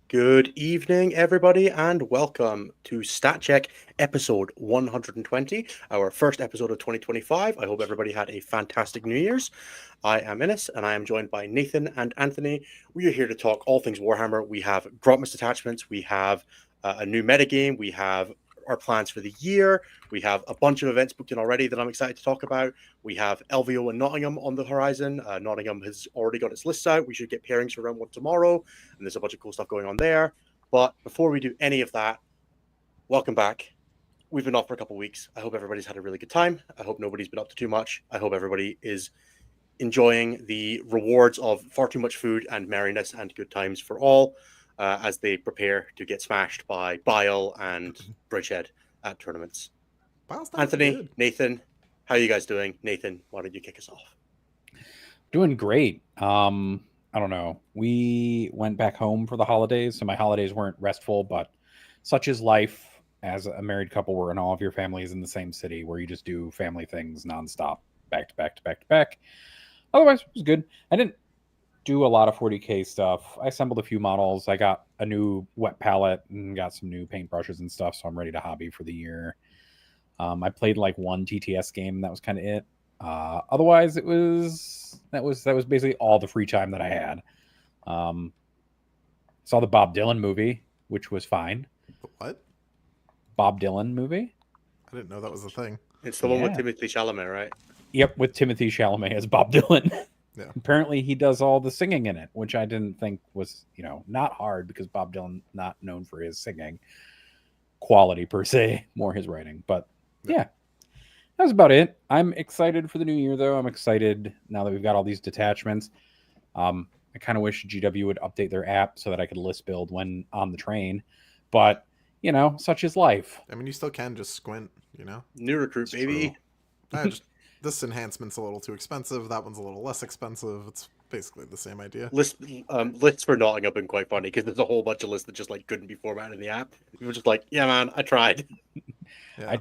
Good evening, everybody, and welcome to Stat Check episode 120, our first episode of 2025. I hope everybody had a fantastic New Year's. I am Innes, and I am joined by Nathan and Anthony. We are here to talk all things Warhammer. We have Grotmus detachments, we have a new metagame, we have our plans for the year. We have a bunch of events booked in already that I'm excited to talk about. We have LVO and Nottingham on the horizon. Nottingham has already got its lists out. We should get pairings for round one tomorrow, and there's a bunch of cool stuff going on there. But before we do any of that, welcome back. We've been off for a couple of weeks. I hope everybody's had a really good time. I hope nobody's been up to too much. I hope everybody is enjoying the rewards of far too much food and merriness and good times for all as they prepare to get smashed by Bile and Bridgehead at tournaments. Anthony, Nathan, how are you guys doing? Nathan, why don't you kick us off? Doing great. I don't know. We went back home for the holidays, so my holidays weren't restful, but such is life as a married couple where in all of your families in the same city where you just do family things nonstop, back to back to back to back. Otherwise, it was good. I didn't do a lot of 40k stuff. I assembled a few models. I got a new wet palette and got some new paintbrushes and stuff, so I'm ready to hobby for the year. I played like one TTS game, and that was kind of it. Otherwise, that was basically all the free time that I had. Saw the Bob Dylan movie, which was fine. What? Bob Dylan movie? I didn't know that was a thing. It's the one with Timothy Chalamet, right? Yep, with Timothy Chalamet as Bob Dylan. Yeah. Apparently, he does all the singing in it, which I didn't think was, not hard because Bob Dylan not known for his singing quality per se, more his writing. But yeah. That was about it. I'm excited for the new year, though. I'm excited now that we've got all these detachments. I kind of wish GW would update their app so that I could list build when on the train. But, such is life. I mean, you still can just squint, New recruit, It's baby. This enhancement's a little too expensive. That one's a little less expensive. It's basically the same idea. Lists for Nottingham have been quite funny because there's a whole bunch of lists that just couldn't be formatted in the app. You were just like, yeah, man, I tried. Yeah.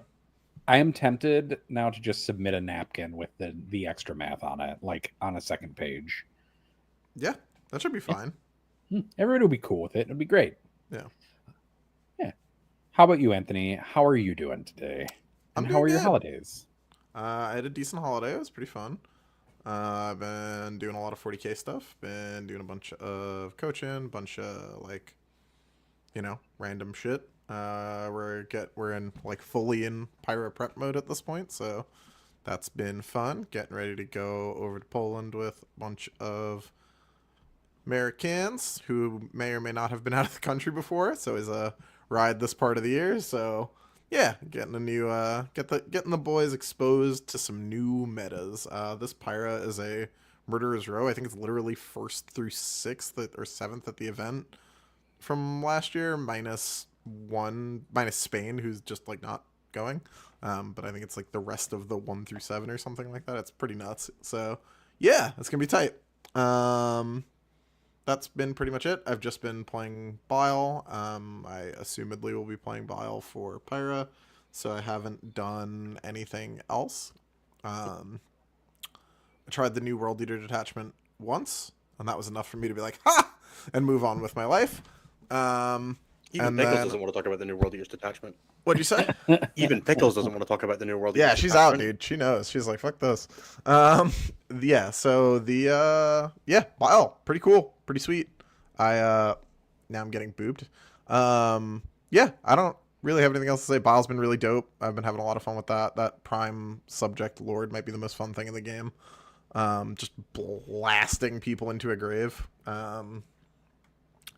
I am tempted now to just submit a napkin with the extra math on it, like on a second page. Yeah, that should be fine. Everybody will be cool with it. It'll be great. Yeah. Yeah. How about you, Anthony? How are you doing today? And how are your holidays? I had a decent holiday. It was pretty fun. I've been doing a lot of 40k stuff. Been doing a bunch of coaching, bunch of random shit. We're in fully in pyro prep mode at this point, so that's been fun. Getting ready to go over to Poland with a bunch of Americans who may or may not have been out of the country before, so is a ride this part of the year. So yeah, getting a new getting the boys exposed to some new metas. This Pyra is a Murderer's Row. I think it's literally 1st through 6th or 7th at the event from last year, minus Spain, who's just not going. But I think it's the rest of the 1 through 7 or something like that. It's pretty nuts. So yeah, it's gonna be tight. That's been pretty much it. I've just been playing Bile. I assumedly will be playing Bile for Pyra, so I haven't done anything else. I tried the new World Eater detachment once, and that was enough for me to be like, ha! And move on with my life. Even Pickles doesn't want to talk about the new World Eaters detachment. What'd you say? Even Pickles doesn't want to talk about the new World Eaters detachment. She's out, dude. She knows. She's like, fuck this. Yeah, so Bile, pretty cool. Pretty sweet. Now I'm getting booped. Yeah, I don't really have anything else to say. Bile's been really dope. I've been having a lot of fun with that. That Prime Subject Lord might be the most fun thing in the game. Just blasting people into a grave.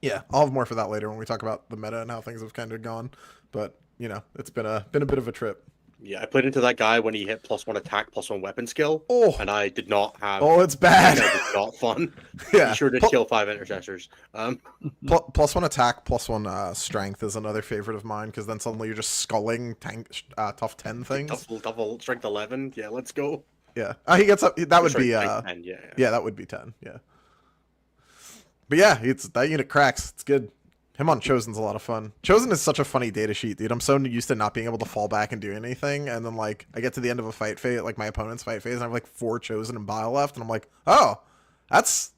Yeah, I'll have more for that later when we talk about the meta and how things have kind of gone. But, it's been a bit of a trip. Yeah, I played into that guy when he hit +1 attack, +1 weapon skill. Oh. And I did not have... Oh, it's bad. It's not fun. Yeah. He sure did kill 5 intercessors. +1 attack, +1 strength is another favorite of mine, because then suddenly you're just sculling tough 10 things. Double strength 11. Yeah, let's go. Yeah. He gets up... That would be... 10, yeah, that would be 10. Yeah. But yeah, that unit cracks. It's good. Him on Chosen's a lot of fun. Chosen is such a funny data sheet, dude. I'm so used to not being able to fall back and do anything, and then I get to the end of a fight phase, my opponent's fight phase, and I have 4 Chosen and Bile left, and I'm like, oh, that's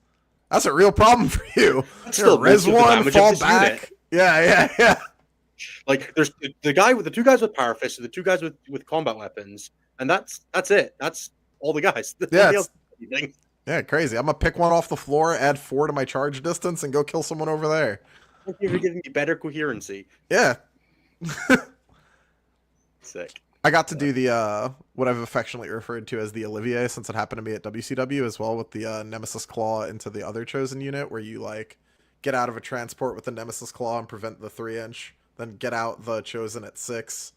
That's a real problem for you. That's You're still res most of the one, damage of fall this back. unit. Yeah. Like there's the guy with the two guys with power fists, and the two guys with combat weapons, and that's it. That's all the guys. Yeah, Nobody else does anything. Yeah, crazy. I'm gonna pick one off the floor, add 4 to my charge distance, and go kill someone over there. Thank you for giving me better coherency. Yeah. Sick. I got to do the what I've affectionately referred to as the Olivier, since it happened to me at WCW as well, with the Nemesis Claw into the other chosen unit, where you like get out of a transport with the Nemesis Claw and prevent the 3-inch, then get out the chosen at 6,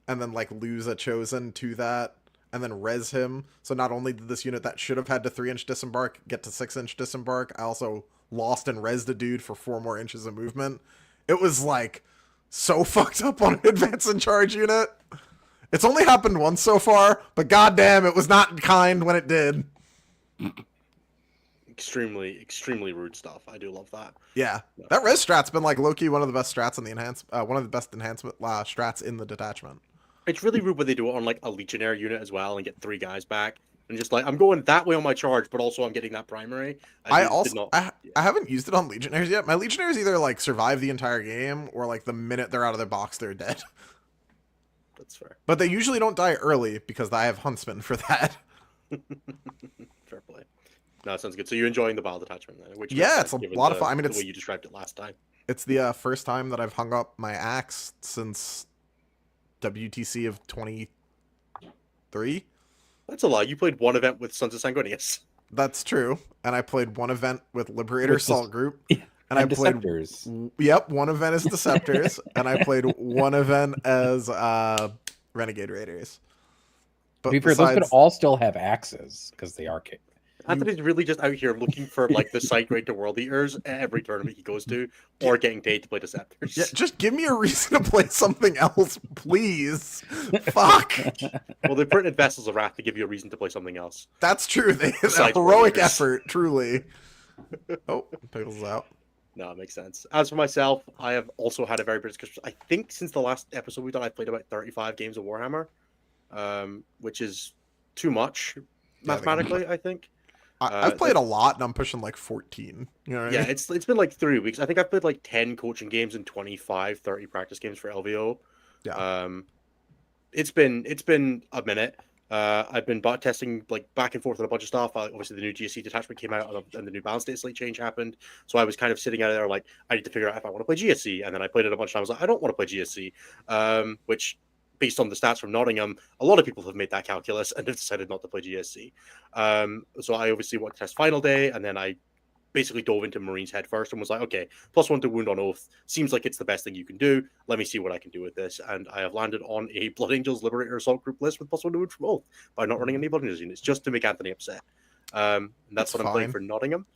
and then like lose a chosen to that, and then res him. So not only did this unit that should have had to 3-inch disembark get to 6-inch disembark, I also lost and resed a dude for 4 more inches of movement. It was like so fucked up on an advance and charge unit. It's only happened once so far, but goddamn, it was not kind when it did. Extremely rude stuff. I do love that. Yeah, that res strat's been like low-key one of the best strats in the one of the best enhancement strats in the detachment. It's really rude when they do it on like a legionnaire unit as well and get 3 guys back. And just like, I'm going that way on my charge, but also I'm getting that primary. I haven't used it on legionnaires yet. My legionnaires either like survive the entire game, or like the minute they're out of their box, they're dead. That's fair. But they usually don't die early because I have huntsmen for that. Fair play. No, that sounds good. So you're enjoying the battle detachment then? Which Yeah, it's a lot of fun. I mean, the it's way you described it last time. It's the first time that I've hung up my axe since WTC of 23. That's a lie. You played one event with Sons of Sanguinius. That's true. And I played one event with Liberator Assault Group. And I played Deceptors. Yep, one event as Deceptors, and I played one event as Renegade Raiders. But those could all still have axes because they are kicked. Anthony's really just out here looking for like the side grade to World Eaters at every tournament he goes to, or getting paid to play Deceptors. Yeah, just give me a reason to play something else, please. Fuck. Well, they printed Vessels of Wrath to give you a reason to play something else. That's true. It's a Besides heroic Warriors. effort, truly. Oh, Pickles out. No, it makes sense. As for myself, I have also had a very British Christmas. I think since the last episode we've done, I've played about 35 games of Warhammer, which is too much mathematically, I think. I've played a lot, and I'm pushing like 14. You know what I mean? It's been like 3 weeks. I think I've played like 10 coaching games and 25, 30 practice games for LVO. Yeah. It's been a minute. I've been bot testing like back and forth on a bunch of stuff. Obviously, the new GSC detachment came out, and the new balance state slate change happened. So I was kind of sitting out there like, I need to figure out if I want to play GSC. And then I played it a bunch of times. I was like, I don't want to play GSC, which, based on the stats from Nottingham, a lot of people have made that calculus and have decided not to play GSC. So I obviously want to test Final Day, and then I basically dove into Marines head first and was like, okay, +1 to wound on oath seems like it's the best thing you can do. Let me see what I can do with this. And I have landed on a Blood Angels Liberator Assault Group list with +1 to wound from oath by not running any Blood Angels units, just to make Anthony upset. And that's what I'm playing for Nottingham.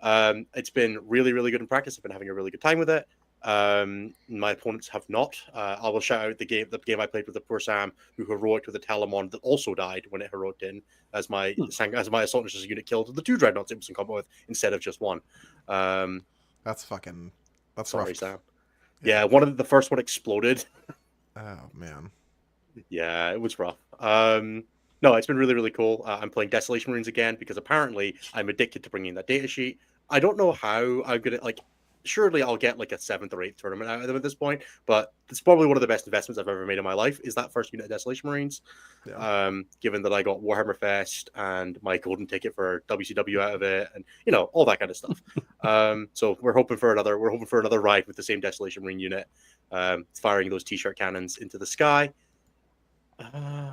It's been really, really good in practice. I've been having a really good time with it. My opponents have not. I will shout out the game I played with the poor Sam, who heroic with a Talamon that also died when it heroicked in, as my assault Nurses unit killed the 2 dreadnoughts it was in combat with instead of just 1. That's sorry, rough. Sam. Yeah, the first one exploded. Oh man. Yeah, it was rough. No, it's been really, really cool. I'm playing Desolation Marines again because apparently I'm addicted to bringing that data sheet. I don't know how I'm gonna surely I'll get like a 7th or 8th tournament out of them at this point, but it's probably one of the best investments I've ever made in my life is that first unit of Desolation Marines. Yeah. Given that I got Warhammer Fest and my golden ticket for WCW out of it, and all that kind of stuff. So we're hoping for another ride with the same Desolation Marine unit, firing those t-shirt cannons into the sky.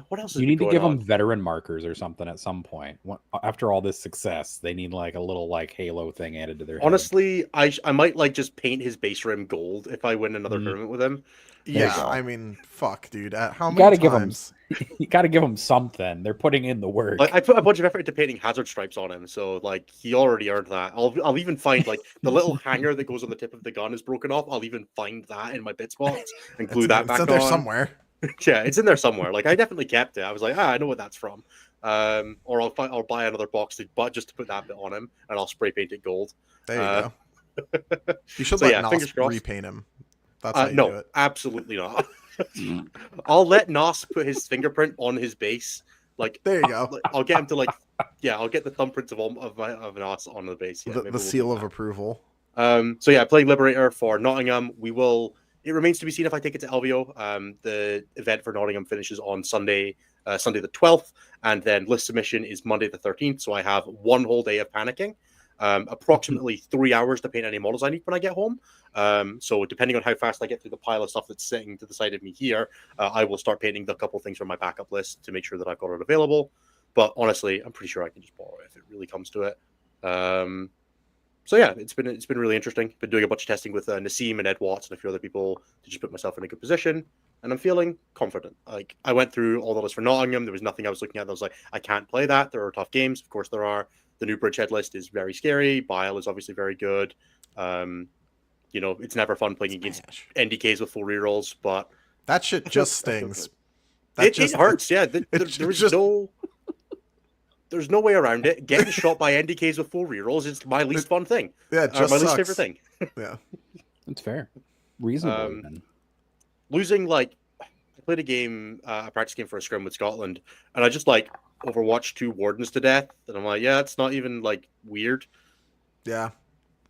What else? You need to give them veteran markers or something at some point. After all this success, they need like a little Halo thing added to their head. Honestly, I might just paint his base rim gold if I win another tournament with him. Yeah, I mean, fuck, dude. How many times? You got to give him something. They're putting in the work. I put a bunch of effort into painting hazard stripes on him, so he already earned that. I'll even find the little hanger that goes on the tip of the gun is broken off. I'll even find that in my bit spots and glue that back on. It's in there somewhere. Yeah, it's in there somewhere. I definitely kept it. I was like, I know what that's from. Or I'll buy another box just to put that bit on him, and I'll spray paint it gold. There you go. You should let Nos repaint him. That's how you do it. Absolutely not. I'll let Nos put his fingerprint on his base. There you go. I'll get him to Yeah, I'll get the thumbprints of an ass on the base. Yeah, The maybe we'll seal do of that. approval. So yeah, playing Liberator for Nottingham. It remains to be seen if I take it to LVO. The event for Nottingham finishes on Sunday, Sunday the 12th, and then list submission is Monday the 13th. So I have one whole day of panicking. Approximately 3 hours to paint any models I need when I get home. So depending on how fast I get through the pile of stuff that's sitting to the side of me here, I will start painting the couple things from my backup list to make sure that I've got it available. But honestly, I'm pretty sure I can just borrow it if it really comes to it. So yeah, it's been really interesting. Been doing a bunch of testing with Nassim and Ed Watts and a few other people to just put myself in a good position, and I'm feeling confident. Like I went through all the lists for Nottingham. There was nothing I was looking at that was like I can't play that. There are tough games, of course there are. The new Bridgehead list is very scary. Bile is obviously very good. It's never fun playing against NDKs with full rerolls, but that shit just stings. It hurts. Yeah, there's no way around it. Getting shot by NDKs with full rerolls is my least fun thing. Yeah, it just my sucks. least favorite thing. Yeah, That's fair. Reasonable even. Losing I played a practice game for a scrim with Scotland, and I just overwatched 2 wardens to death, and I'm like, yeah, it's not even weird. Yeah.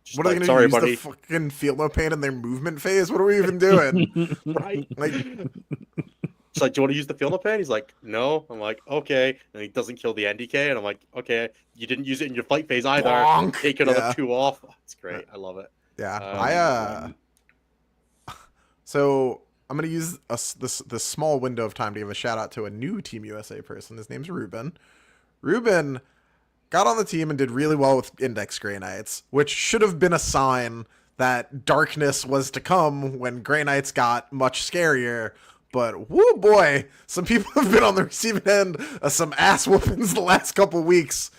Just what are they going to use buddy. The fucking field no paint in their movement phase? What are we even doing? Right. It's like, do you want to use the field pen? He's like, no. I'm like, okay. And he doesn't kill the NDK. And I'm like, okay, you didn't use it in your fight phase either. Bonk. Take another 2 off. Oh, it's great. I love it. Yeah. So I'm going to use this small window of time to give a shout out to a new Team USA person. His name's Ruben. Ruben got on the team and did really well with Index Grey Knights, which should have been a sign that darkness was to come when Grey Knights got much scarier. But whoo boy, some people have been on the receiving end of some ass whoopings the last couple weeks.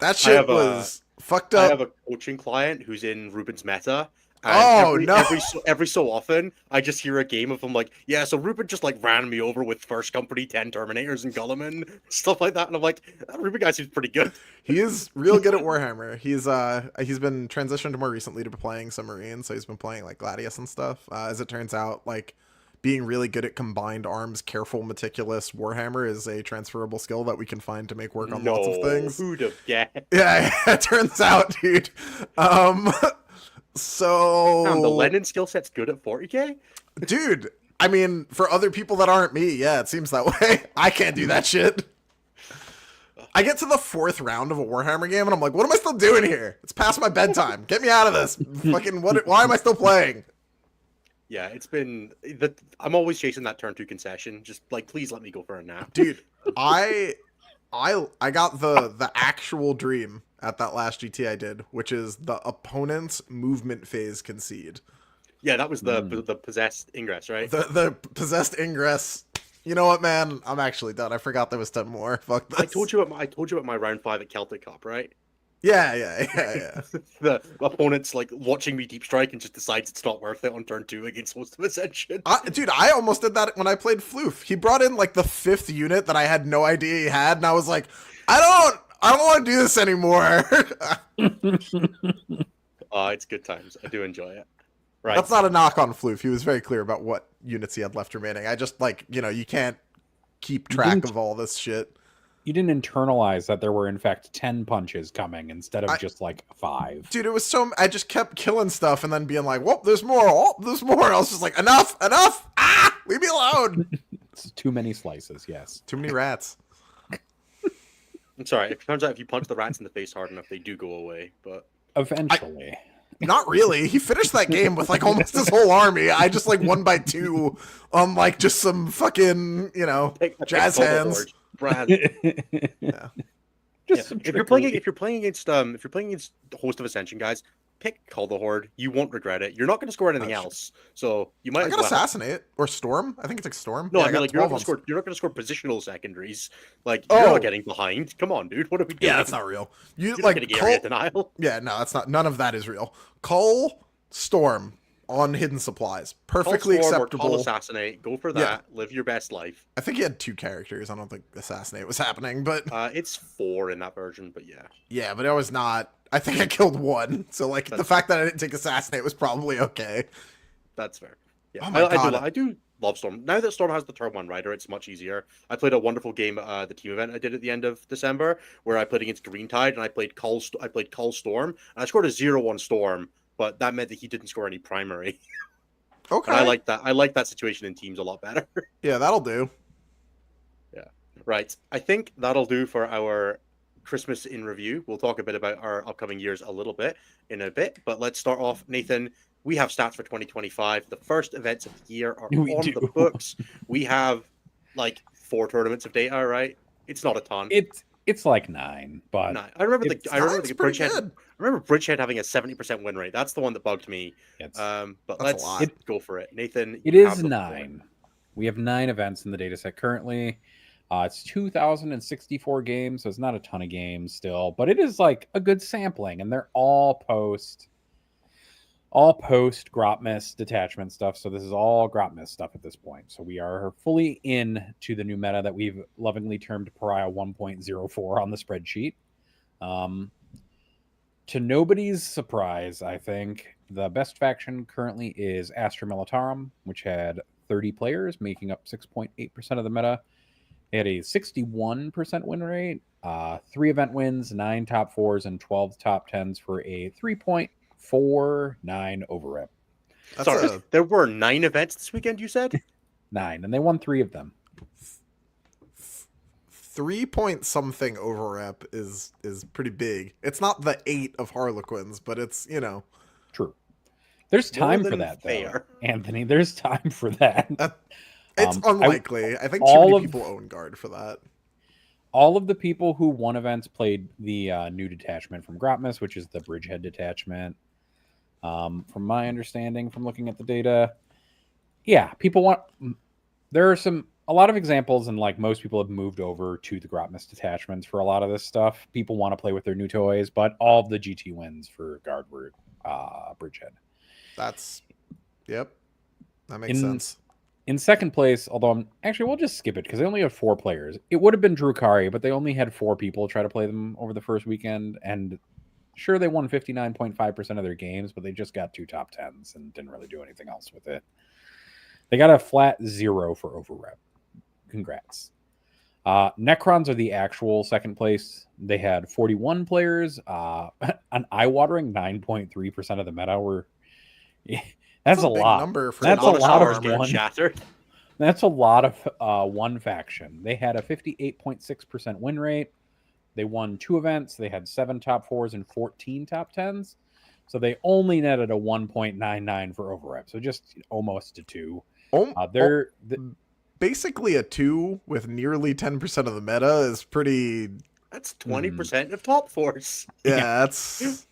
That shit was fucked up. I have a coaching client who's in Ruben's meta. And every so often, I just hear a game of him yeah, so Ruben just ran me over with First Company, 10 Terminators and Gulliman, stuff like that. And I'm like, that Ruben guy seems pretty good. He is real good at Warhammer. He's been transitioned more recently to playing some Marines, so he's been playing Gladius and stuff. As it turns out, being really good at combined arms, careful, meticulous Warhammer is a transferable skill that we can find to make work on lots of things. Who'd have guessed? Yeah, it turns out, dude. So the Lenin skill set's good at 40k? Dude, I mean, for other people that aren't me, yeah, it seems that way. I can't do that shit. I get to the 4th round of a Warhammer game and I'm like, what am I still doing here? It's past my bedtime. Get me out of this. Fucking why am I still playing? Yeah, it's been I'm always chasing that turn 2 concession. Just please let me go for a nap. Dude, I got the actual dream at that last GT I did, which is the opponent's movement phase concede. Yeah, that was the possessed ingress, right? The possessed ingress. You know what, man? I'm actually done. I forgot there was 10 more. Fuck this. I told you about my round 5 at Celtic Cup, right? Yeah. The opponent's watching me deep strike and just decides it's not worth it on turn 2 against Host of Ascension. Dude, I almost did that when I played Floof. He brought in the 5th unit that I had no idea he had, and I was like, I don't want to do this anymore. It's good times. I do enjoy it. Right. That's not a knock on Floof. He was very clear about what units he had left remaining. I just you can't keep track of all this shit. You didn't internalize that there were in fact 10 punches coming instead of just 5. Dude, it was I just kept killing stuff and then being like, whoop, there's more. Oh, there's more. I was just like, enough. Ah, leave me alone. It's too many slices. Yes. Too many rats. I'm sorry. It turns out if you punch the rats in the face hard enough, they do go away. But eventually. Not really. He finished that game with almost his whole army. I just won by 2 on just some fucking, jazz hands. Yeah. If you're playing against Host of Ascension, guys, pick Call the Horde. You won't regret it. You're not going to score anything else, so you might. I got Assassinate or Storm. I think it's Storm. No, I mean you're not going to score positional secondaries. You're not getting behind. Come on, dude. What are we doing? Yeah, that's not real. You're not getting area denial. Yeah, no, that's not. None of that is real. Call Storm on hidden supplies. Perfectly acceptable. Call Assassinate. Go for that. Yeah. Live your best life. I think he had 2 characters. I don't think Assassinate was happening, but it's 4 in that version. But yeah. Yeah, but it was not. I think I killed 1. So the fact that I didn't take Assassinate was probably okay. That's fair. Yeah, oh my God. I do love Storm. Now that Storm has the turn 1 rider, it's much easier. I played a wonderful game at the team event I did at the end of December, where I played against Green Tide, and I played Cull Storm, and I scored a 0-1 Storm, but that meant that he didn't score any primary. Okay. And I like that. I like that situation in teams a lot better. Yeah, that'll do. Yeah. Right. I think that'll do for our Christmas in review. We'll talk a bit about our upcoming years a little bit in a bit, but let's start off. Nathan, we have stats for 2025. The first events of the year are on the books. We have like 4 tournaments of data, right? It's not a ton. It's like 9, but 9. I remember the Bridgehead. Good. I remember Bridgehead having a 70% win rate. That's the one that bugged me. It's, but that's let's go for it. Nathan, it is 9. We have 9 events in the data set currently. It's 2,064 games, so it's not a ton of games still, but it is like a good sampling, and they're all post Grotmiss detachment stuff. So this is all Grotmiss stuff at this point. So we are fully in to the new meta that we've lovingly termed Pariah 1.04 on the spreadsheet. To nobody's surprise, I think the best faction currently is Astra Militarum, which had 30 players, making up 6.8% of the meta. They had a 61% win rate, 3 event wins, 9 top 4s, and 12 top 10s for a 3.49 over rep. There were 9 events this weekend, you said? 9, and they won 3 of them. 3-point-something over rep is pretty big. It's not the 8 of Harlequins, but it's, True. There's time for that, though, Anthony. There's time for that. It's unlikely. I think too many people own guard for that. All of the people who won events played the new detachment from Grotmiss, which is the Bridgehead detachment. From my understanding, from looking at the data, yeah, people want. There are a lot of examples, and like most people have moved over to the Grotmiss detachments for a lot of this stuff. People want to play with their new toys, but all of the GT wins for guard were Bridgehead. Yep, that makes sense. In second place, although we'll just skip it because they only have 4 players. It would have been Drukari, but they only had 4 people try to play them over the first weekend. And sure, they won 59.5% of their games, but they just got 2 top 10s and didn't really do anything else with it. They got a flat 0 for overrep. Congrats. Necrons are the actual second place. They had 41 players. An eye-watering 9.3% of the meta were... That's a lot. Number for That's a lot of one. Shattered. That's a lot of one faction. They had a 58.6% win rate. They won 2 events. They had 7 top 4s and 14 top 10s. So they only netted a 1.99 for overrep. So just almost a 2. They're basically a 2 with nearly 10% of the meta is pretty. That's 20% of top 4s. Yeah, that's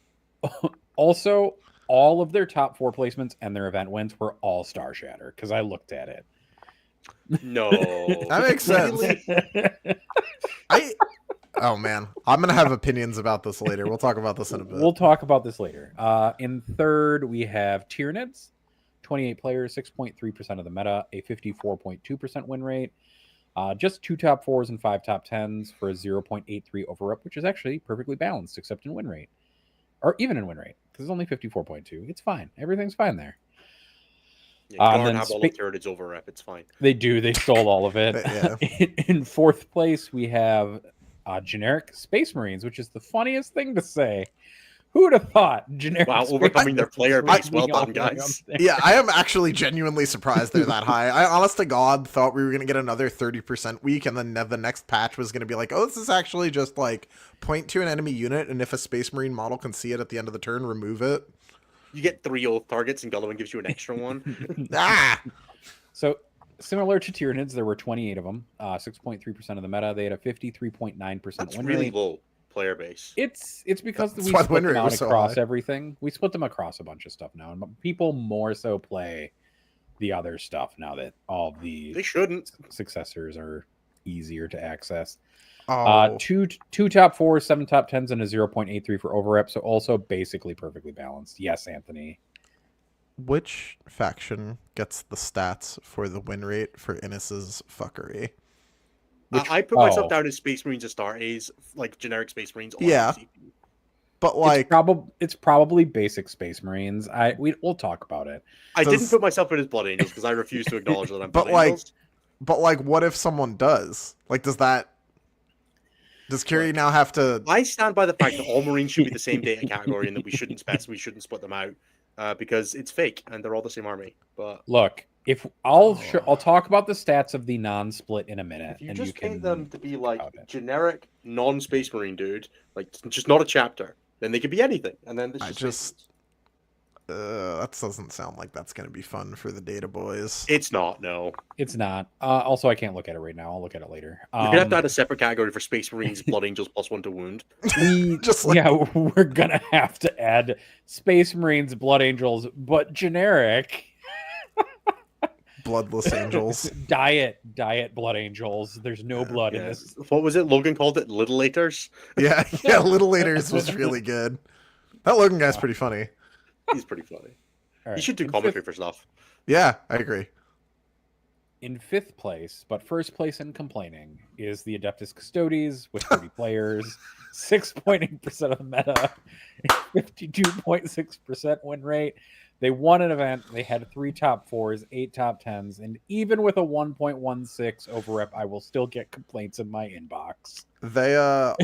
also. All of their top 4 placements and their event wins were all Star Shatter because I looked at it. No, that makes sense. Oh man, I'm gonna have opinions about this later. We'll talk about this in a bit. We'll talk about this later. In third, we have Tyranids, 28 players, 6.3% of the meta, a 54.2% win rate, just 2 top 4s and 5 top 10s for a 0.83 overrep, which is actually perfectly balanced except in win rate, or even in win rate. It's only 54.2. It's fine. Everything's fine there. Yeah, Garn have all the Tyranids over rep. It's fine. They do. They stole all of it. Yeah. In fourth place, we have generic Space Marines, which is the funniest thing to say. Who would have thought generic? Wow, overcoming their player base. Well done, guys. Yeah, I am actually genuinely surprised they're that high. I honest to God thought we were going to get another 30% week, and then the next patch was going to be like, oh, this is actually just like point to an enemy unit, and if a Space Marine model can see it at the end of the turn, remove it. You get 3 old targets, and Gullwing gives you an extra one. So, similar to Tyranids, there were 28 of them, 6.3% of the meta. They had a 53.9% win rate. That's really low player base. It's because we split them out across everything. We split them across a bunch of stuff now, and people more so play the other stuff now that all the successors are easier to access. Two top 4s, 7 top 10s, and a 0.83 for overrep. So also basically perfectly balanced. Yes, Anthony. Which faction gets the stats for the win rate for Innis's fuckery? I put myself down as Space Marines and Star A's, like generic Space Marines. Yeah. But like, it's probably basic Space Marines. We'll talk about it. I didn't put myself in as Blood Angels because I refuse to acknowledge that I'm Blood Angels. But like, what if someone does? Like, does Curie now have to? I stand by the fact that all Marines should be the same data category and that we shouldn't split them out because it's fake and they're all the same army. But look, if I'll talk about the stats of the non-split in a minute, if you and just you can paint them to be like generic non-Space Marine dude, like just not a chapter, then they could be anything. And then that doesn't sound like that's going to be fun for the data boys. It's not. No, it's not. Also, I can't look at it right now. I'll look at it later. You're gonna have to add a separate category for Space Marines, Blood Angels +1 to wound. We're gonna have to add Space Marines, Blood Angels, but generic. Bloodless Angels. Diet Blood Angels. There's no blood in this. What was it? Logan called it Little Laters. Yeah, Little Laters was really good. That Logan guy's pretty funny. He's pretty funny. Right. You should do commentary for stuff. Yeah, I agree. In 5th place, but 1st place in complaining, is the Adeptus Custodes with 30 players, 6.8% of the meta, 52.6% win rate. They won an event. They had 3 top 4s, 8 top 10s, and even with a 1.16 overrep, I will still get complaints in my inbox. They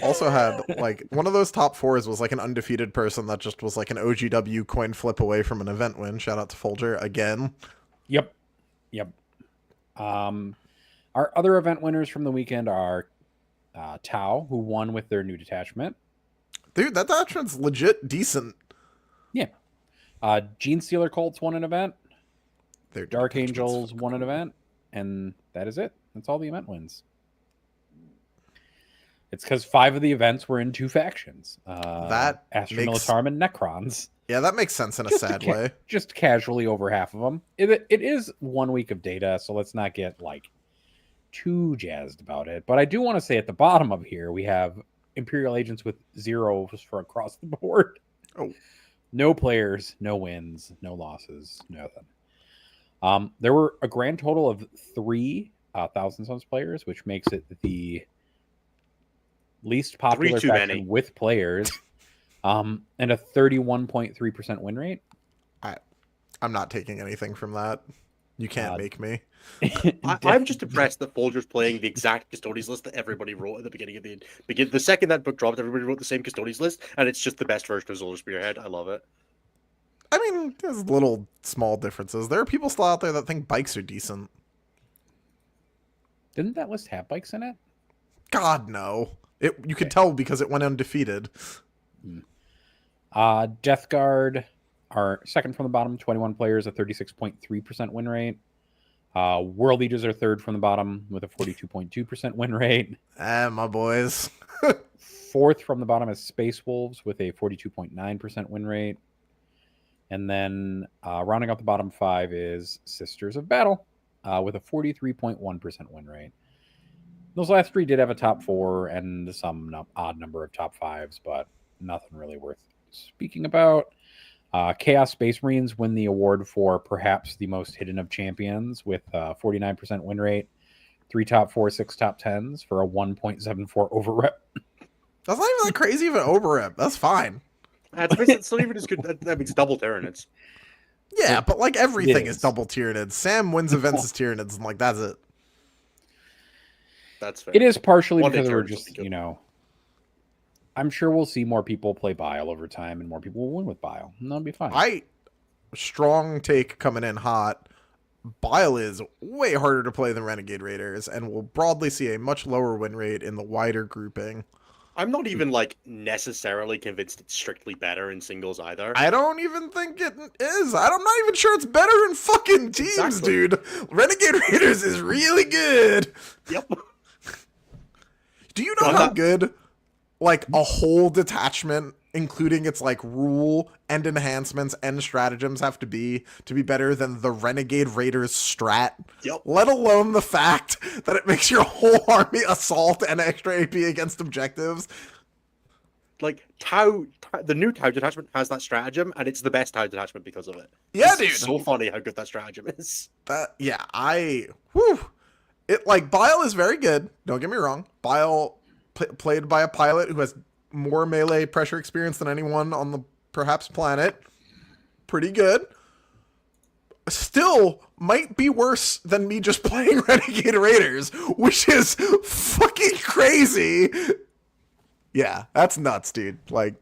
also had like one of those top 4s was like an undefeated person that just was like an OGW coin flip away from an event win. Shout out to Folger again. Yep. Our other event winners from the weekend are Tau, who won with their new detachment. Dude, that detachment's legit decent. Yeah. Gene Stealer Colts won an event. Their Dark Angels won an event. And that is it. That's all the event wins. It's because 5 of the events were in 2 factions. That Astra Militarum and Necrons. Yeah, that makes sense in a sad way. Just casually over half of them. It is 1 week of data, so let's not get like too jazzed about it. But I do want to say at the bottom of here, we have Imperial Agents with 0 for across the board. Oh. No players, no wins, no losses, nothing. There were a grand total of 3 Thousand Sons players, which makes it the least popular faction with players, and a 31.3% win rate. I'm not taking anything from that. You can't make me. I'm just impressed that Folger's playing the exact Custodes list that everybody wrote at the beginning of the second that book dropped, everybody wrote the same Custodes list, and it's just the best version of Zolar Spearhead. I love it. I mean, there's little small differences. There are people still out there that think bikes are decent. Didn't that list have bikes in it? God, no. You could tell because it went undefeated. Death Guard are second from the bottom, 21 players, a 36.3% win rate. World Leaders are third from the bottom with a 42.2% win rate. My boys. Fourth from the bottom is Space Wolves with a 42.9% win rate. And then rounding out the bottom 5 is Sisters of Battle with a 43.1% win rate. Those last 3 did have a top 4 and some odd number of top 5s, but nothing really worth speaking about. Chaos Space Marines win the award for perhaps the most hidden of champions with a 49% win rate, 3 top 4, 6 top 10s for a 1.74 overrep. That's not even that crazy of an overrep. That's fine. It's not even as good. That means double Tyranids. Yeah, but like everything is double Tyranids. Sam wins events as Tyranids, and like that's it. That's fair. It is partially because we're just, I'm sure we'll see more people play Bile over time, and more people will win with Bile, and that'll be fine. Strong take coming in hot. Bile is way harder to play than Renegade Raiders, and will broadly see a much lower win rate in the wider grouping. I'm not even necessarily convinced it's strictly better in singles either. I don't even think it is. I'm not even sure it's better in fucking teams, dude. Renegade Raiders is really good. Yep. Do you know how good a whole detachment, including its rule and enhancements and stratagems, have to be better than the Renegade Raiders strat? Yep. Let alone the fact that it makes your whole army assault and extra AP against objectives. Tau, the new Tau detachment has that stratagem, and it's the best Tau detachment because of it. Yeah, it's so funny how good that stratagem is. Bile is very good. Don't get me wrong. Bile played by a pilot who has more melee pressure experience than anyone on the perhaps planet. Pretty good. Still might be worse than me just playing Renegade Raiders, which is fucking crazy. Yeah, that's nuts, dude. Like,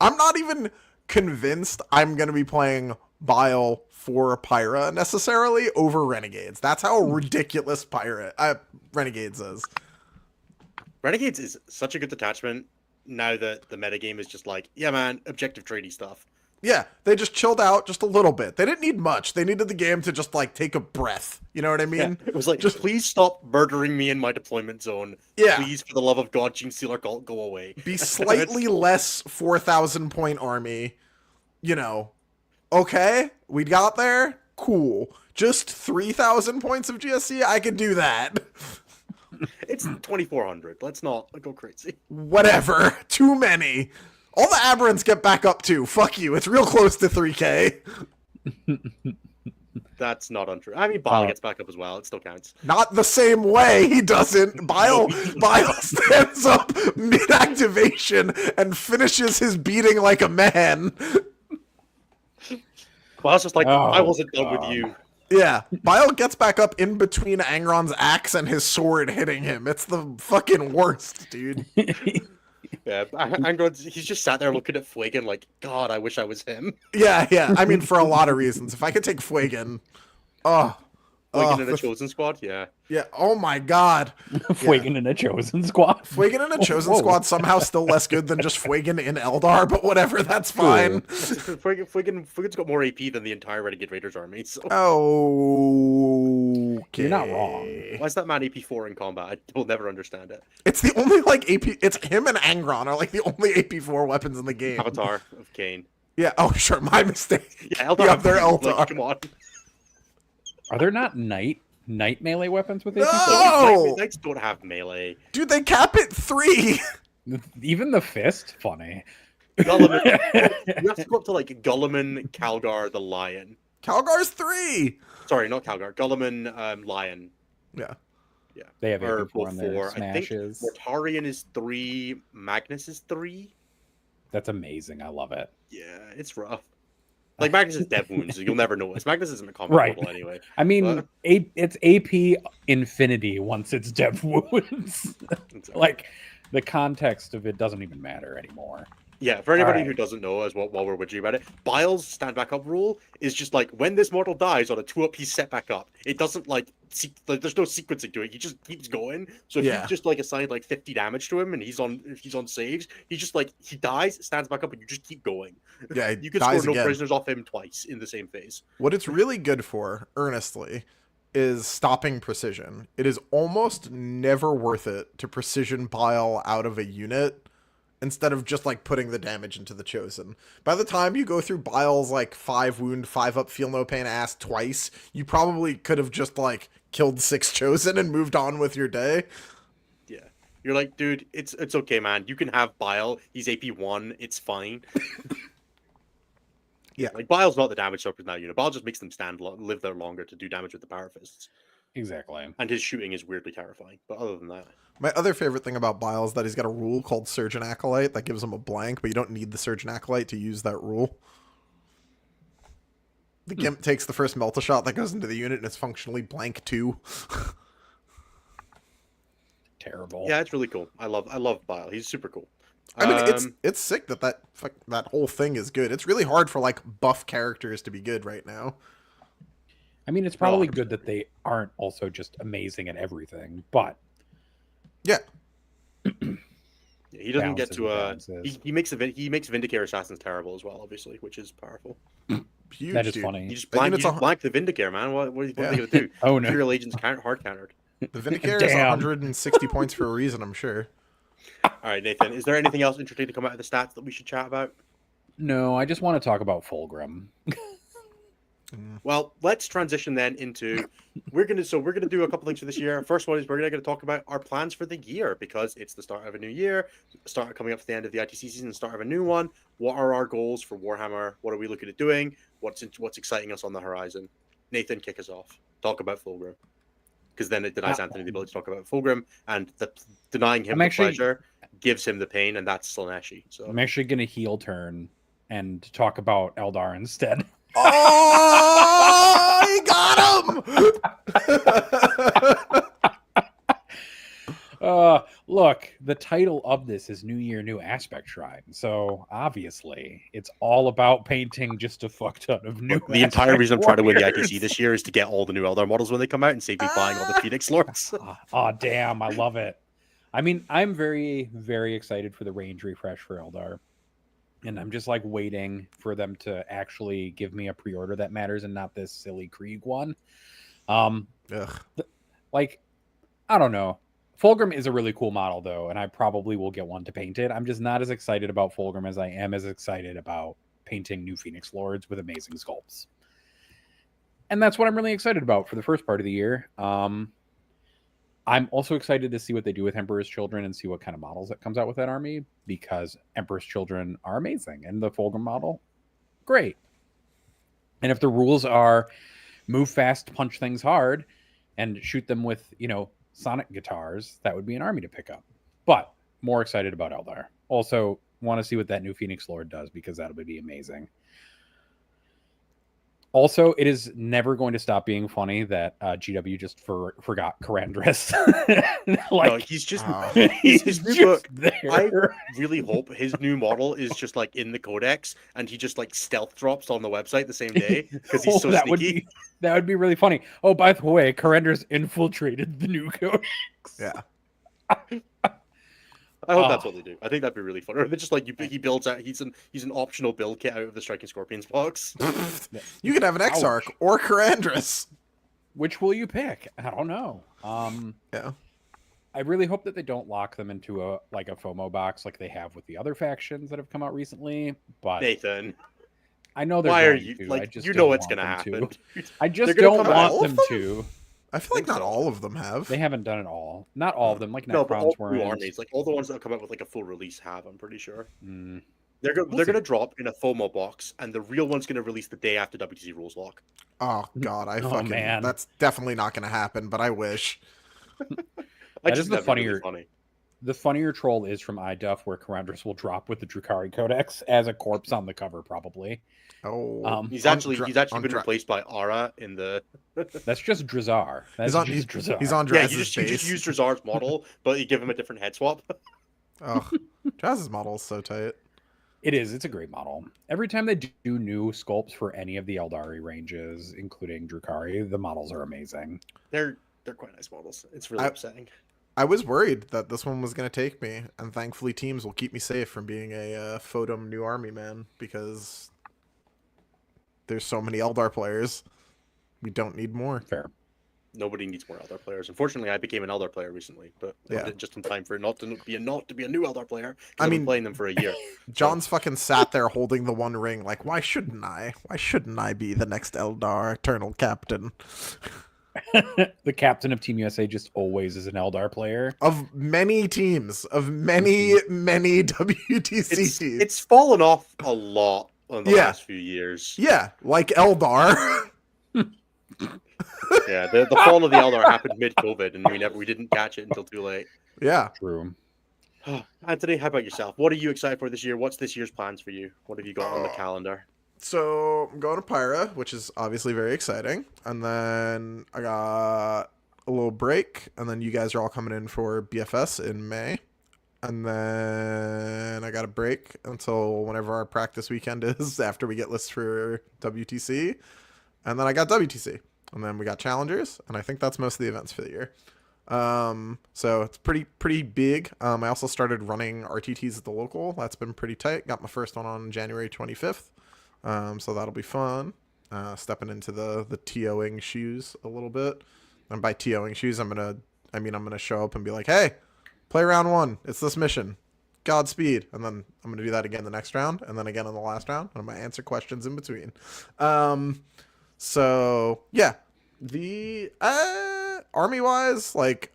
I'm not even convinced I'm going to be playing Bile for Pyra necessarily over Renegades. That's how ridiculous Renegades is. Renegades is such a good detachment now that the metagame is just like, yeah, man, objective trading stuff. Yeah, they just chilled out just a little bit. They didn't need much. They needed the game to just, like, take a breath. You know what I mean? Yeah, it was like, just please stop murdering me in my deployment zone. Yeah. Please, for the love of God, Gene Stealer, go away. Be slightly less 4,000 point army. You know, okay, we got there. Cool. Just 3,000 points of GSC. I could do that. It's 2,400. Let's not go crazy. Whatever. Too many. All the aberrants get back up too. Fuck you. It's real close to 3K. That's not untrue. I mean, Bile gets back up as well. It still counts. Not the same way. He doesn't. Bile stands up mid-activation and finishes his beating like a man. Bile's just like, I wasn't done with you. Yeah. Bile gets back up in between Angron's axe and his sword hitting him. It's the fucking worst, dude. Yeah, he's just sat there looking at Fuegan like, God, I wish I was him. Yeah. I mean, for a lot of reasons. If I could take Fuegan, Fuegan in a chosen squad, yeah. Yeah. Oh my God. Fuegan in a chosen squad. Fuegan in a chosen squad somehow still less good than just Fuegan in Eldar, but whatever, that's fine. Fuegan's got more AP than the entire Renegade Raiders army. So. Oh, okay. You're not wrong. Why is that man AP4 in combat? I will never understand it. It's the only like AP. It's him and Angron are like the only AP4 weapons in the game. Avatar of Kane. Yeah. Oh, sure. My mistake. Yeah, Eldar. Yeah, they're Eldar. Like, come on. Are there not Knight melee weapons with AP? No! Knights don't have melee. Dude, they cap it 3. Even the fist? Funny. Gulliman. You have to go up to like Gulliman, Calgar, the Lion. Calgar's 3. Sorry, not Calgar. Gulliman, Lion. Yeah. Yeah. They have or AP4 on their four. smashes. I think Mortarion is 3. Magnus is 3. That's amazing. I love it. Yeah, it's rough. Like, Magnus is dev wounds. You'll never notice. Magnus isn't a combat Right. model anyway. I mean, But- it's AP infinity once it's dev wounds. Like, the context of it doesn't even matter anymore. Yeah, for anybody Alright. who doesn't know, as well, while we're witching about it, Bile's stand back up rule is just like when this mortal dies on a 2-up, he's set back up. It doesn't like there's no sequencing to it. He just keeps going. So if Yeah. you just like assign like 50 damage to him and he's on saves, he just like he dies, stands back up, and you just keep going. Yeah, You can score no prisoners off him twice in the same phase. What it's really good for, earnestly, is stopping precision. It is almost never worth it to precision Bile out of a unit instead of just like putting the damage into the chosen. By the time you go through Bile's like 5 wound, 5 up, feel no pain ass twice, you probably could have just like killed 6 chosen and moved on with your day. Yeah. You're like, dude, it's okay, man. You can have Bile. He's AP1. It's fine. Yeah. Like, Bile's not the damage sucker in that unit. Bile just makes them live there longer to do damage with the power fists. Exactly. And his shooting is weirdly terrifying. But other than that... My other favorite thing about Bile is that he's got a rule called Surgeon Acolyte that gives him a blank, but you don't need the Surgeon Acolyte to use that rule. The Gimp takes the first Melta shot that goes into the unit and it's functionally blank too. Terrible. Yeah, it's really cool. I love Bile. He's super cool. I mean, it's sick that whole thing is good. It's really hard for like buff characters to be good right now. I mean, it's probably good that they aren't also just amazing at everything, but yeah. He doesn't get Balances to and he makes Vindicator assassins terrible as well, obviously, which is powerful. Huge, that is dude. funny. You just blank the Vindicator, man. What are they gonna do? Oh no. Imperial agents hard countered. The Vindicator is Damn. 160 points for a reason, I'm sure. All right, Nathan. Is there anything else interesting to come out of the stats that we should chat about? No, I just want to talk about Fulgrim. Well, let's transition then into we're gonna do a couple things for this year. First one is we're gonna talk about our plans for the year because it's the start of a new year, coming up to the end of the ITC season, start of a new one. What are our goals for Warhammer? What are we looking at doing? What's exciting us on the horizon? Nathan, kick us off. Talk about Fulgrim. because then it denies Anthony the ability to talk about Fulgrim, and denying him I'm the actually- pleasure gives him the pain, and that's Slaneshi. So I'm actually going to heel turn and talk about Eldar instead. Oh, he got him! Look, the title of this is New Year, New Aspect Shrine. So obviously, it's all about painting just a fuck ton of new. the entire reason I'm trying to win the warriors. ITC this year is to get all the new Eldar models when they come out and save me buying all the Phoenix Lords. Oh, damn. I love it. I mean, I'm very, very excited for the range refresh for Eldar. And I'm just like waiting for them to actually give me a pre-order that matters and not this silly Krieg one. Like, I don't know. Fulgrim is a really cool model, though, and I probably will get one to paint it. I'm just not as excited about Fulgrim as I am as excited about painting new Phoenix Lords with amazing sculpts. And that's what I'm really excited about for the first part of the year. I'm also excited to see what they do with Emperor's Children and see what kind of models that comes out with that army, because Emperor's Children are amazing, and the Fulgrim model, great. And if the rules are move fast, punch things hard, and shoot them with, sonic guitars, that would be an army to pick up. But more excited about Eldar. Also, want to see what that new Phoenix Lord does, because that'll be amazing. Also, it is never going to stop being funny that GW just forgot Karandras. No, he's just his new book. I really hope his new model is just like in the codex, and he just like stealth drops on the website the same day because he's so sneaky. That would be really funny. Oh, by the way, Karandras infiltrated the new codex. Yeah. I hope that's what they do. I think that'd be really fun. Or just like he builds out. He's an optional build kit out of the Striking Scorpions box. You could have an Exarch or Karandras. Which will you pick? I don't know. Yeah. I really hope that they don't lock them into a FOMO box like they have with the other factions that have come out recently. But Nathan, I know they're why are going you to. like? I just You know don't what's want going to them happen. I just They're gonna don't come out. want them to. I feel like not so. all of them have. They haven't done it all. Not all of them. Like No, but Necrons all new weren't. armies, like all the ones that come out with like a full release, have. I'm pretty sure Mm. they're We'll going to drop in a FOMO box, and the real one's going to release the day after WTC rules lock. Oh God, man. That's definitely not going to happen. But I wish. That is the funnier. Really funny. The funnier troll is from iDuff, where Karandras will drop with the Drukhari Codex as a corpse on the cover, probably. Oh, he's actually been replaced by Ara in the. That's just Drazar. Drazar. He's on Yeah, Draz's you just base. use Drazar's model, but you give him a different head swap. Oh, Draz's model is so tight. It is. It's a great model. Every time they do new sculpts for any of the Eldari ranges, including Drukhari, the models are amazing. They're quite nice models. It's really upsetting. I was worried that this one was going to take me, and thankfully teams will keep me safe from being a Photom new army man, because there's so many Eldar players. We don't need more. Fair. Nobody needs more Eldar players. Unfortunately, I became an Eldar player recently, but just in time for Nott to be a new Eldar player. I've been playing them for a year. John's fucking sat there holding the One Ring, like, why shouldn't I? Why shouldn't I be the next Eldar Eternal Captain? The captain of Team USA just always is an Eldar player. Of many teams, of many WTC teams. It's fallen off a lot in the last few years. Yeah, like Eldar. Yeah, the fall of the Eldar happened mid-COVID, and we didn't catch it until too late. Yeah. True. Anthony, how about yourself? What are you excited for this year? What's this year's plans for you? What have you got on the calendar? So I'm going to Pariah, which is obviously very exciting. And then I got a little break. And then you guys are all coming in for BFS in May. And then I got a break until whenever our practice weekend is after we get lists for WTC. And then I got WTC. And then we got Challengers. And I think that's most of the events for the year. So it's pretty big. I also started running RTTs at the local. That's been pretty tight. Got my first one on January 25th. So that'll be fun. Stepping into the TOing shoes a little bit. And by TOing shoes, I'm gonna show up and be like, hey, play round 1. It's this mission. Godspeed. And then I'm gonna do that again the next round, and then again in the last round, and I'm gonna answer questions in between. So yeah. The army wise, like,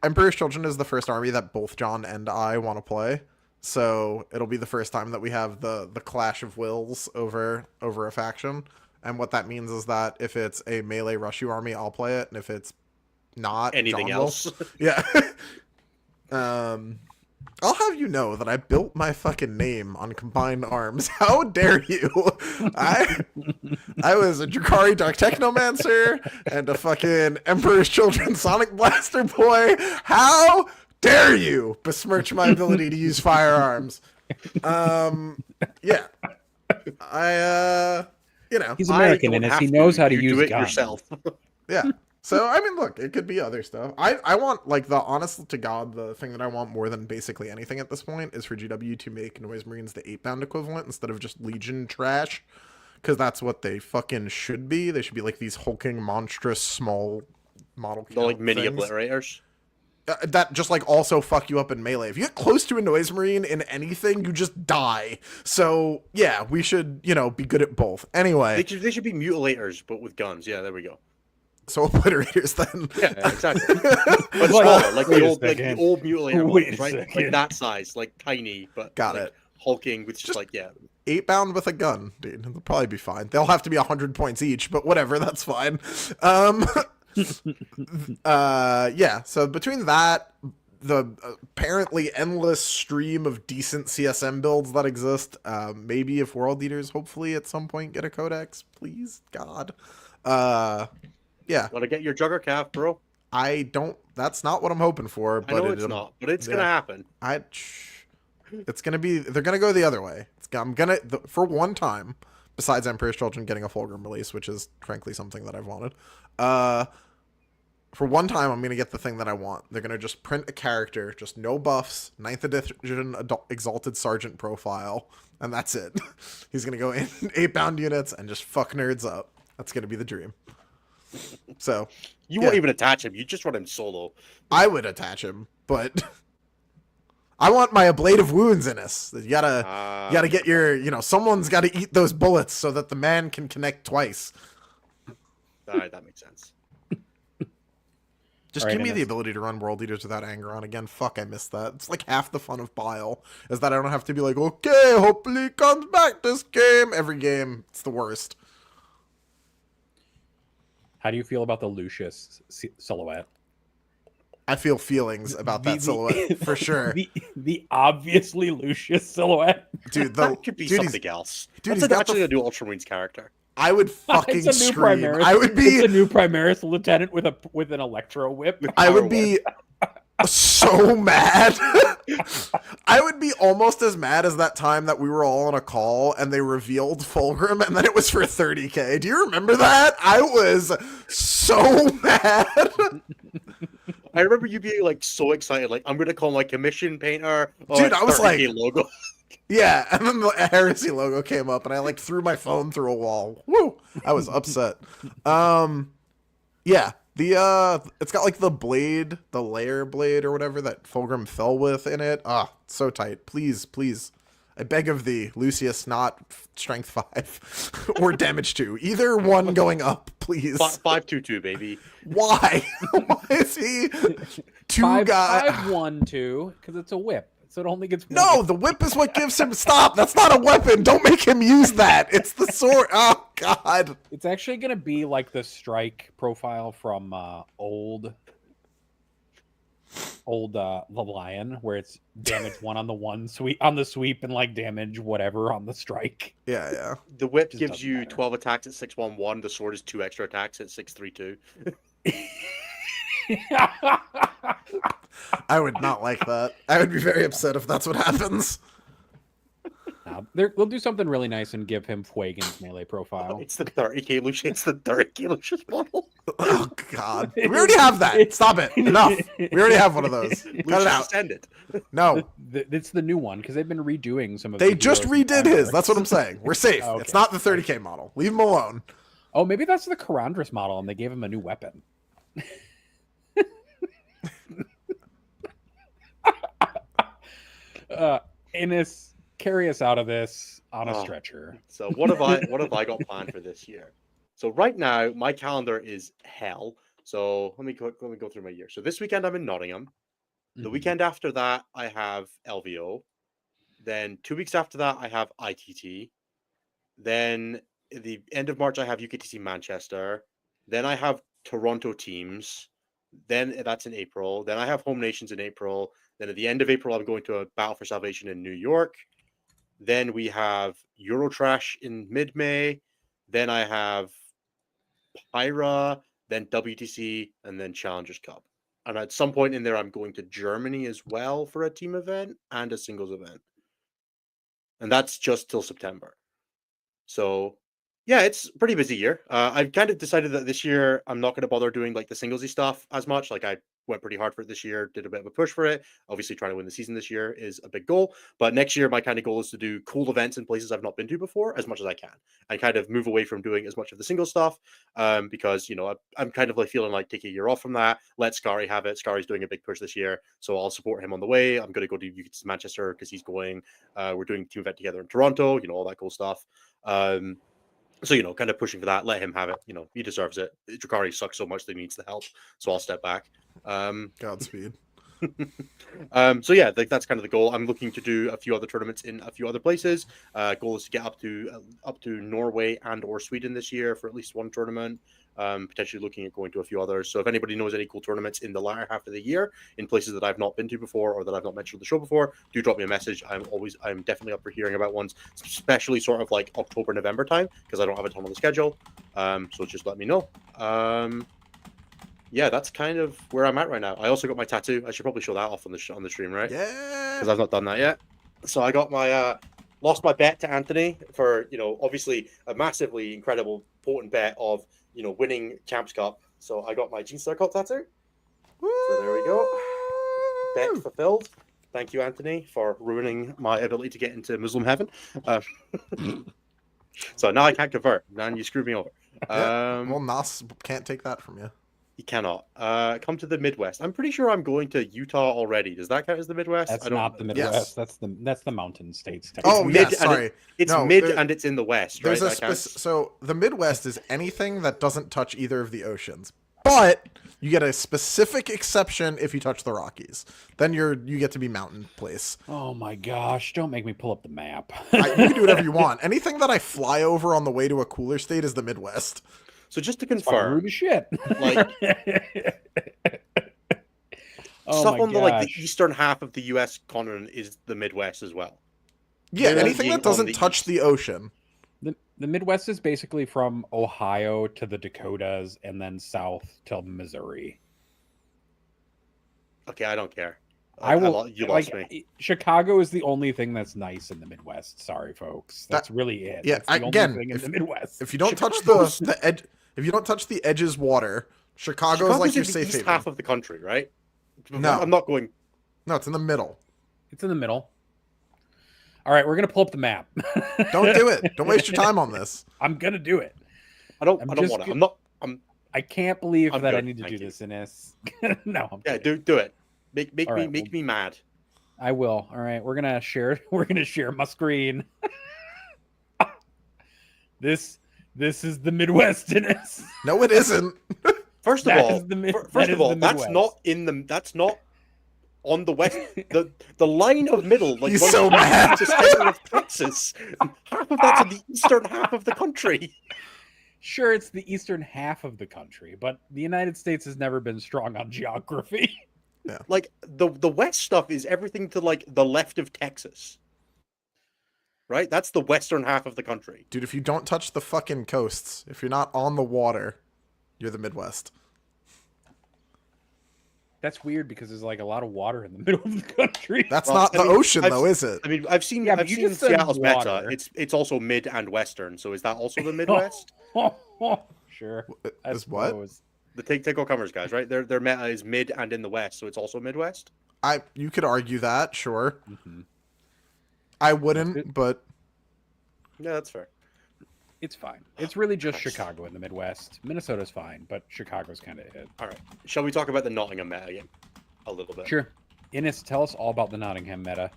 Emperor's Children is the first army that both John and I want to play. So it'll be the first time that we have the clash of wills over a faction. And what that means is that if it's a melee rush you army, I'll play it. And if it's not anything John else. Wolf. Yeah. I'll have you know that I built my fucking name on Combined Arms. How dare you? I was a Drakari Dark Technomancer and a fucking Emperor's Children Sonic Blaster boy. How dare you besmirch my ability to use firearms? Yeah. He's American, I and don't as he have knows how to you use do it guns. yourself. Yeah. So, I mean, look, it could be other stuff. I want, like, the honest to God, the thing that I want more than basically anything at this point is for GW to make Noise Marines the 8-bound equivalent instead of just Legion trash. Because that's what they fucking should be. They should be, like, these hulking, monstrous, small model The like mini things. obliterators. That just, like, also fuck you up in melee. If you get close to a Noise Marine in anything, you just die. So, yeah, we should, be good at both. Anyway. They should be mutilators, but with guns. Yeah, there we go. So obliterators then. Yeah, exactly. But smaller, like the old mutilator Wait ones, a right? second. Like that size, like tiny, but Got like, it. hulking with just like 8-bound with a gun, dude. They'll probably be fine. They'll have to be 100 points each, but whatever, that's fine. Yeah. So between that, the apparently endless stream of decent CSM builds that exist, maybe if World Eaters hopefully at some point get a codex, please, God. Yeah. Gotta get your Jugger Calf, bro. That's not what I'm hoping for. But I know it's not, but it's gonna happen. It's gonna be. They're gonna go the other way. For one time, besides Emperor's Children getting a Fulgrim release, which is frankly something that I've wanted. For one time, I'm gonna get the thing that I want. They're gonna just print a character, just no buffs, 9th edition Exalted Sergeant profile, and that's it. He's gonna go in 8-bound units and just fuck nerds up. That's gonna be the dream. So you won't even attach him. You just run him solo. I would attach him, but I want my ablative wounds in us. You gotta get your, someone's got to eat those bullets so that the man can connect twice. All right, that makes sense. Just give me the ability to run World Eaters without anger on again. Fuck, I missed that. It's like half the fun of Bile is that I don't have to be like, okay, hopefully he comes back this game. Every game, it's the worst. How do you feel about the Lucius silhouette? I feel feelings about that silhouette for sure. The obviously Lucius silhouette, dude. That could be something else. Dude, that's actually a new Ultramarines character. I would fucking scream. Primaris. I would be a new Primaris lieutenant with an electro whip. I would be so mad. I would be almost as mad as that time that we were all on a call and they revealed Fulgrim and then it was for 30k. Do you remember that? I was so mad. I remember you being like so excited, like I'm gonna call my commission painter. Dude, I was like, logo. Yeah, and then the Heresy logo came up and I like threw my phone through a wall. Woo! I was upset. Yeah. It's got like the blade, the layer blade or whatever that Fulgrim fell with in it. So tight. Please. I beg of thee, Lucius, not strength 5 or damage 2. Either one going up, please. 5-2-2, baby. Why? Why is he 5-1-2? Because it's a whip. So it only gets one. No, the whip is what gives him stop. That's not a weapon. Don't make him use that. It's the sword. Oh God. It's actually gonna be like the strike profile from old the Lion, where it's damage 1 on the sweep and like damage whatever on the strike. Yeah. The whip gives you 12 attacks at 6-1-1. The sword is 2 extra attacks at 6-3-2. I would not like that. I would be very upset if that's what happens. They'll do something really nice and give him Fuegan's melee profile. It's the 30k Lucius. It's the 30k Lucius model. Oh God, we already have that. Stop it. Enough. We already have one of those. Cut it out. Send it. No, it's the new one because they've been redoing some of. They just redid his. That's what I'm saying. We're safe. Okay. It's not the 30k model. Leave him alone. Oh, maybe that's the Karandras model, and they gave him a new weapon. Innes, carry us out of this on a stretcher. So what have I got planned for this year? So right now my calendar is hell. So let me go through my year. So this weekend I'm in Nottingham. The weekend after that I have LVO. Then 2 weeks after that I have ITT. Then at the end of March I have UKTC Manchester. Then I have Toronto teams. Then that's in April. Then I have Home Nations in April. Then at the end of April, I'm going to a Battle for Salvation in New York. Then we have Eurotrash in mid-May. Then I have Pyra, then WTC, and then Challengers Cup. And at some point in there, I'm going to Germany as well for a team event and a singles event. And that's just till September. So yeah, it's a pretty busy year. I've kind of decided that this year I'm not going to bother doing like the singlesy stuff as much. Like I went pretty hard for it this year, did a bit of a push for it. Obviously, trying to win the season this year is a big goal. But next year, my kind of goal is to do cool events in places I've not been to before as much as I can, and kind of move away from doing as much of the single stuff. Because I'm kind of like feeling like taking a year off from that. Let Scary have it. Scary's doing a big push this year, so I'll support him on the way. I'm going to go to Manchester because he's going. We're doing a team event together in Toronto. All that cool stuff. So, kind of pushing for that. Let him have it. He deserves it. Drakari sucks so much that he needs the help. So I'll step back. Godspeed. So yeah, that's kind of the goal. I'm looking to do a few other tournaments in a few other places. Goal is to get up to Norway and or Sweden this year for at least one tournament. Potentially looking at going to a few others. So if anybody knows any cool tournaments in the latter half of the year in places that I've not been to before or that I've not mentioned on the show before, do drop me a message. I'm definitely up for hearing about ones, especially sort of like October, November time, because I don't have a ton on the schedule. So just let me know. Yeah, that's kind of where I'm at right now. I also got my tattoo. I should probably show that off on the stream, right? Yeah. Because I've not done that yet. So I got my lost my bet to Anthony for obviously a massively incredible potent bet of winning Champs Cup. So I got my Gene Star Cup tattoo. So there we go. Bet fulfilled. Thank you, Anthony, for ruining my ability to get into Muslim heaven. So now I can't convert. Man, you screwed me over. Well, Nas can't take that from you. He cannot. Come to the Midwest. I'm pretty sure I'm going to Utah already. Does that count as the Midwest? That's not the Midwest. Yes. That's the mountain states. Oh, mid, yes, sorry. It's mid and it's in the West, right? So the Midwest is anything that doesn't touch either of the oceans. But you get a specific exception if you touch the Rockies. Then you get to be mountain place. Oh my gosh, don't make me pull up the map. You can do whatever you want. Anything that I fly over on the way to a cooler state is the Midwest. So just to confirm, rude as shit. Like stuff on the eastern half of the U.S. continent is the Midwest as well. Yeah, anything that doesn't touch the ocean. The Midwest is basically from Ohio to the Dakotas and then south till Missouri. Okay, I don't care. You lost me. Chicago is the only thing that's nice in the Midwest. Sorry, folks. That's really it. Yeah, that's the only thing in the Midwest. If you don't touch the edge, if you don't touch the edges water, Chicago's like your safe haven. Half of the country, right? No, I'm not going. No, it's in the middle. It's in the middle. All right, we're gonna pull up the map. Don't do it. Don't waste your time on this. I'm gonna do it. I don't want to. I can't believe that I need to do this, Ines. No. Yeah, do it. Make me mad. I will. All right, we're gonna share my screen. This is the Midwest, Ines. No, it isn't. First of all, that's not on the west. The line of middle, like he's so mad. To center of Texas. Half of that's in the eastern half of the country. Sure, it's the eastern half of the country, but the United States has never been strong on geography. Yeah. Like the west stuff is everything to like the left of Texas. Right? That's the western half of the country. Dude, if you don't touch the fucking coasts, if you're not on the water, you're the Midwest. That's weird because there's like a lot of water in the middle of the country. That's not the ocean, though, is it? I mean, I've seen Seattle's meta. It's also mid and western. So is that also the Midwest? Sure. Is what? The take all comers guys, right? Their meta is mid and in the west, so it's also Midwest. You could argue that, sure. Mm-hmm. I wouldn't, but yeah, that's fair. It's fine. It's really just Chicago in the Midwest. Minnesota's fine, but Chicago's kind of it. All right. Shall we talk about the Nottingham meta again? A little bit. Sure. Ines, tell us all about the Nottingham meta.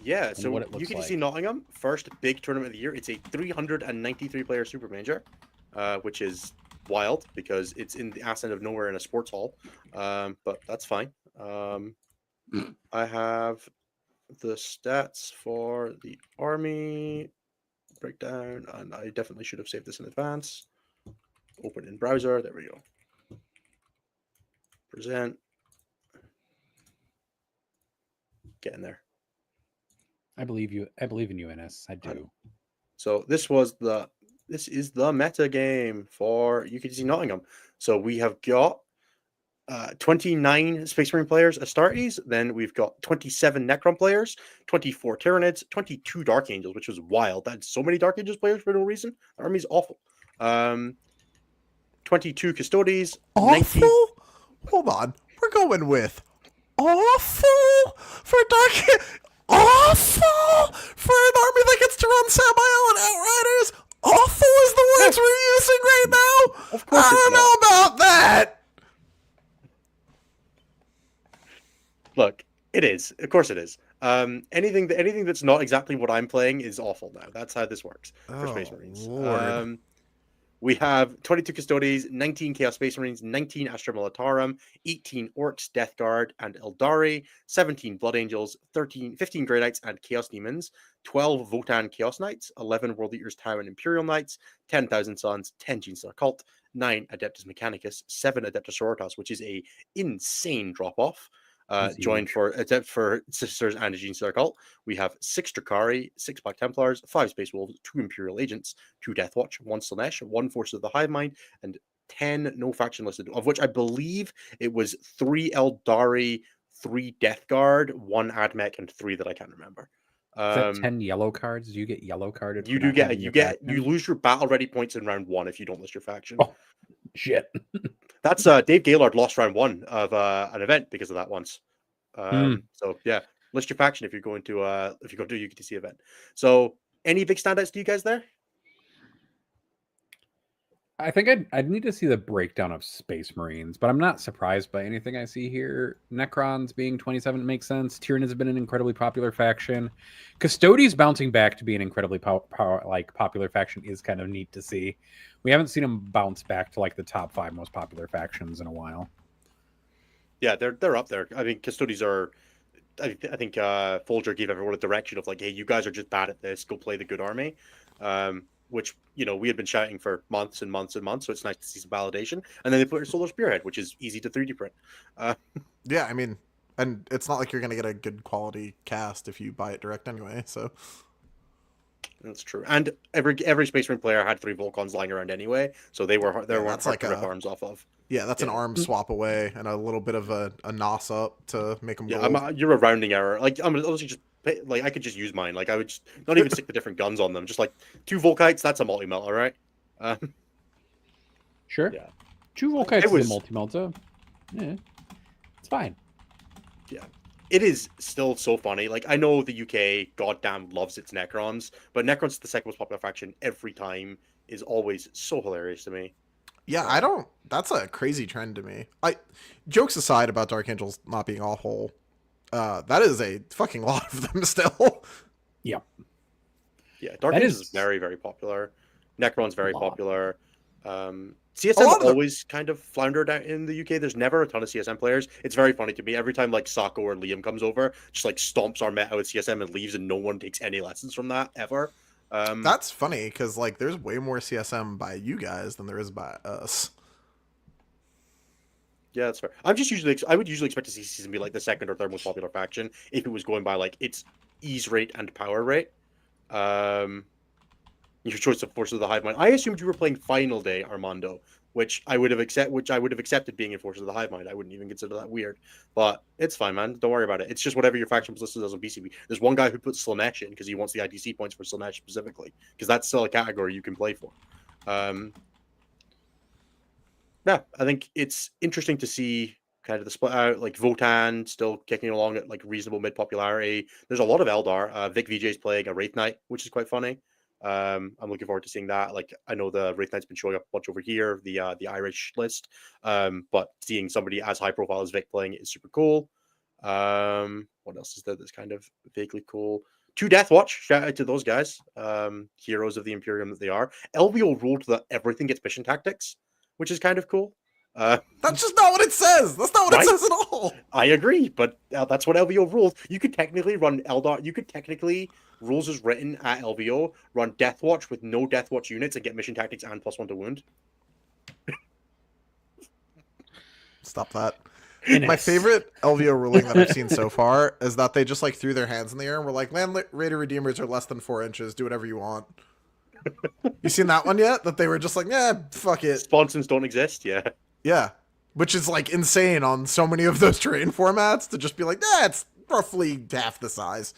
Yeah, so you get to see Nottingham, first big tournament of the year. It's a 393-player Super Major, which is wild because it's in the ass end of nowhere in a sports hall. But that's fine. I have the stats for the army breakdown, and I definitely should have saved this in advance. Open in browser. There we go. Present. Getting there. I believe you. I believe in you, Ennis. I do. So this is the meta game for UKTC Nottingham. So we have got 29 Space Marine players Astartes, then we've got 27 Necron players, 24 Tyranids, 22 Dark Angels, which was wild. That's so many Dark Angels players for no reason. The army's awful. 22 Custodes. Awful? 19... Hold on. We're going with awful for Dark... Awful for an army that gets to run Samael and Outriders? Awful is the words we're using right now? Of course I don't know about that. Look, it is. Of course it is. Anything that's not exactly what I'm playing is awful now. That's how this works for Space Marines. Lord. We have 22 Custodes, 19 Chaos Space Marines, 19 Astra Militarum, 18 Orcs, Death Guard, and Eldari, 17 Blood Angels, 15 Grey Knights and Chaos Demons, 12 Votan Chaos Knights, 11 World Eaters Tau and Imperial Knights, 10,000 Suns, 10 Genestealer Cult, 9 Adeptus Mechanicus, 7 Adeptus Sororitas, which is a insane drop-off. Joined for Sisters and a Genestealer Cult. We have 6 Drakari, 6 Black Templars, 5 Space Wolves, 2 Imperial Agents, 2 Deathwatch, 1 Slaanesh, 1 Forces of the Hive Mind, and 10 no faction listed, of which I believe it was 3 Eldari, 3 Death Guard, 1 Admech, and 3 that I can't remember. Is that 10 yellow cards? Do you get yellow carded? You lose your battle ready points in round 1 if you don't list your faction. Oh, shit. That's Dave Gaylord lost round 1 of an event because of that once. So yeah, list your faction if you're going to a UKTC event. So any big standouts to you guys there? I think I'd need to see the breakdown of Space Marines, but I'm not surprised by anything I see here. Necrons being 27 makes sense. Tyranids have been an incredibly popular faction. Custodes bouncing back to be an incredibly popular faction is kind of neat to see. We haven't seen them bounce back to like the top 5 most popular factions in a while. Yeah, they're up there. I mean, Custodes are. I think Folger gave everyone a direction of like, hey, you guys are just bad at this. Go play the good army. Which, we had been shouting for months and months and months, so it's nice to see some validation. And then they put a Solar Spearhead, which is easy to 3D print. Yeah, I mean, and it's not like you're going to get a good quality cast if you buy it direct anyway, so... That's true. And every Space Marine player had 3 Volcons lying around anyway, so they weren't hard to rip arms off of. Yeah, that's an arm swap away and a little bit of a NOS up to make them gold. You're a rounding error. Like, I'm honestly just... Like, I could just use mine. Like, I would just not even stick the different guns on them. Just like 2 Volkites, that's a multi-melt, all right? Sure. Yeah. 2 Volkites is a multi-melta. Yeah. It's fine. Yeah. It is still so funny. Like, I know the UK goddamn loves its Necrons, but Necrons, the second most popular faction every time, is always so hilarious to me. Yeah, that's a crazy trend to me. Jokes aside about Dark Angels not being awful, that is a fucking lot of them still. Yeah. Yeah, Dark Angels is very, very popular. Necron's very popular. CSM always kind of floundered out in the UK. There's never a ton of CSM players. It's very funny to me. Every time like Sako or Liam comes over, just like stomps our meta with CSM and leaves, and no one takes any lessons from that ever. That's funny because like there's way more CSM by you guys than there is by us. Yeah, that's fair. I would usually expect to see CSM be like the second or third most popular faction if it was going by like its ease rate and power rate. Your choice of Forces of the Hive Mind. I assumed you were playing Final Day, Armando, which I would have accepted being in Forces of the Hive Mind. I wouldn't even consider that weird, but it's fine, man. Don't worry about it. It's just whatever your faction was listed as on BCB. There's one guy who puts Slaanesh in because he wants the ITC points for Slaanesh specifically, because that's still a category you can play for. Yeah, I think it's interesting to see kind of the split out, like Votan still kicking along at like reasonable mid popularity. There's a lot of Eldar. Vic VJ's playing a Wraith Knight, which is quite funny. I'm looking forward to seeing that. Like, I know the Wraith Knight's been showing up a bunch over here, the Irish list. But seeing somebody as high profile as Vic playing it is super cool. What else is there that's kind of vaguely cool? 2 Deathwatch, shout out to those guys. Heroes of the Imperium that they are. LVO ruled that everything gets mission tactics, which is kind of cool. That's just not what it says. That's not what it says at all. I agree, but that's what LVO ruled. You could technically run Eldar. You could technically, rules as written at LVO, run Deathwatch with no Deathwatch units and get mission tactics and +1 to wound. Stop that. My favorite LVO ruling that I've seen so far is that they just like threw their hands in the air and were like, land raider redeemers are less than 4 inches. Do whatever you want. You seen that one yet? That they were just like, yeah, fuck it. Sponsons don't exist. Yeah. Yeah. Which is like insane on so many of those terrain formats to just be like, it's roughly half the size.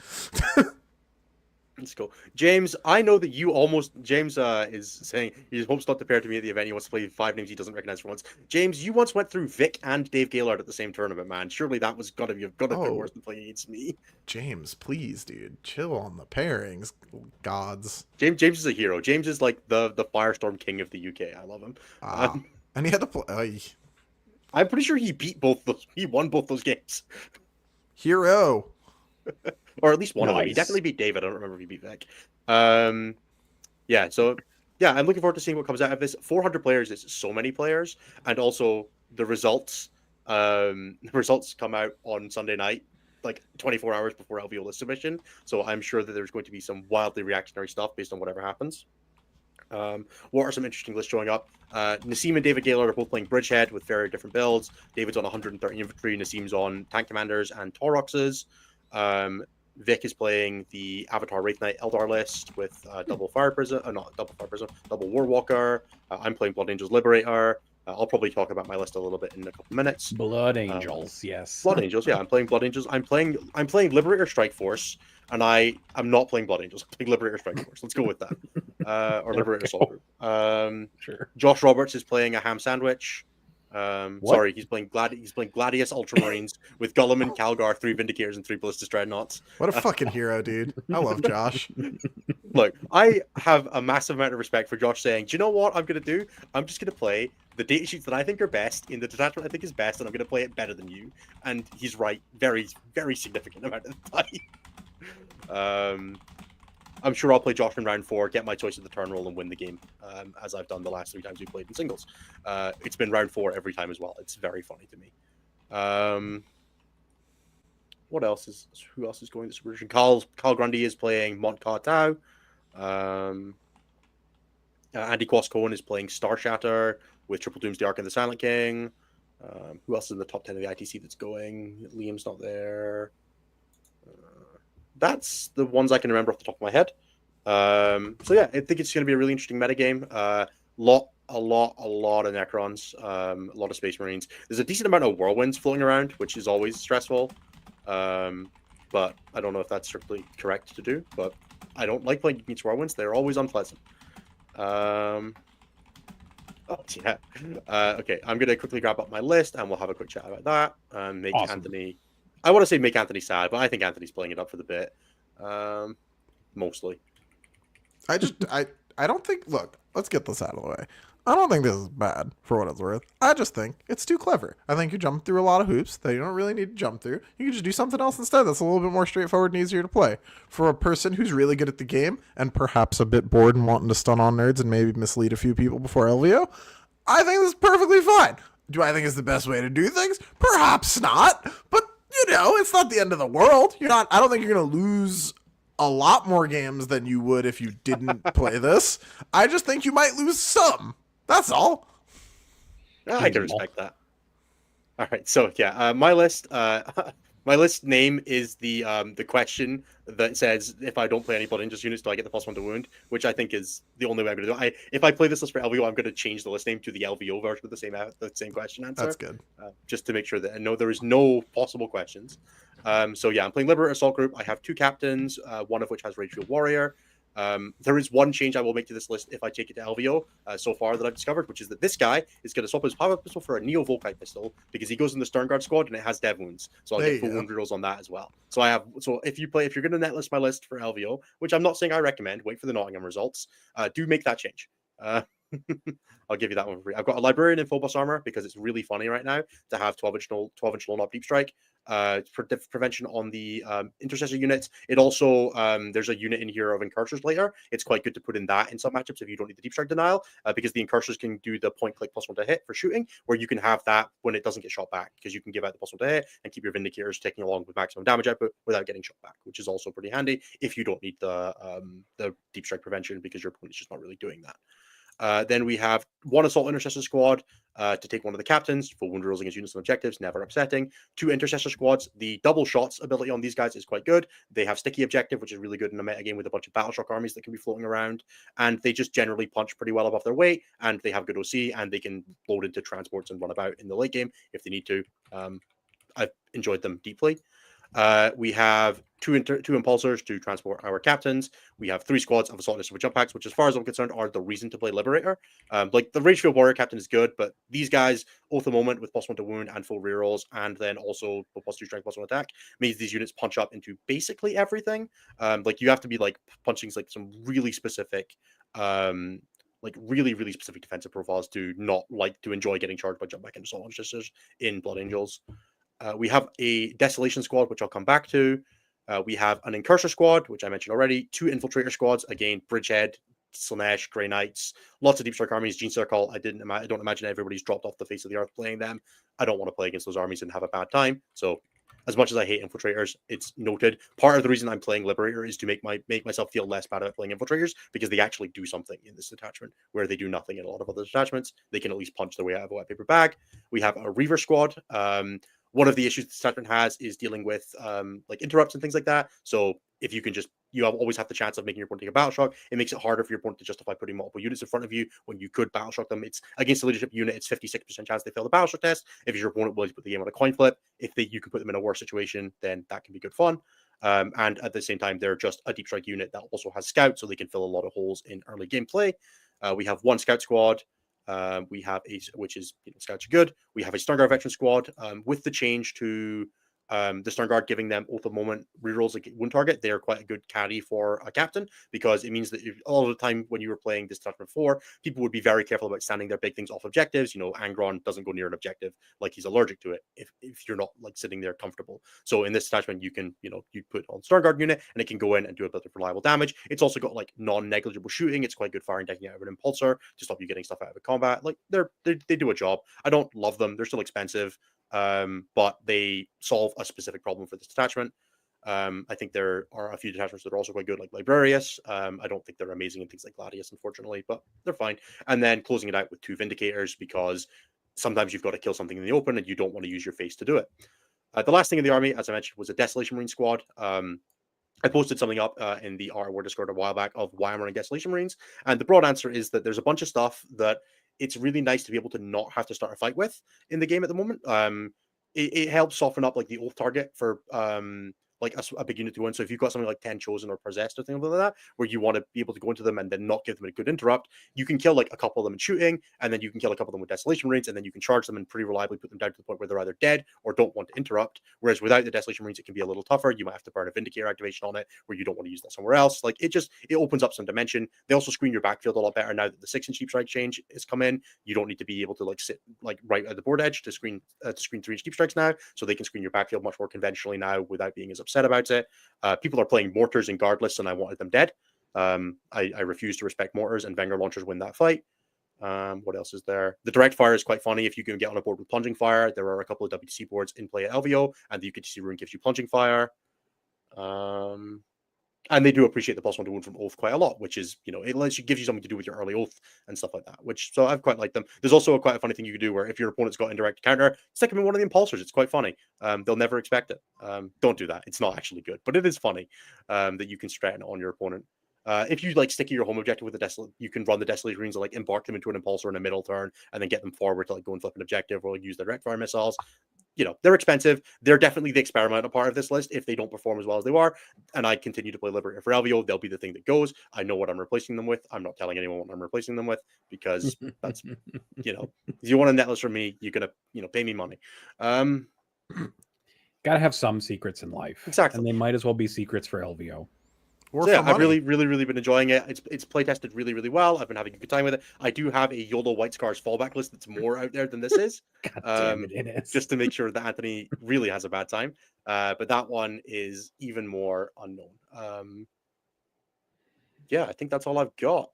Let's go. James, I know that you almost... James is saying he hopes not to pair to me at the event. He wants to play 5 names he doesn't recognize for once. James, you once went through Vic and Dave Gaylord at the same tournament, man. Surely that was gotta be worse than playing against me. James, please, dude. Chill on the pairings. Gods. James is a hero. James is like the Firestorm king of the UK. I love him. And he had to play... I'm pretty sure he won both those games. Hero. Or at least one of them. He Nice. definitely beat David. I don't remember if he beat Vic. Yeah, so yeah, I'm looking forward to seeing what comes out of this. 400 players is so many players, and also the results. The results come out on Sunday night, like 24 hours before LVO list submission. So I'm sure that there's going to be some wildly reactionary stuff based on whatever happens. What are some interesting lists showing up? Nassim and David Gaylord are both playing Bridgehead with very different builds. David's on 130 infantry, Nassim's on tank commanders and Tauroxes. Vic is playing the Avatar Wraith Knight Eldar list with double Fire Prism, not double Fire Prism, double Warwalker. I'm playing Blood Angels Liberator. I'll probably talk about my list a little bit in a couple minutes. Blood Angels, yes. Blood Angels, yeah, I'm playing Blood Angels. I'm playing Liberator Strike Force, and I'm not playing Blood Angels. I'm playing Liberator Strike Force. Let's go with that. Or Liberator Assault Group. Sure. Josh Roberts is playing a ham sandwich. Sorry, he's playing Gladius Ultramarines with Guilliman, Calgar, 3 Vindicators, and 3 Ballistic Dreadnoughts. What a fucking hero, dude. I love Josh. Look, I have a massive amount of respect for Josh saying, do you know what I'm going to do? I'm just going to play the data sheets that I think are best in the detachment I think is best, and I'm going to play it better than you. And he's right, very, very significant amount of the time. I'm sure I'll play Josh in round 4, get my choice of the turn roll, and win the game, as I've done the last 3 times we played in singles. It's been round 4 every time as well. It's very funny to me. What else is? Who else is going this version? Carl Grundy is playing Mont Tau. Andy Quas-Cohen is playing Star Shatter with Triple Dooms, the Ark, and the Silent King. Who else is in the top 10 of the ITC that's going? Liam's not there. That's the ones I can remember off the top of my head. So yeah, I think it's going to be a really interesting metagame. A lot of Necrons, a lot of Space Marines. There's a decent amount of Whirlwinds floating around, which is always stressful. But I don't know if that's strictly correct to do. But I don't like playing against Whirlwinds. They're always unpleasant. Oh yeah. Okay, I'm going to quickly grab up my list, and we'll have a quick chat about that. Make Awesome. Anthony... I want to say make Anthony sad, but I think Anthony's playing it up for the bit. Mostly. I don't think, look, let's get this out of the way. I don't think this is bad for what it's worth. I just think it's too clever. I think you jump through a lot of hoops that you don't really need to jump through. You can just do something else instead that's a little bit more straightforward and easier to play. For a person who's really good at the game and perhaps a bit bored and wanting to stun on nerds and maybe mislead a few people before LVO, I think this is perfectly fine. Do I think it's the best way to do things? Perhaps not, but you know, it's not the end of the world. I don't think you're going to lose a lot more games than you would if you didn't play this. I just think you might lose some. That's all. I can respect that. All right, so yeah, my list name is the question that says, if I don't play any Blood Angels units, do I get the +1 to wound? Which I think is the only way I'm going to do it. If I play this list for LVO, I'm going to change the list name to the LVO version of the same question answer. That's good. Just to make sure that there is no possible questions. So yeah, I'm playing Liberator Assault Group. I have 2 captains, one of which has Rage Field Warrior. There is one change I will make to this list if I take it to LVO so far that I've discovered, which is that this guy is going to swap his power pistol for a Neo Volkite pistol because he goes in the Sternguard squad and it has dev wounds, so I'll get full wound rolls on that as well. So if you're going to netlist my list for LVO, which I'm not saying I recommend, wait for the Nottingham results. Do make that change. I'll give you that one for free. I've got a Librarian in full boss armor because it's really funny right now to have 12-inch low knob deep strike. For prevention on the intercessor units. It also there's a unit in here of incursors later. It's quite good to put in that in some matchups if you don't need the deep strike denial, because the incursors can do the point click +1 to hit for shooting, where you can have that when it doesn't get shot back, because you can give out the +1 to hit and keep your vindicators taking along with maximum damage output without getting shot back, which is also pretty handy if you don't need the deep strike prevention because your opponent's just not really doing that. Then we have one assault intercessor squad to take one of the captains for wound rolls against units and objectives, never upsetting. 2 intercessor squads. The double shots ability on these guys is quite good. They have sticky objective, which is really good in a meta game with a bunch of battle shock armies that can be floating around, and they just generally punch pretty well above their weight, and they have good OC, and they can load into transports and run about in the late game if they need to. I've enjoyed them deeply. We have two impulsors to transport our captains. We have 3 squads of assault initiative jump packs, which, as far as I'm concerned, are the reason to play Liberator. Like the Rangefield Warrior Captain is good, but these guys, Oath of Moment with +1 to wound and full rerolls, and then also +2 strength, +1 attack, means these units punch up into basically everything. Like you have to be like punching like some really specific like really specific defensive profiles to not like to enjoy getting charged by jump back into assault initiatives in Blood Angels. We have a Desolation squad, which I'll come back to. We have an Incursor squad, which I mentioned already. 2 Infiltrator squads, again, Bridgehead, Slaanesh, Grey Knights, lots of Deep Strike armies, Gene Circle. I don't imagine everybody's dropped off the face of the earth playing them. I don't want to play against those armies and have a bad time. So as much as I hate Infiltrators, it's noted. Part of the reason I'm playing Liberator is to make myself feel less bad about playing Infiltrators, because they actually do something in this detachment where they do nothing in a lot of other detachments. They can at least punch their way out of a wet paper bag. We have a Reaver squad. One of the issues the detachment has is dealing with like interrupts and things like that. So if you can just, always have the chance of making your opponent take a battle shock. It makes it harder for your opponent to justify putting multiple units in front of you when you could battle shock them. It's against the leadership unit, it's 56% chance they fail the battle shock test. If your opponent willing to put the game on a coin flip, you can put them in a worse situation, then that can be good fun. And at the same time, they're just a deep strike unit that also has scouts, so they can fill a lot of holes in early gameplay. We have 1 scout squad. We have which is scouts are good. We have a Sternguard veteran squad with the change to the Sternguard giving them Oath of Moment rerolls like wound target. They're quite a good caddy for a captain, because it means that all the time when you were playing this detachment 4, people would be very careful about standing their big things off objectives. Angron doesn't go near an objective, like he's allergic to it if you're not like sitting there comfortable. So in this detachment, you can you put on Sternguard unit and it can go in and do a bit of reliable damage. It's also got like non-negligible shooting. It's quite good firing decking out of an impulsor to stop you getting stuff out of a combat. Like they do a job. I don't love them. They're still expensive. But they solve a specific problem for this detachment. I think there are a few detachments that are also quite good, like Librarius. I don't think they're amazing in things like Gladius, unfortunately, but they're fine. And then closing it out with 2 Vindicators, because sometimes you've got to kill something in the open and you don't want to use your face to do it. The last thing in the army, as I mentioned, was a Desolation Marine squad. I posted something up in the Art War Discord a while back of why I'm running Desolation Marines. And the broad answer is that there's a bunch of stuff that it's really nice to be able to not have to start a fight with in the game at the moment. It helps soften up like the oath target for like a big unit to win. So if you've got something like 10 Chosen or Possessed or things like that, where you want to be able to go into them and then not give them a good interrupt, you can kill like a couple of them in shooting, and then you can kill a couple of them with Desolation Marines, and then you can charge them and pretty reliably put them down to the point where they're either dead or don't want to interrupt. Whereas without the Desolation Marines, it can be a little tougher. You might have to burn a Vindicator activation on it, where you don't want to use that somewhere else. Like it opens up some dimension. They also screen your backfield a lot better now that the 6-inch deep strike change has come in. You don't need to be able to like sit like right at the board edge to screen 3-inch deep strikes now, so they can screen your backfield much more conventionally now without being as upset about it. People are playing mortars and guardless, and I wanted them dead. I refuse to respect mortars, and Wenger launchers win that fight. What else is there? The direct fire is quite funny if you can get on a board with plunging fire. There are a couple of WTC boards in play at LVO, and the UKTC rune gives you plunging fire. And they do appreciate the +1 to wound from Oath quite a lot, which is, it gives you something to do with your early Oath and stuff like that, so I've quite liked them. There's also quite a funny thing you can do where if your opponent's got indirect counter, stick them in one of the impulsors. It's quite funny. They'll never expect it. Don't do that. It's not actually good, but it is funny that you can straighten it on your opponent. If you like stick your home objective with the Desolate, you can run the Desolate Marines and like embark them into an impulsor in a middle turn and then get them forward to like go and flip an objective or like use their direct fire missiles. They're expensive. They're definitely the experimental part of this list if they don't perform as well as they are. And I continue to play Liberator for LVO. They'll be the thing that goes. I know what I'm replacing them with. I'm not telling anyone what I'm replacing them with, because that's, if you want a net list from me, you're going to, pay me money. Gotta have some secrets in life. Exactly. And they might as well be secrets for LVO. I've really been enjoying it. It's play tested really, really well. I've been having a good time with it. I do have a YOLO White Scars fallback list that's more out there than this is. God damn it is. Just to make sure that Anthony really has a bad time. But that one is even more unknown. I think that's all I've got.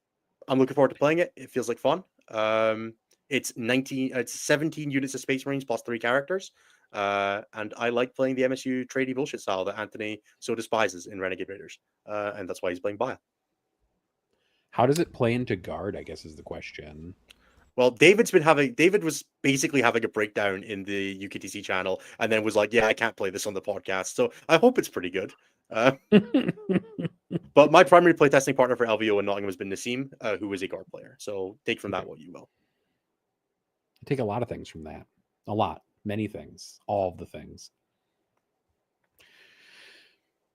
I'm looking forward to playing it. It feels like fun. It's 17 units of Space Marines plus 3 characters. And I like playing the MSU tradey bullshit style that Anthony so despises in Renegade Raiders. And that's why he's playing Bile. How does it play into guard, I guess, is the question. Well, David was basically having a breakdown in the UKTC channel, and then was like, "Yeah, I can't play this on the podcast." So I hope it's pretty good. But my primary playtesting partner for LVO in Nottingham has been Nassim, who is a guard player. So take from that what you will. I take a lot of things from that. A lot. Many things. All of the things.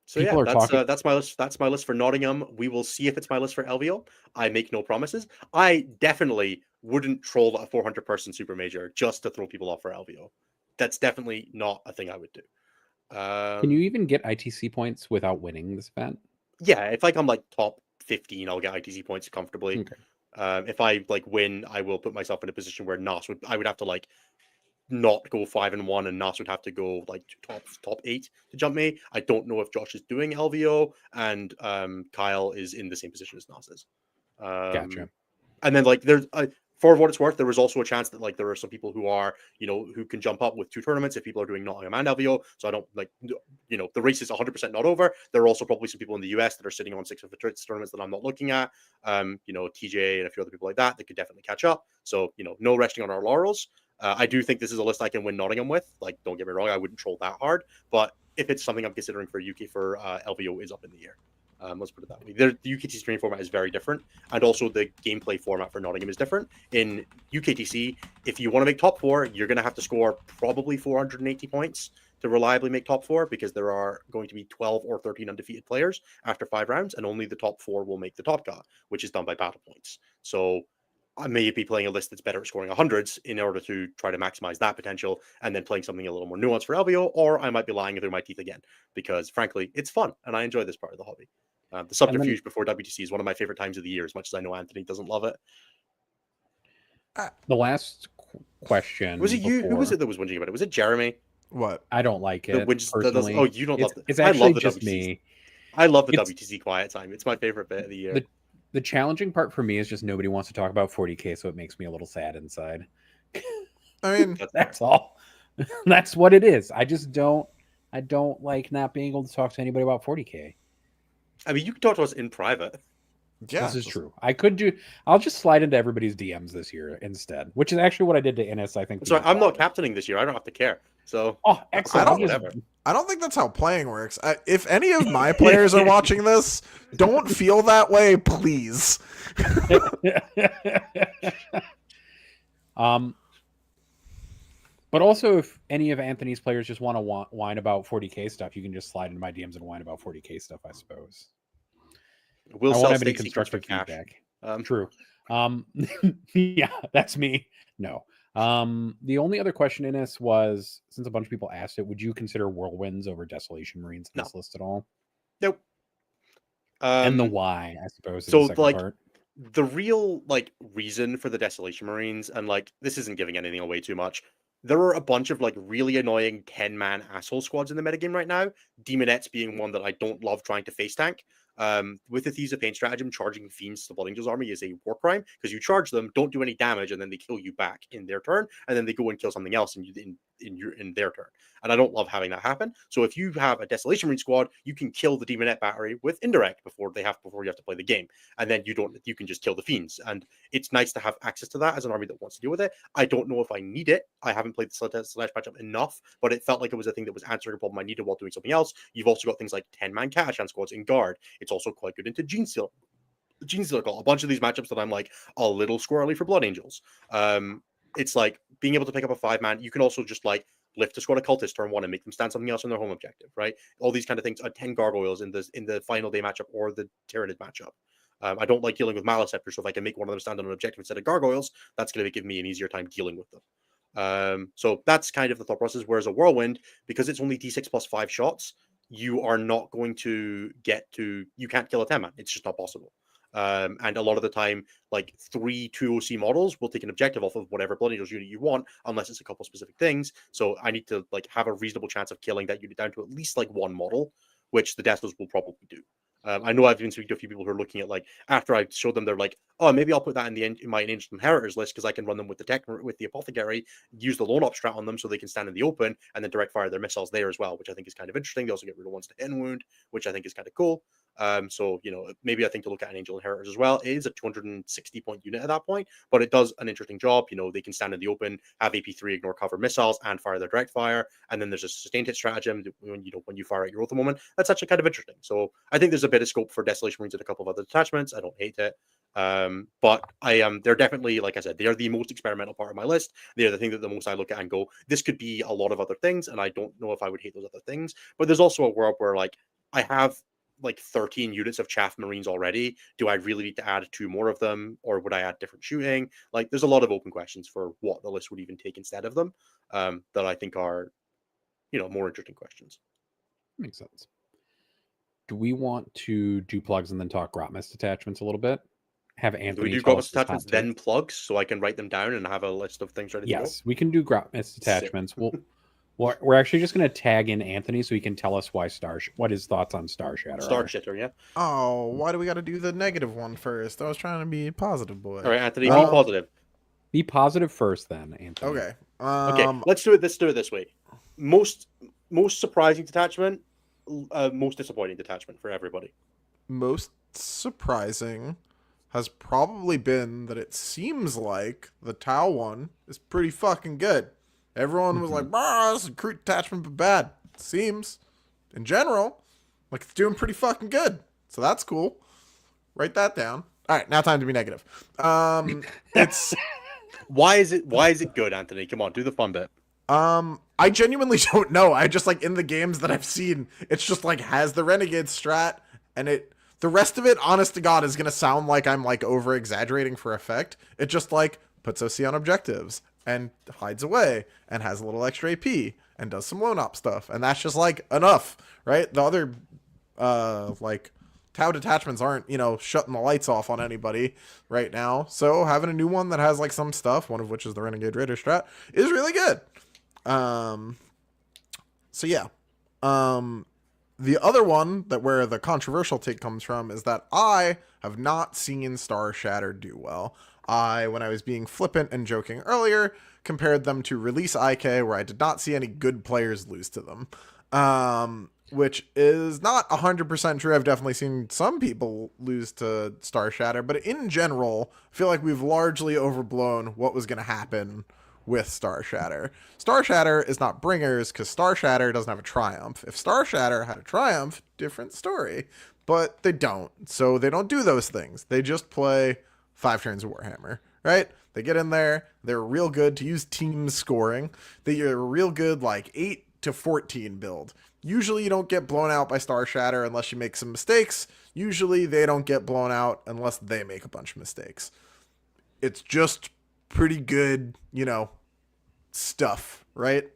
So People yeah, are talking. that's my list. That's my list for Nottingham. We will see if it's my list for LVO. I make no promises. I definitely wouldn't troll a 400 person super major just to throw people off for LVO. That's definitely not a thing I would do. Can you even get ITC points without winning this event? Yeah, if I'm like top 15, I'll get ITC points comfortably. Okay. If I like win, I will put myself in a position where I would have to like not go 5-1, and Nott would have to go like top 8 to jump me. I don't know if Josh is doing LVO, and Kyle is in the same position as Nott is. Gotcha. And then like there's for what it's worth, there was also a chance that like there are some people who are, who can jump up with 2 tournaments if people are doing Nottingham and LVO. So I don't like, the race is 100% not over. There are also probably some people in the US that are sitting on 6 of the tournaments that I'm not looking at. TJ and a few other people like that could definitely catch up. So, no resting on our laurels. I do think this is a list I can win Nottingham with. Like, don't get me wrong, I wouldn't troll that hard. But if it's something I'm considering for UK for LVO is up in the air. Let's put it that way. The UKTC training format is very different, and also the gameplay format for Nottingham is different. In UKTC, if you want to make top 4, you're going to have to score probably 480 points to reliably make top 4, because there are going to be 12 or 13 undefeated players after 5 rounds, and only the top 4 will make the top cut, which is done by battle points. So I may be playing a list that's better at scoring 100s in order to try to maximize that potential, and then playing something a little more nuanced for LVO, or I might be lying through my teeth again, because frankly, it's fun, and I enjoy this part of the hobby. The subterfuge before WTC is one of my favorite times of the year, as much as I know Anthony doesn't love it. The last question. Was it you? Who was it that was whinging about it? Was it Jeremy? What? I don't like it. Oh, you don't love it. It's actually just WTC. me. I love the WTC quiet time. It's my favorite bit of the year. The challenging part for me is just nobody wants to talk about 40K, so it makes me a little sad inside. I mean, that's all. That's what it is. I don't like not being able to talk to anybody about 40K. I mean, you can talk to us in private. Yeah, this is true. I'll just slide into everybody's DMs this year instead, which is actually what I did to Innes. I think. Sorry, I'm not captaining this year. I don't have to care. So, excellent. I don't think that's how playing works. If any of my players are watching this, don't feel that way, please. But also, if any of Anthony's players just want to whine about 40K stuff, you can just slide into my DMs and whine about 40K stuff, I suppose. We'll I sell won't have any steak constructive for cash. feedback. True. Yeah, that's me. No. The only other question in this was, since a bunch of people asked it, would you consider Whirlwinds over Desolation Marines in this list at all? Nope. And the why, I suppose, is so the second part. The real reason for the Desolation Marines, and this isn't giving anything away too much. There are a bunch of really annoying 10-man asshole squads in the metagame right now. Demonettes being one that I don't love trying to face tank. With the Thieves of Pain stratagem, charging Fiends to the Blood Angels army is a war crime, because you charge them, don't do any damage, and then they kill you back in their turn, and then they go and kill something else in their turn. And I don't love having that happen. So if you have a Desolation Marine squad, you can kill the Demonette battery with indirect before you have to play the game, and then you can just kill the Fiends. And it's nice to have access to that as an army that wants to deal with it. I don't know if I need it. I haven't played the Slash matchup enough, but it felt like it was a thing that was answering a problem I needed while doing something else. You've also got things like 10-man Catachan squads in guard. It's also quite good into Gene Stealer Call. A bunch of these matchups that I'm a little squirrely for Blood Angels. It's being able to pick up a 5-man. You can also just lift a squad of cultists turn 1 and make them stand something else on their home objective, right? All these kind of things. 10 gargoyles in the final day matchup or the Tyranid matchup. I don't like dealing with Maleceptors, so if I can make one of them stand on an objective instead of gargoyles, that's going to give me an easier time dealing with them. So that's kind of the thought process. Whereas a Whirlwind, because it's only D6 plus 5 shots, you are not going to you can't kill a 10-man. It's just not possible. And a lot of the time, 3 2OC models will take an objective off of whatever Blood Angels unit you want, unless it's a couple specific things. So I need to have a reasonable chance of killing that unit down to at least one model, which the Deathlos will probably do. I know I've been speaking to a few people who are looking at after I showed them, they're oh, maybe I'll put that in my Ancient Inheritors list, because I can run them with the Apothecary, use the Lone Op strat on them so they can stand in the open, and then direct fire their missiles there as well, which I think is kind of interesting. They also get rid of ones to end wound, which I think is kind of cool. So, maybe I think to look at an Angel Inheritors as well. It is a 260 point unit at that point, but it does an interesting job. They can stand in the open, have AP3, ignore cover missiles, and fire their direct fire. And then there's a sustained hit stratagem when you fire at your Oath Moment. That's actually kind of interesting. So I think there's a bit of scope for Desolation Marines and a couple of other detachments. I don't hate it. But they're definitely, like I said, they are the most experimental part of my list. They're the thing that the most I look at and go, this could be a lot of other things, and I don't know if I would hate those other things. But there's also a world where I have 13 units of Chaff Marines already. Do I really need to add 2 more of them, or would I add different shooting? There's a lot of open questions for what the list would even take instead of them, that I think are, more interesting questions. Makes sense. Do we want to do plugs and then talk Grotmist detachments a little bit? Have Anthony. Do we do Grotmist detachments then plugs, so I can write them down and have a list of things ready to go? Yes, we can do Grotmist detachments. We're actually just going to tag in Anthony so he can tell us what his thoughts on Star Shatter Star are. Shitter, yeah. Oh, why do we got to do the negative one first? I was trying to be a positive boy. All right, Anthony, be positive. Be positive first, then, Anthony. Okay. Okay, let's do it. Let's do it this way. Most surprising detachment, most disappointing detachment for everybody. Most surprising has probably been that it seems like the Tau one is pretty fucking good. Everyone was like, this is a recruit detachment, but bad. It seems, in general, like it's doing pretty fucking good. So that's cool. Write that down. All right, now time to be negative. It's why is it good, Anthony? Come on, do the fun bit. I genuinely don't know. I just in the games that I've seen, it's just has the Renegade strat, and the rest of it, honest to God, is gonna sound like I'm over exaggerating for effect. It just puts OC on objectives and hides away and has a little extra AP and does some lone op stuff, and that's just enough, right? The other Tau detachments aren't shutting the lights off on anybody right now, so having a new one that has some stuff, one of which is the Renegade Raider strat, is really good. So yeah. The other one where the controversial take comes from is that I have not seen Star Shatter do well. When I was being flippant and joking earlier, compared them to Release IK, where I did not see any good players lose to them. Which is not 100% true. I've definitely seen some people lose to Star Shatter, but in general, I feel like we've largely overblown what was going to happen with Star Shatter. Star Shatter is not bringers because Star Shatter doesn't have a triumph. If Star Shatter had a triumph, different story, but they don't. So they don't do those things. They just play 5 turns of Warhammer, right? They get in there. They're real good to use team scoring. They're real good 8 to 14 build. Usually you don't get blown out by Star Shatter unless you make some mistakes. Usually they don't get blown out unless they make a bunch of mistakes. It's just pretty good, stuff, right?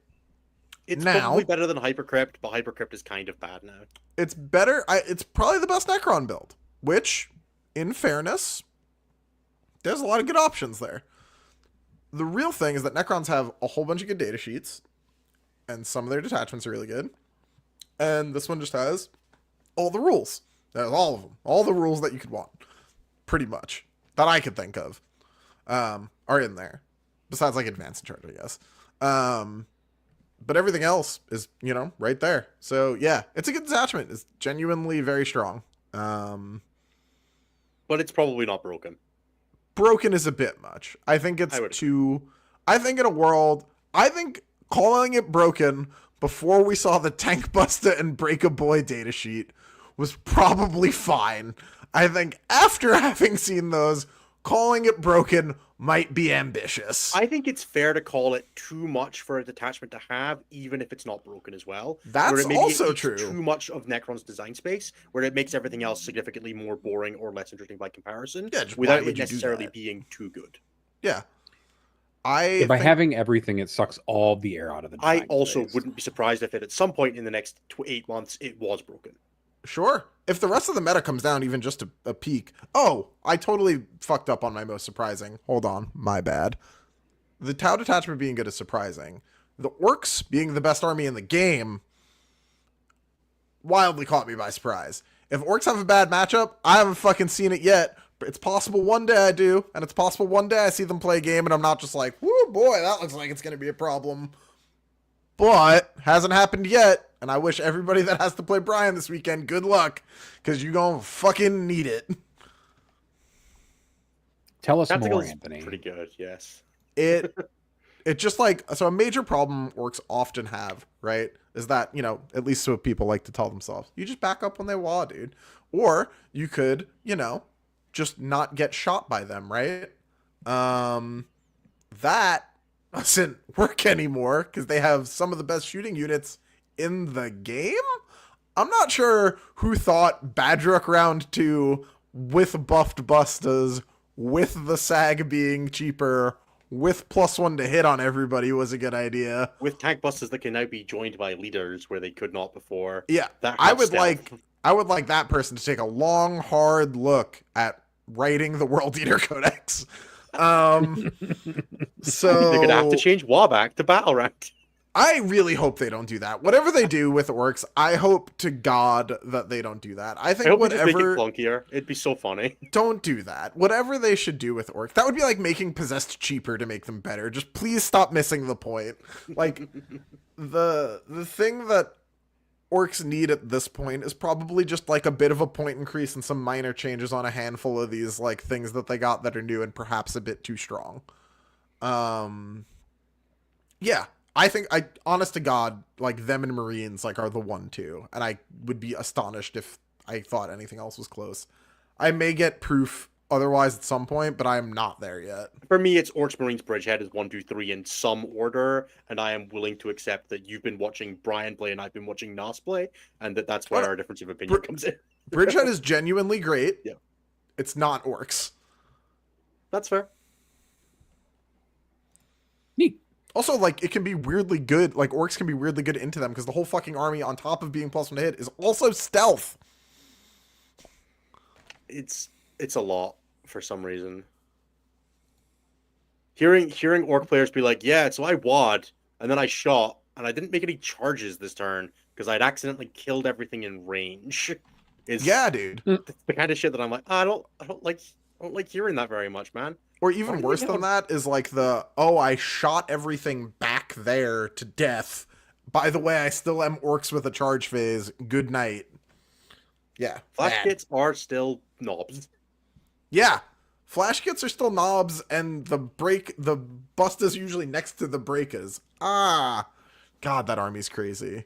It's probably better than Hypercrypt, but Hypercrypt is kind of bad now. It's better. It's probably the best Necron build, which, in fairness, there's a lot of good options there. The real thing is that Necrons have a whole bunch of good data sheets, and some of their detachments are really good. And this one just has all the rules. There's all of them. All the rules that you could want, pretty much, that I could think of, are in there. Besides advanced charge, I guess. But everything else is, right there. So yeah, it's a good detachment. It's genuinely very strong. But it's probably not broken. Broken is a bit much. I think it's too... I think in a world... I think calling it broken before we saw the Tank Buster and Break a Boy datasheet was probably fine. I think after having seen those, calling it broken might be ambitious. I think it's fair to call it too much for a detachment to have, even if it's not broken as well. That's also true. Too much of Necron's design space, where it makes everything else significantly more boring or less interesting by comparison, without it necessarily being too good. Yeah. By having everything, it sucks all the air out of the design I also space. wouldn't be surprised if at some point in the next 8 months, it was broken. Sure. If the rest of the meta comes down even just a peak. Oh, I totally fucked up on my most surprising. Hold on. My bad. The Tau detachment being good is surprising. The Orcs being the best army in the game wildly caught me by surprise. If Orcs have a bad matchup, I haven't fucking seen it yet. But it's possible one day I do, and it's possible one day I see them play a game and I'm not just whoo boy, that looks like it's going to be a problem. But hasn't happened yet. And I wish everybody that has to play Brian this weekend good luck, because you're going to fucking need it. Tell us more, Tactical's Anthony. pretty good, yes. It just like, so a major problem orcs often have, right, is that, you know, at least what people like to tell themselves, you just back up when they wall, dude. Or you could, you know, just not get shot by them, right? That doesn't work anymore because they have some of the best shooting units in the game. I'm not sure who thought Badrock round 2 with buffed bustas, with the sag being cheaper, with +1 to hit on everybody was a good idea. With tank busters that can now be joined by leaders where they could not before. Yeah, That I have would stealth. like that person to take a long, hard look at writing the World Eater Codex. So They're gonna have to change Warback to battle rank. I really hope they don't do that. Whatever they do with orcs, I hope to God that they don't do that. I think I hope they just make it whatever, clunkier. It'd be so funny. don't do that. Whatever they should do with orcs, that would be like making possessed cheaper to make them better. Just please stop missing the point. Like the thing that orcs need at this point is probably just like a bit of a point increase and some minor changes on a handful of these like things that they got that are new and perhaps a bit too strong. Yeah, I think honest to God, like them and Marines like are the 1-2, and I would be astonished if I thought anything else was close. I may get proof otherwise at some point, but I am not there yet. For me, it's Orcs, Marines, Bridgehead is 1, 2, 3 in some order, and I am willing to accept that you've been watching Brian play and I've been watching Nos play, and that's where our difference of opinion comes in. Bridgehead is genuinely great. Yeah. It's not orcs. That's fair. Neat. Also, like, it can be weirdly good. Like, orcs can be weirdly good into them because the whole fucking army, on top of being +1 to hit, is also stealth. It's a lot for some reason. Hearing orc players be like, yeah, so I wad, and then I shot, and I didn't make any charges this turn because I'd accidentally killed everything in range. Yeah, dude. It's the kind of shit that I'm like, I don't like hearing that very much, man. Or even worse than that is like I shot everything back there to death. By the way, I still am orcs with a charge phase. Good night. Yeah. Flash bad. kits are still knobs. Yeah. Flash kits are still knobs, and the bust is usually next to the breakers. Ah. God, that army's crazy.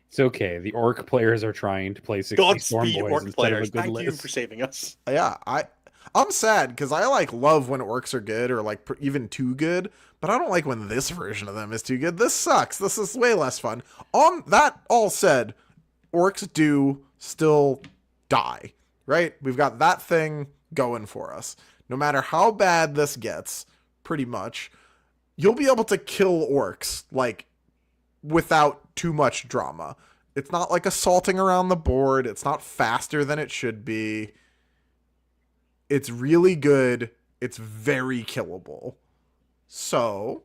It's okay. The orc players are trying to play 60 Storm Godspeed, Boys orc instead players. of a good Thank you list. for saving us. Yeah, I'm sad because I like love when orcs are good or like even too good, but I don't like when this version of them is too good. This sucks. This is way less fun. On that all said, orcs do still die, right? We've got that thing going for us. No matter how bad this gets, pretty much, you'll be able to kill orcs like without too much drama. It's not like assaulting around the board. It's not faster than it should be. It's really good. It's very killable. So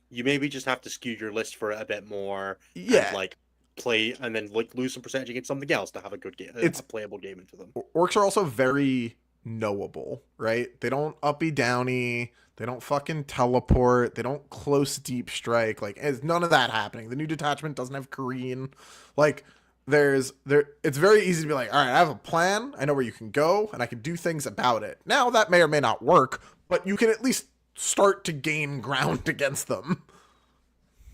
You maybe just have to skew your list for it a bit more. yeah, And, like, play and then like lose some percentage against something else to have a good game. It's a playable game into them. orcs are also very knowable, right? They don't uppy downy. They don't fucking teleport. They don't close deep strike. Like, there's none of that happening. The new detachment doesn't have Korean. Like, it's very easy to be like, all right, I have a plan. I know where you can go, and I can do things about it. Now, that may or may not work, but you can at least start to gain ground against them.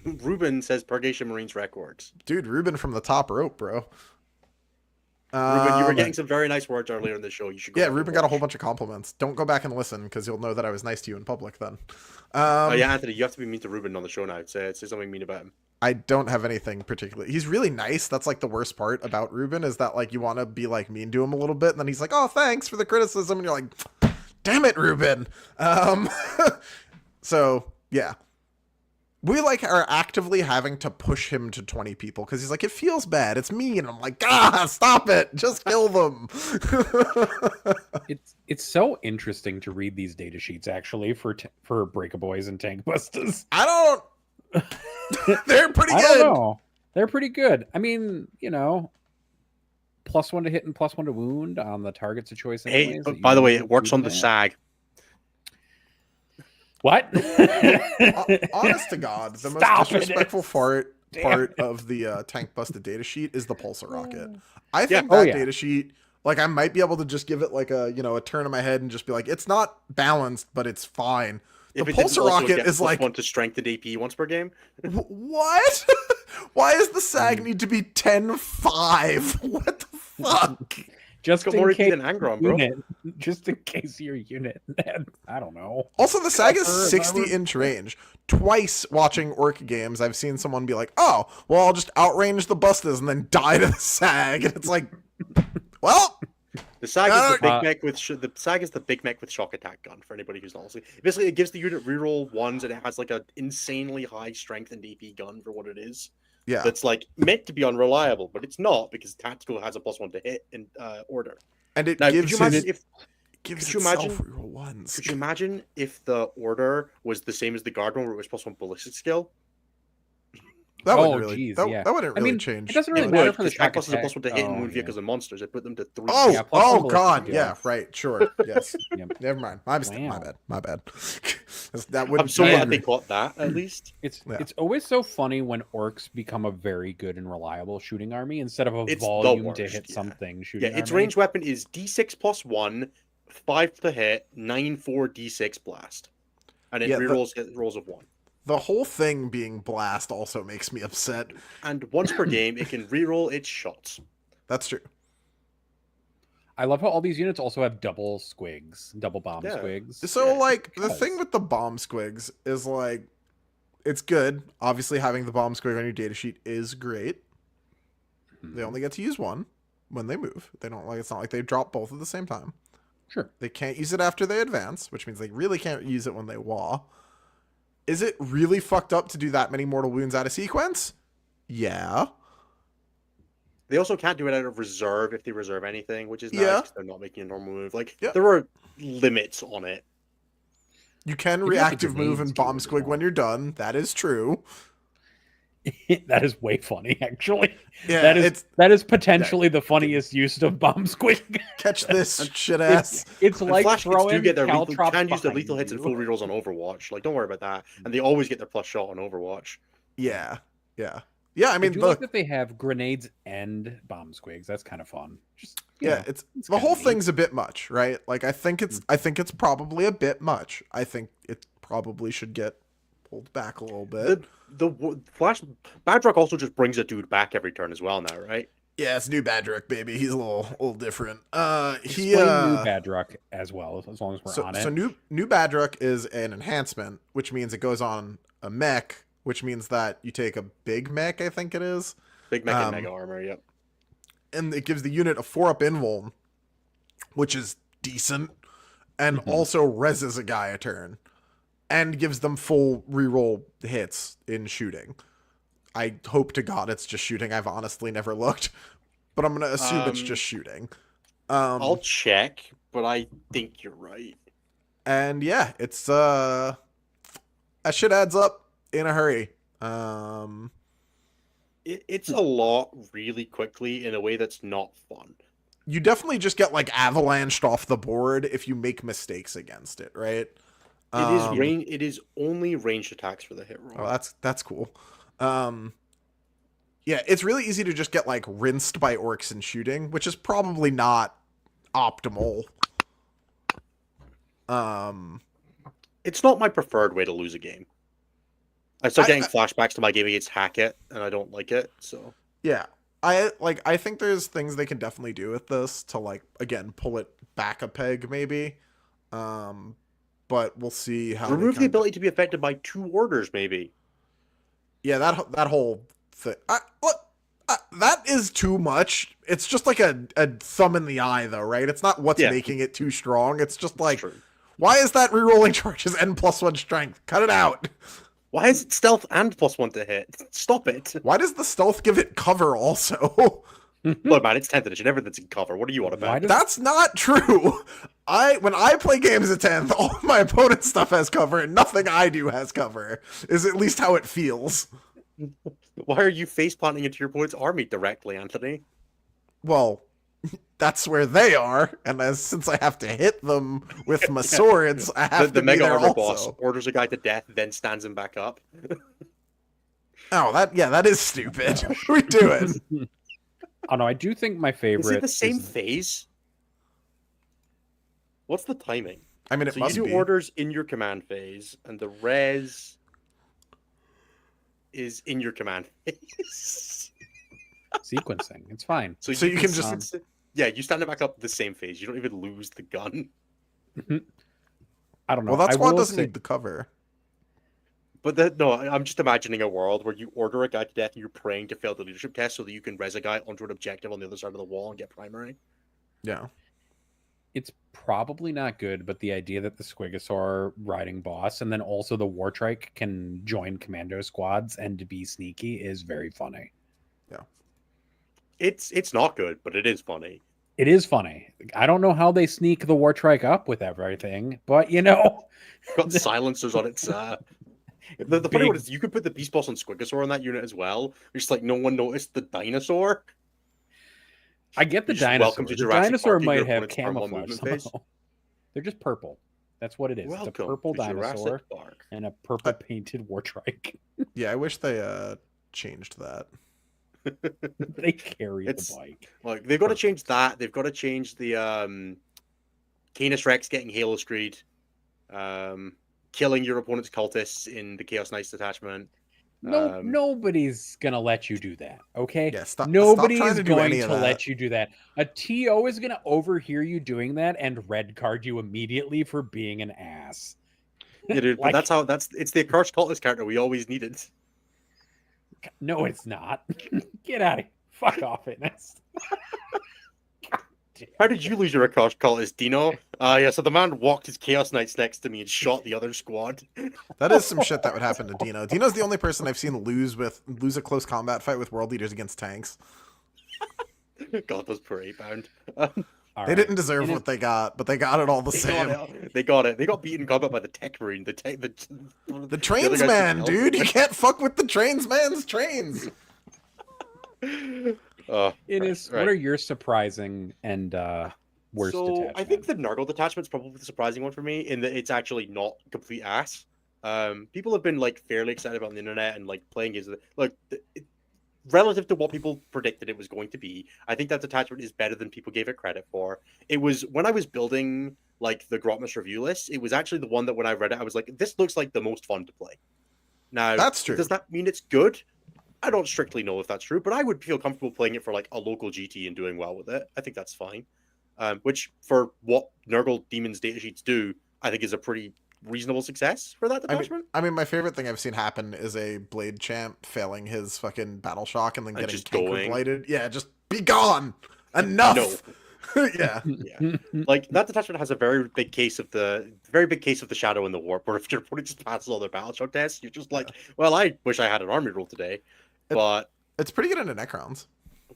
Ruben says Purgation Marines records. Dude, Ruben from the top rope, bro. Ruben, you were getting some very nice words earlier in the show. You should go Yeah, back and Ruben got a watch. whole bunch of compliments. Don't go back and listen because you'll know that I was nice to you in public then. Oh yeah, Anthony, you have to be mean to Ruben on the show now. Say something mean about him. I don't have anything particular. He's really nice. That's like the worst part about Ruben is that like you want to be like mean to him a little bit, and then he's like, "Oh, thanks for the criticism," and you're like, "Damn it, Ruben." So yeah, we like are actively having to push him to 20 people because he's like, "It feels bad. It's mean." And I'm like, stop it. Just kill them." It's so interesting to read these data sheets actually for Breakaboys and Tank Busters. I don't. They're pretty I good. don't know. They're pretty good. I mean, you know, +1 to hit and +1 to wound on the targets of choice. Hey, anyways, but that by you the way, use it works to on the do that. SAG. What? Honest to God, the most Stop it. disrespectful part Damn it. of the tank busted data sheet is the pulsar rocket. I Yeah. think Oh, that yeah. data sheet, like I might be able to just give it like a a turn of my head and just be like, it's not balanced, but it's fine. The If it didn't pulsar also rocket get is like, +1 to strength and AP once per game. what? Why does the SAG need to be 10-5? What the fuck? Just Got in more AP case than Angron, bro. unit. Just in case your unit. I don't know. Also, the SAG is Cover, 60-inch range. Twice watching Orc games, I've seen someone be like, oh, well, I'll just outrange the busters and then die to the SAG. And it's like, well, The SAG is the big Uh, mech with the SAG is the big mech with shock attack gun for anybody who's not listening. Basically, it gives the unit reroll ones and it has like an insanely high strength and AP gun for what it is. yeah. That's like meant to be unreliable, but it's not because tactical has a +1 to hit in order. And it Now, gives could you imagine his, if gives could you itself imagine- reroll ones. could you imagine if the order was the same as the guard one, where it was +1 ballistic skill? That Oh, wouldn't really, geez, that, yeah. that wouldn't I really mean, change. it doesn't It really matter would, for the because tank shock busters are attack. +1 to hit and wound yeah. vehicles and monsters. It put them to 3. Oh, Yeah, plus oh one God, ballistic, yeah, yeah. right, sure, yes. Yep. Never mind, my mistake, my Wow. bad, my bad. That would. I'm so Yeah. glad they got that at least. It's Yeah. it's always so funny when orcs become a very good and reliable shooting army instead of a It's the volume to worst, hit yeah. something shooting Yeah, its army. ranged weapon is D6 +1, 5 to hit, 9/4 D6 blast, and it Yeah, rerolls hit rolls of 1. The whole thing being blast also makes me upset. And once per game, it can reroll its shots. That's true. I love how all these units also have double squigs, double bomb Yeah. squigs. So, Yeah, like, the because- thing with the bomb squigs is, like, it's good. Obviously, having the bomb squig on your datasheet is great. They only get to use one when they move. They don't, like, it's not like they drop both at the same time. Sure. They can't use it after they advance, which means they really can't use it when they wah. Is it really fucked up to do that many mortal wounds out of sequence? Yeah. They also can't do it out of reserve if they reserve anything, which is nice Yeah. because they're not making a normal move. Like, Yeah. there are limits on it. You can Even if the reactive move grenades and bomb do as squig when well. you're done. That is true. That is way funny, actually. Yeah, that is potentially the funniest use of bomb squig. catch this shit ass. It's And like Flash hits throwing do get their lethal, caltrops can use their behind lethal hits and you. full rerolls on Overwatch. Like, don't worry about that. And they always get their plus shot on Overwatch. Yeah. Yeah. Yeah, I I mean, do look, like that they have grenades and bomb squigs. That's kind of fun. Just yeah, know, it's it's the kinda whole neat. thing's a bit much, right? Like I think it's probably a bit much. I think it probably should get pulled back a little bit. The Flash Badrock also just brings a dude back every turn as well now, right? Yeah, it's new Badrick, baby. He's a little different. He Explain new Badrock as well, as long as we're so, on it. so new Badrock is an enhancement, which means it goes on a mech, which means that you take a big mech, I think it is, Big mech and mega armor, yep. and it gives the unit a 4-up invuln, which is decent, and Mhm. also reses a guy a turn, and gives them full reroll hits in shooting. I hope to God it's just shooting. I've honestly never looked, but I'm gonna assume it's just shooting. I'll check, but I think you're right. And yeah, it's that shit adds up in a hurry. It's a lot really quickly in a way that's not fun. You definitely just get like avalanched off the board if you make mistakes against it, right? It is only ranged attacks for the hit roll. Oh, that's cool. Yeah, it's really easy to just get like rinsed by orcs in shooting, which is probably not optimal. It's not my preferred way to lose a game. I start getting flashbacks to my game against Hackett, and I don't like it. So Yeah. I think there's things they can definitely do with this to like again pull it back a peg maybe. But we'll see how remove the ability to be affected by 2 orders, maybe. Yeah, that whole thing. That is too much. It's just like a thumb in the eye, though, right? It's not what's Yeah. making it too strong. It's just like, True. why is that rerolling charges N+1 strength? Cut it out. Why is it stealth and +1 to hit? Stop it. Why does the stealth give it cover also? Look, man, it's 10th edition. Everything's in cover. What are you on about? Why does- That's not true. When I play games at 10th, all my opponent's stuff has cover, and nothing I do has cover. Is at least how it feels. Why are you face planting into your opponent's army directly, Anthony? Well, that's where they are, and since I have to hit them with my swords, I have The to be mega there armor also. boss orders a guy to death, then stands him back up. Oh, that is stupid. What are we doing? Oh no, I do think my favorite Is it the same is phase? What's the timing? I mean, it So must you do be. orders in your command phase, and the res is in your command phase. sequencing. It's fine. So you can just- yeah, you stand it back up the same phase. You don't even lose the gun. I don't know. Well, that I squad will doesn't say- need the cover. But no, I'm just imagining a world where you order a guy to death and you're praying to fail the leadership test so that you can res a guy onto an objective on the other side of the wall and get primary. Yeah. It's probably not good, but the idea that the Squigosaur riding boss and then also the Wartrike can join commando squads and to be sneaky is very funny. Yeah. It's not good, but it is funny. It is funny. I don't know how they sneak the Wartrike up with everything, but you know, Got silencers on its. The funny one is you could put the beast boss on Squigosaur on that unit as well. It's like no one noticed the dinosaur. I get the You're just dinosaur. welcome to The Jurassic dinosaur Park in might your have opponent's turn one camouflage movement somehow. phase. They're just purple. That's what it is. Welcome it's a purple to Jurassic dinosaur Park. and a purple painted Wartrike. Yeah, I wish they changed that. They carry It's- the bike. Like they've got to change that. They've got to change the Canis Rex getting Halo Screed, killing your opponent's cultists in the Chaos Knights detachment. No, nobody's gonna let you do that. Okay, Yeah, stop nobody's trying to do going any to of that. let you do that. A TO is gonna overhear you doing that and red card you immediately for being an ass. Yeah, dude, Like- but it's the accursed cultist character we always needed. No, it's not. Get out of here. Fuck off, Fitness. How did you lose your accursed cultist, Dino? Yeah, so the man walked his Chaos Knights next to me and shot the other squad. That is some shit that would happen to Dino. Dino's the only person I've seen lose a close combat fight with world leaders against tanks. God, those poor 8-pound. All They right. didn't deserve And what they got, but they got it all the They same. got it. They got it. They got beaten in combat by the Tech Marine. The The trains man, dude. You can't fuck with the trains man's trains. Innes, what are your surprising and worst detachment? I think the Nurgle detachment's probably the surprising one for me in that it's actually not complete ass. People have been like fairly excited about on the internet and like playing games. Like relative to what people predicted it was going to be, I think that detachment is better than people gave it credit for. It was when I was building like the Grotmus review list, it was actually the one that when I read it, I was like, this looks like the most fun to play. Now, That's true. Does that mean it's good? I don't strictly know if that's true, but I would feel comfortable playing it for like a local GT and doing well with it. I think that's fine. Which for what Nurgle Demons datasheets do, I think is a pretty reasonable success for that detachment. I mean, my favorite thing I've seen happen is a Blade Champ failing his fucking battle shock and then And getting just tank going. blighted. Yeah, just be gone. Enough. No. Yeah. Yeah. Like that detachment has a very big case of the shadow in the warp, where if your opponent just passes all their battle shock tests, you're just like, well, I wish I had an army roll today. But It's pretty good into Necrons.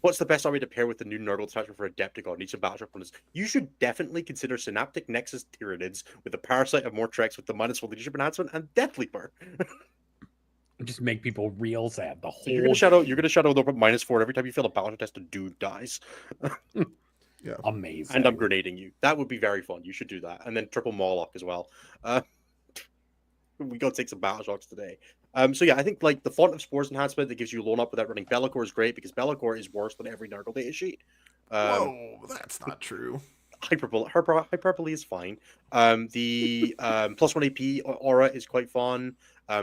what's the best army to pair with the new Nurgle detachment for Adepticon? Needs some battle shock bonus. You should definitely consider Synaptic Nexus Tyranids with the Parasite of Mortrex with the -1 leadership enhancement and Death Leaper. Just make people real sad. The So whole you're gonna shadow the -4 every time you fail a battle shock test, a dude dies. Yeah. amazing. And I'm grenading you. That would be very fun. You should do that. And then triple Morlock as well. We got to take some battle shocks today. So yeah, I think like the Font of Spores enhancement that gives you loan up without running Be'lakor is great because Be'lakor is worse than every Nurgle data sheet. Whoa, that's not true. Hyperbole is fine. The +1 AP aura is quite fun.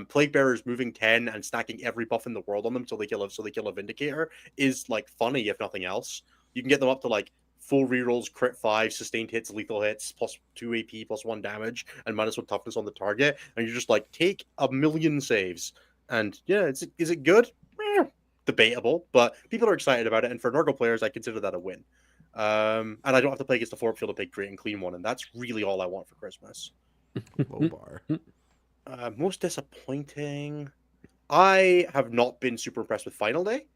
Plague Bearers moving 10 and stacking every buff in the world on them so they kill a Vindicator is like funny if nothing else. You can get them up to like full rerolls, crit 5, sustained hits, lethal hits, +2 AP, +1 damage, and -1 toughness on the target, and you're just like take a million saves. And yeah, is it good? Debatable, but people are excited about it, and for Nurgle players, I consider that a win. And I don't have to play against the Fork Field to pick great and clean one, and that's really all I want for Christmas. Low bar. Most disappointing. I have not been super impressed with Final Day.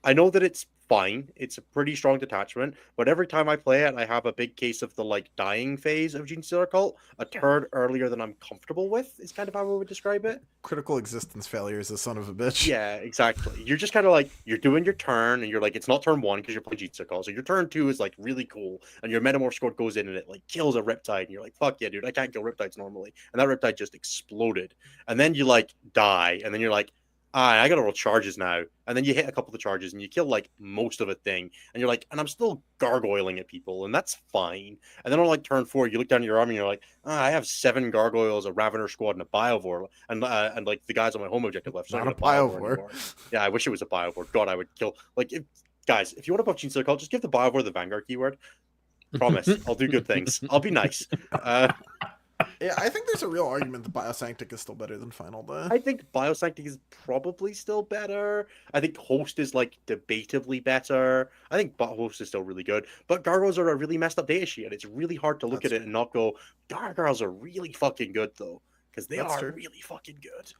I know that it's fine. It's a pretty strong detachment, but every time I play it, I have a big case of the like dying phase of Gene Stealer Cult, a turn earlier than I'm comfortable with, is kind of how I would describe it. Critical existence failure is a son of a bitch. Yeah, exactly. You're just kind of like, you're doing your turn, and you're like, it's not turn 1 because you're playing Gene Stealer Cult, so your turn 2 is like really cool, and your Metamorph squad goes in and it like kills a Riptide, and you're like, fuck yeah, dude, I can't kill Riptides normally. And that Riptide just exploded. And then you like die, and then you're like, I gotta roll charges now. And then you hit a couple of the charges and you kill like most of a thing. And you're like, and I'm still gargoyling at people, and that's fine. And then on like turn 4, you look down at your army and you're like, I have 7 gargoyles, a Ravener squad, and a Biovore. And like the guys on my home objective left. So Not a Biovore. Yeah, I wish it was a Biovore. God, I would kill. Like, guys, if you want to buff Gene Stealer Cult, just give the Biovore the Vanguard keyword. Promise. I'll do good things. I'll be nice. Yeah, I think there's a real argument that Biosanctic is still better than Final Day. I think Biosanctic is probably still better. I think Host is like debatably better. I think Host is still really good. But Gargoyles are a really messed up data sheet, and it's really hard to look at it and not go, Gargoyles are really fucking good though. Because they are really fucking good.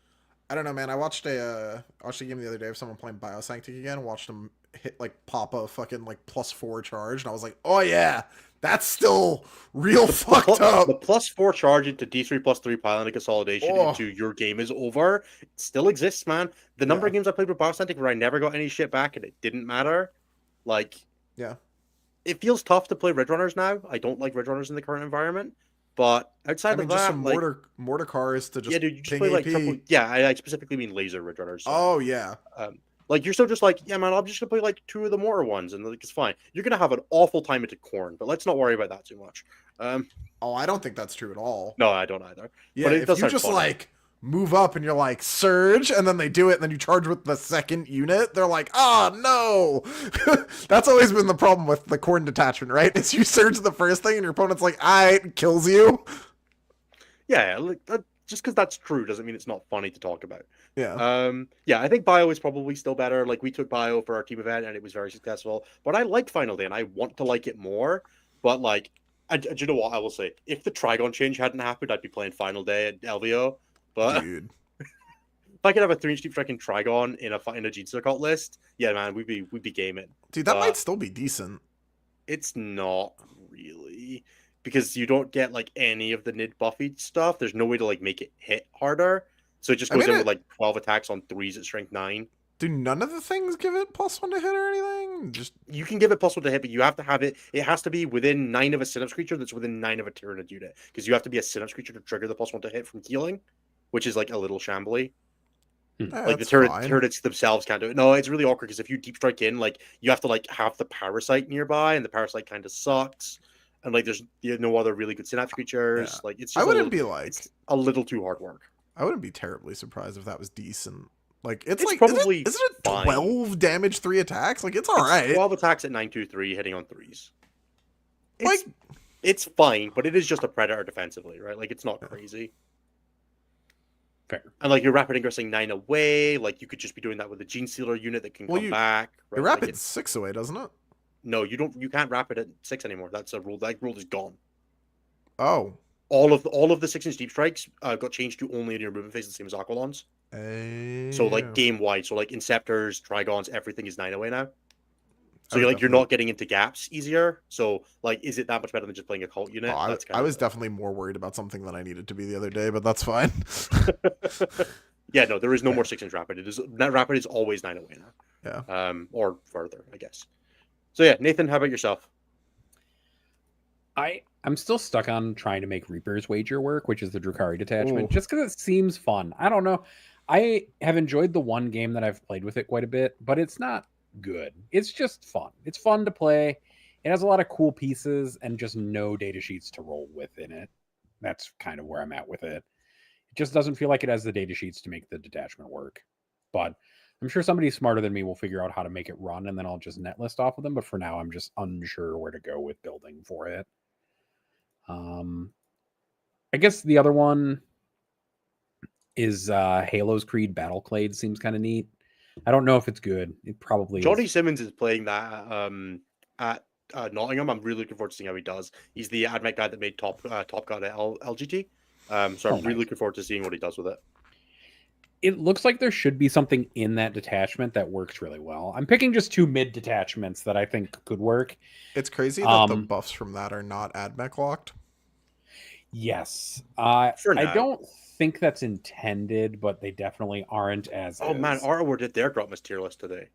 I don't know, man. I watched a game the other day of someone playing Biosanctic again. Watched them hit like pop a fucking like +4 charge, and I was like, oh yeah, that's still real fucked up. The +4 charge into D3+3 pile and consolidation into your game is over. It still exists, man. The number of games I played with Biosanctic where I never got any shit back and it didn't matter. Like, yeah, it feels tough to play Red Runners now. I don't like Red Runners in the current environment. But outside of that, just some like, mortar cars to just you just play like triple. Yeah, I specifically mean laser Red Runners. So, oh yeah. Like you're still just like, yeah, man, I'm just gonna play like 2 of the mortar ones, and like it's fine. You're gonna have an awful time into Corn, but let's not worry about that too much. Oh, I don't think that's true at all. No, I don't either. Yeah, but if you just fun. Like move up and you're like surge, and then they do it, and then you charge with the second unit, they're like, oh no. That's always been the problem with the Corn detachment, right? Is you surge the first thing, and your opponent's like, it kills you. Yeah, like just because that's true doesn't mean it's not funny to talk about. Yeah. Yeah, I think Bio is probably still better. Like we took Bio for our team event and it was very successful. But I like Final Day and I want to like it more. But like, do you know what I will say? If the Trigon change hadn't happened, I'd be playing Final Day at LVO. But dude, if I could have a 3-inch deep striking Trigon in a Gene Stealer Cult list, yeah, man, we'd be gaming. Dude, that might still be decent. It's not really. Because you don't get like any of the Nid Buffy stuff. There's no way to like make it hit harder. So it just goes in with like 12 attacks on 3s at strength 9. Do none of the things give it +1 to hit or anything? Just you can give it +1 to hit, but you have to have it. It has to be within 9 of a Synapse creature that's within 9 of a Tyranid unit. Because you have to be a Synapse creature to trigger the +1 to hit from healing, which is like a little shambly. Like the Tyranids themselves can't do it. No, it's really awkward because if you deep strike in, like you have to like have the Parasite nearby, and the Parasite kind of sucks. And like, there's no other really good synapse creatures. Yeah. Like, it's. Just it's a little too hard work. I wouldn't be terribly surprised if that was decent. Like, it's like probably isn't it 12 damage, 3 attacks? Like, it's all right. 12 attacks at 9/2/3, hitting on 3s. It's fine, but it is just a predator defensively, right? Like, it's not crazy. Fair. And like, you're rapid ingressing 9 away. Like, you could just be doing that with a Gene Stealer unit that can come back. Right? Your rapid 6 away, doesn't it? No, you don't. You can't rapid at 6 anymore. That's a rule. That rule is gone. Oh, all of the 6-inch deep strikes got changed to only in your movement phase, the same as Aqualons. So like game wide, so like Inceptors, Trigons, everything is 9 away now. So you're not getting into gaps easier. So like, is it that much better than just playing a cult unit? I was definitely more worried about something than I needed to be the other day, but that's fine. Yeah, no, there is no more 6-inch rapid. Rapid is always 9 away now. Yeah. Or further, I guess. So yeah, Nathan, how about yourself? I'm still stuck on trying to make Reaper's Wager work, which is the Drukhari detachment, just because it seems fun. I don't know. I have enjoyed the one game that I've played with it quite a bit, but it's not good. It's just fun. It's fun to play. It has a lot of cool pieces and just no data sheets to roll with in it. That's kind of where I'm at with it. It just doesn't feel like it has the data sheets to make the detachment work. But I'm sure somebody smarter than me will figure out how to make it run, and then I'll just net list off of them. But for now, I'm just unsure where to go with building for it. I guess the other one is Halo's Creed Battleclade. Seems kind of neat. I don't know if it's good. It probably Johnny is. Simmons is playing that at Nottingham. I'm really looking forward to seeing how he does. He's the admech guy that made Top God at LGT. So I'm really looking forward to seeing what he does with it. It looks like there should be something in that detachment that works really well. I'm picking just 2 mid detachments that I think could work. It's crazy that the buffs from that are not admech locked. Yes. For I now. don't think that's intended, but they definitely aren't as Oh man, is. Artward did their Grotmas tier list today.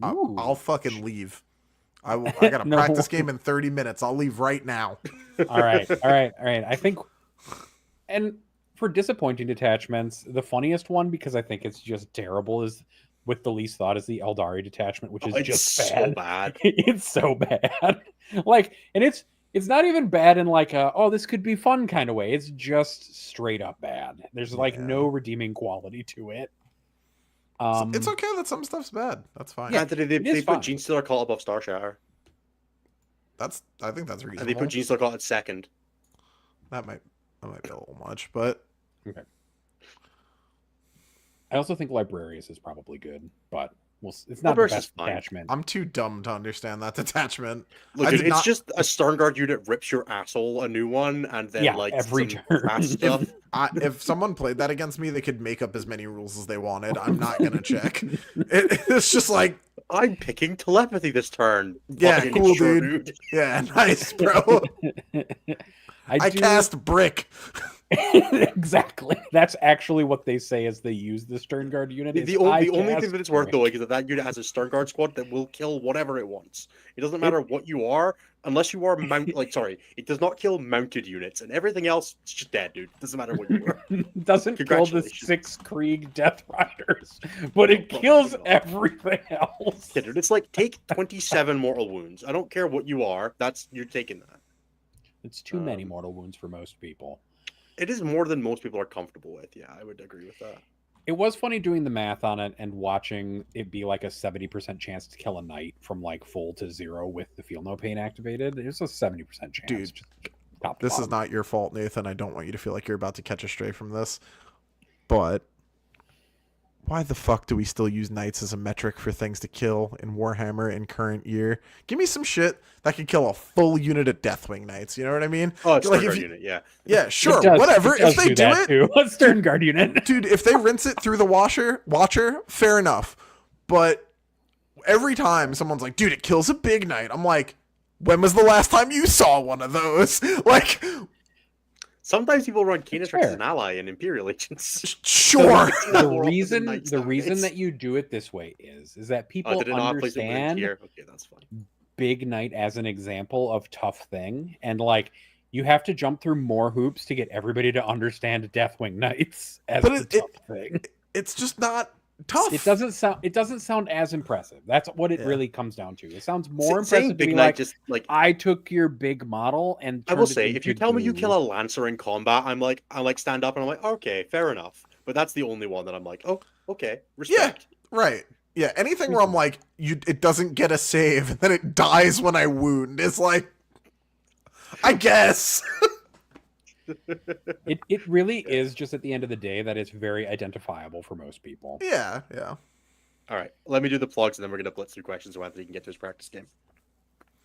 I'll fucking leave. I gotta No. practice game in 30 minutes. I'll leave right now. All right. I think, and for disappointing detachments, the funniest one, because I think it's just terrible, is with the least thought, is the Eldari detachment, which is It's just so bad. bad. It's so bad. Like, and it's not even bad in like a, oh, this could be fun kind of way. It's just straight up bad. There's like no redeeming quality to it. It's okay that some stuff's bad. That's fine. Yeah, Anthony, they is put fine. Gene Stealer Call above Star Shatter. I think that's reasonable. And they put Gene Stealer Call at second. That might be a little much, but Okay. I also think Librarius is probably good, but it's not Librarius the is best fine. attachment. I'm too dumb to understand that detachment. Look, dude, it's just a Sternguard unit rips your asshole a new one, and then like every some turn. fast stuff. If someone played that against me, they could make up as many rules as they wanted. I'm not gonna check. It's just like, I'm picking telepathy this turn. yeah, Fucking cool, sure, dude. Yeah, nice, bro. I cast brick. Exactly. That's actually what they say as they use the Sternguard unit. The only thing that it's worth knowing is that unit has a Sternguard squad that will kill whatever it wants. It doesn't matter what you are, unless you are it does not kill mounted units, and everything else is just dead, dude. It doesn't matter what you are. Doesn't kill the 6 Krieg Death Riders, but it kills everything else. Yeah, dude, it's like take 27 mortal wounds. I don't care what you are. You're taking that. It's too many mortal wounds for most people. It is more than most people are comfortable with. Yeah, I would agree with that. It was funny doing the math on it and watching it be like a 70% chance to kill a knight from like full to 0 with the Feel No Pain activated. It was a 70% chance. Dude, this is not your fault, Nathan. I don't want you to feel like you're about to catch a stray from this. But why the fuck do we still use knights as a metric for things to kill in Warhammer in current year? Give me some shit that can kill a full unit of Deathwing Knights. You know what I mean? Oh, it's like unit, yeah. Yeah, sure, whatever. If they do it, too. A Sternguard unit. Dude, if they rinse it through the watcher, fair enough. But every time someone's like, dude, it kills a big knight, I'm like, when was the last time you saw one of those? Like, sometimes people run Canis Rex as an ally in Imperial Agents. Sure. The reason that you do it this way is that people understand okay, that's fine. Big Knight as an example of tough thing, and like you have to jump through more hoops to get everybody to understand Deathwing Knights as a tough thing. It's just not tough. It doesn't sound as impressive. That's what it really comes down to. It sounds more impressive to be like, just like, I took your big model and I will say, if you tell me you kill a Lancer in combat, I stand up and I'm like, okay, fair enough. But that's the only one that I'm like, oh, okay, respect. Yeah, right. Yeah, anything where I'm like, it doesn't get a save and then it dies when I wound is like, I guess. It really is just at the end of the day that it's very identifiable for most people. Yeah. All right, let me do the plugs and then we're going to blitz through questions so Anthony can get to his practice game.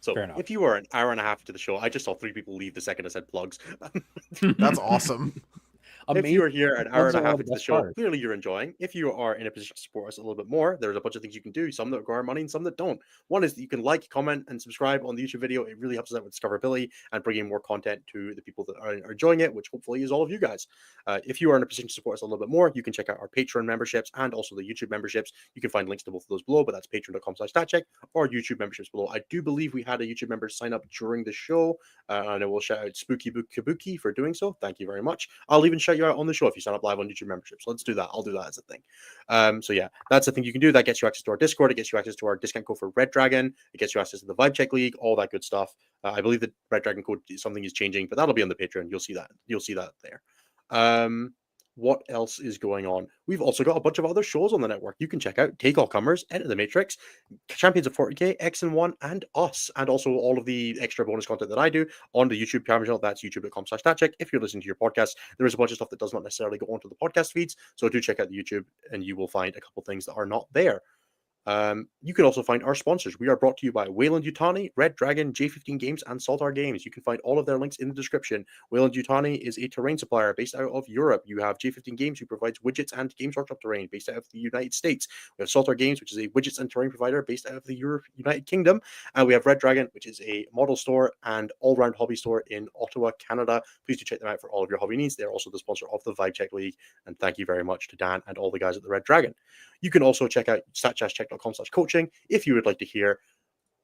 So if you are an hour and a half into the show, I just saw 3 people leave the second I said plugs. That's awesome. If you are here an hour and a half into the show, clearly you're enjoying. If you are in a position to support us a little bit more, there's a bunch of things you can do. Some that require money and some that don't. One is that you can like, comment, and subscribe on the YouTube video. It really helps us out with discoverability and bringing more content to the people that are enjoying it, which hopefully is all of you guys. If you are in a position to support us a little bit more, you can check out our Patreon memberships and also the YouTube memberships. You can find links to both of those below, but that's patreon.com/statcheck or YouTube memberships below. I do believe we had a YouTube member sign up during the show, and I will shout out Spooky Book Kabuki for doing so. Thank you very much. I'll even shout you out on the show if you sign up live on YouTube memberships. Let's do that. I'll do that as a thing. So yeah, that's the thing you can do. That gets you access to our Discord. It gets you access to our discount code for Red Dragon. It gets you access to the Vibe Check League, all that good stuff. I believe the Red Dragon code, something is changing, but that'll be on the Patreon. You'll see that. You'll see that there. What else is going on? We've also got a bunch of other shows on the network. You can check out Take All Comers, Enter the Matrix, Champions of 40k, X and 1, and us, and also all of the extra bonus content that I do on the YouTube channel. That's youtube.com/statcheck. If you're listening to your podcast, there is a bunch of stuff that does not necessarily go onto the podcast feeds, so do check out the YouTube, and you will find a couple things that are not there. You can also find our sponsors. We are brought to you by Wayland Yutani, Red Dragon, J15 Games, and Saltar Games. You can find all of their links in the description. Wayland Yutani is a terrain supplier based out of Europe. You have J15 Games, who provides widgets and Games Workshop terrain based out of the United States. We have Saltar Games, which is a widgets and terrain provider based out of the United Kingdom. And we have Red Dragon, which is a model store and all-round hobby store in Ottawa, Canada. Please do check them out for all of your hobby needs. They're also the sponsor of the Vibe Check League. And thank you very much to Dan and all the guys at the Red Dragon. You can also check out stat-check.com/coaching if you would like to hear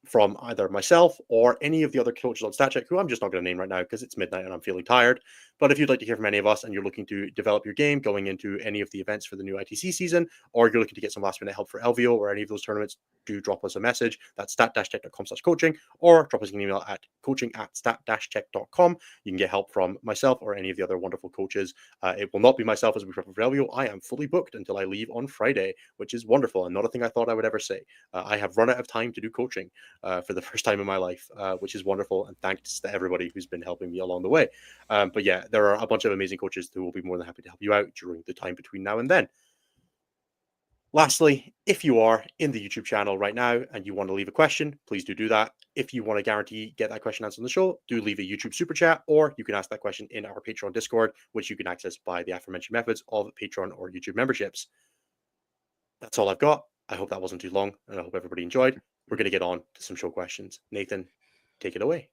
from either myself or any of the other coaches on StatCheck, who I'm just not going to name right now because it's midnight and I'm feeling tired. But if you'd like to hear from any of us and you're looking to develop your game going into any of the events for the new ITC season, or you're looking to get some last minute help for LVO or any of those tournaments, do drop us a message. That's stat-check.com/coaching, or drop us an email at coaching@stat-check.com. You can get help from myself or any of the other wonderful coaches. It will not be myself as we prep for LVO. I am fully booked until I leave on Friday, which is wonderful and not a thing I thought I would ever say. I have run out of time to do coaching for the first time in my life, which is wonderful. And thanks to everybody who's been helping me along the way. But yeah, there are a bunch of amazing coaches who will be more than happy to help you out during the time between now and then. Lastly, if you are in the YouTube channel right now and you want to leave a question, please do that. If you want to guarantee get that question answered on the show, do leave a YouTube super chat, or you can ask that question in our Patreon Discord, which you can access by the aforementioned methods of Patreon or YouTube memberships. That's all I've got. I hope that wasn't too long, and I hope everybody enjoyed. We're going to get on to some show questions. Nathan, take it away.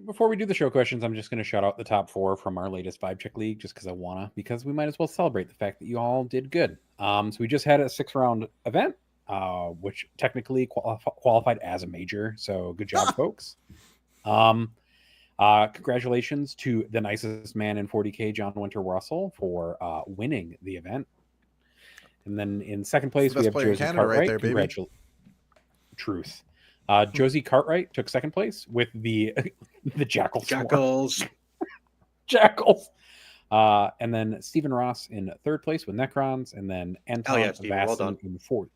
Before we do the show questions, I'm just going to shout out the top 4 from our latest Vibe Check League, just because I want to, because we might as well celebrate the fact that you all did good. So we just had a 6-round event, which technically qualified as a major. So good job, folks. Congratulations to the nicest man in 40K, John Winter Russell, for winning the event. And then in second place, we have Josie Cartwright. Right there, baby. Truth. Josie Cartwright took second place with the Jackals. Jackals. And then Stephen Ross in third place with Necrons, and then Anton Vasson in fourth.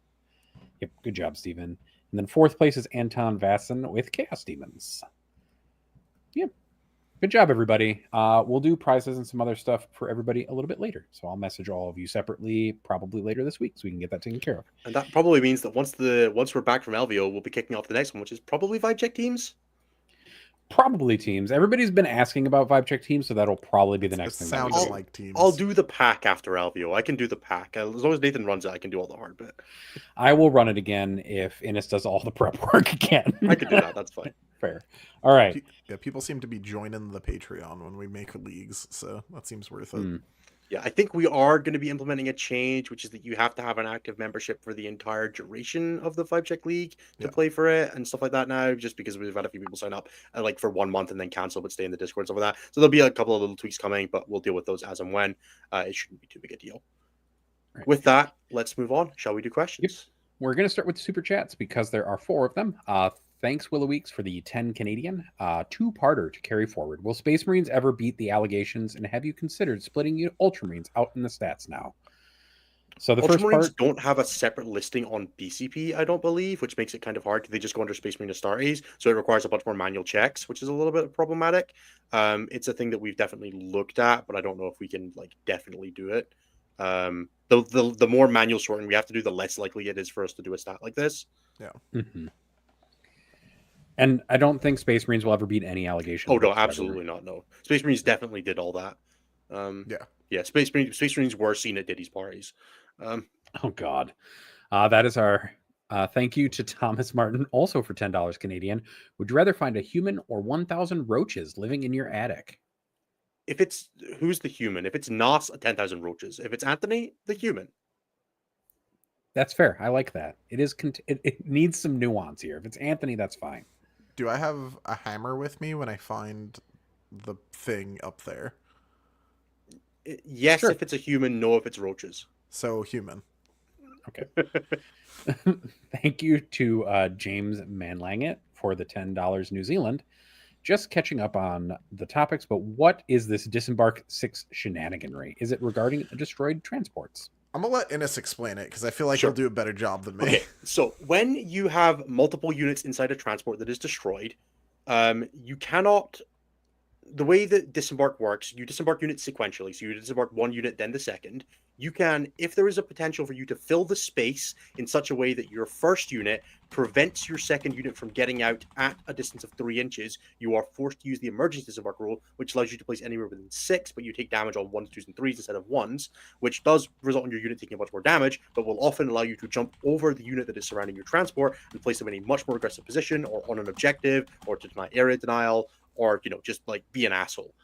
Yep, good job, Stephen. And then fourth place is Anton Vasson with Chaos Demons. Yep. Good job, everybody. We'll do prizes and some other stuff for everybody a little bit later. So I'll message all of you separately, probably later this week, so we can get that taken care of. And that probably means that once we're back from LVO, we'll be kicking off the next one, which is probably Vibe Check teams. Probably teams. Everybody's been asking about Vibe Check teams, so that'll probably be the next thing. Sounds like teams. I'll do the pack after LVO. I can do the pack. As long as Nathan runs it, I can do all the hard bit. I will run it again if Innes does all the prep work again. I can do that. That's fine. Fair. All right. Yeah, people seem to be joining the Patreon when we make leagues, so that seems worth it. Yeah, I think we are going to be implementing a change, which is that you have to have an active membership for the entire duration of the Vibe Check League to play for it and stuff like that now, just because we've had a few people sign up like for 1 month and then cancel but stay in the Discord and stuff like that. So there'll be a couple of little tweaks coming, but we'll deal with those as and when. It shouldn't be too big a deal. Right. With that, let's move on. Shall we do questions? Yep. We're going to start with super chats because there are 4 of them. Thanks, Willow Weeks, for the 10 Canadian. 2-parter to carry forward. Will Space Marines ever beat the allegations, and have you considered splitting Ultramarines out in the stats now? So the first part don't have a separate listing on BCP, I don't believe, which makes it kind of hard. They just go under Space Marine Astartes, so it requires a bunch more manual checks, which is a little bit problematic. It's a thing that we've definitely looked at, but I don't know if we can definitely do it. The more manual sorting we have to do, the less likely it is for us to do a stat like this. Yeah. Mm-hmm. And I don't think Space Marines will ever beat any allegations. Oh, no, absolutely not. No. Space Marines definitely did all that. Yeah, Space Marines were seen at Diddy's parties. Oh, God. That is our thank you to Thomas Martin, also for $10 Canadian. Would you rather find a human or 1,000 roaches living in your attic? Who's the human? If it's Nott, 10,000 roaches. If it's Anthony, the human. That's fair. I like that. It needs some nuance here. If it's Anthony, that's fine. Do I have a hammer with me when I find the thing up there? Yes, sure. If it's a human. No, if it's roaches. So human. Okay. Thank you to James Manlangit for the $10 New Zealand. Just catching up on the topics, but what is this Disembark 6 shenaniganry? Is it regarding destroyed transports? I'm going to let Innes explain it because I feel like he'll do a better job than me. Okay, so when you have multiple units inside a transport that is destroyed, you cannot... The way that Disembark works, you disembark units sequentially. So you disembark one unit, then the second. you can, if there is a potential for you to fill the space in such a way that your first unit prevents your second unit from getting out at a distance of 3 inches, you are forced to use the emergency disembark rule, which allows you to place anywhere within 6, but you take damage on 1s, 2s, and 3s instead of 1s, which does result in your unit taking much more damage, but will often allow you to jump over the unit that is surrounding your transport and place them in a much more aggressive position, or on an objective, or to deny area denial, or just like be an asshole.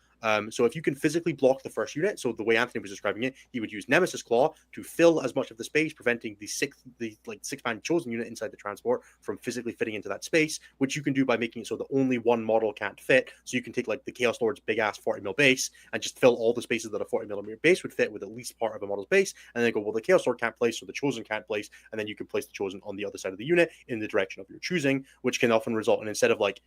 So if you can physically block the first unit, so the way Anthony was describing it, he would use Nemesis Claw to fill as much of the space, preventing the 6-man chosen unit inside the transport from physically fitting into that space, which you can do by making it so that only one model can't fit. So you can take like the Chaos Lord's big ass 40mm base and just fill all the spaces that a 40mm base would fit with at least part of a model's base, and then go, well, the Chaos Lord can't place, so the chosen can't place, and then you can place the chosen on the other side of the unit in the direction of your choosing, which can often result in, instead of like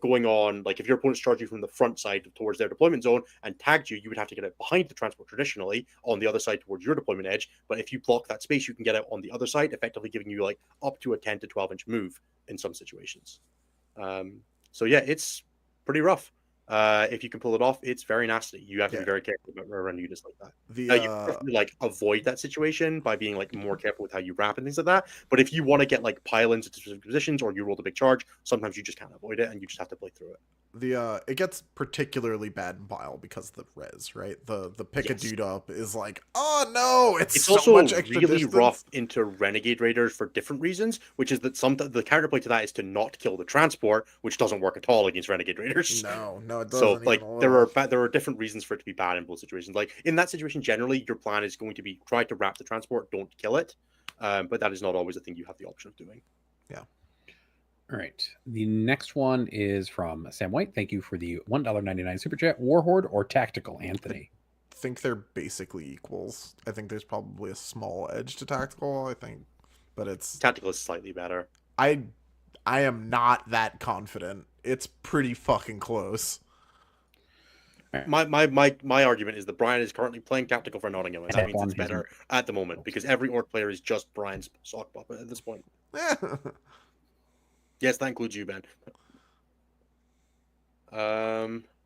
going on, like if your opponent's charged you from the front side towards their deployment zone and tagged you, you would have to get out behind the transport traditionally on the other side towards your deployment edge. But if you block that space, you can get out on the other side, effectively giving you like up to a 10 to 12 inch move in some situations. So yeah, it's pretty rough. If you can pull it off, it's very nasty. You have to be very careful about running units like that. You can like avoid that situation by being like more careful with how you wrap and things like that. But if you want to get like pile-ins into specific positions, or you roll the big charge, sometimes you just can't avoid it, and you just have to play through it. It gets particularly bad in Bile because of the res, right? The pick a dude up is like, oh no, it's so also much extra really distance. rough into Renegade Raiders for different reasons, which is that the counterplay to that is to not kill the transport, which doesn't work at all against Renegade Raiders. No, it doesn't. So like there are different reasons for it to be bad in both situations. Like in that situation, generally your plan is going to be try to wrap the transport, don't kill it. But that is not always a thing you have the option of doing. Yeah. All right. The next one is from Sam White. Thank you for the $1.99 super chat. Warhorde or Tactical, Anthony? I think they're basically equals. I think there's probably a small edge to Tactical, I think. But it's Tactical is slightly better. I am not that confident. It's pretty fucking close. My argument is that Brian is currently playing Tactical for Nottingham, and that means it's better at the moment because every Orc player is just Brian's sock puppet at this point. Yes, that includes you, Ben.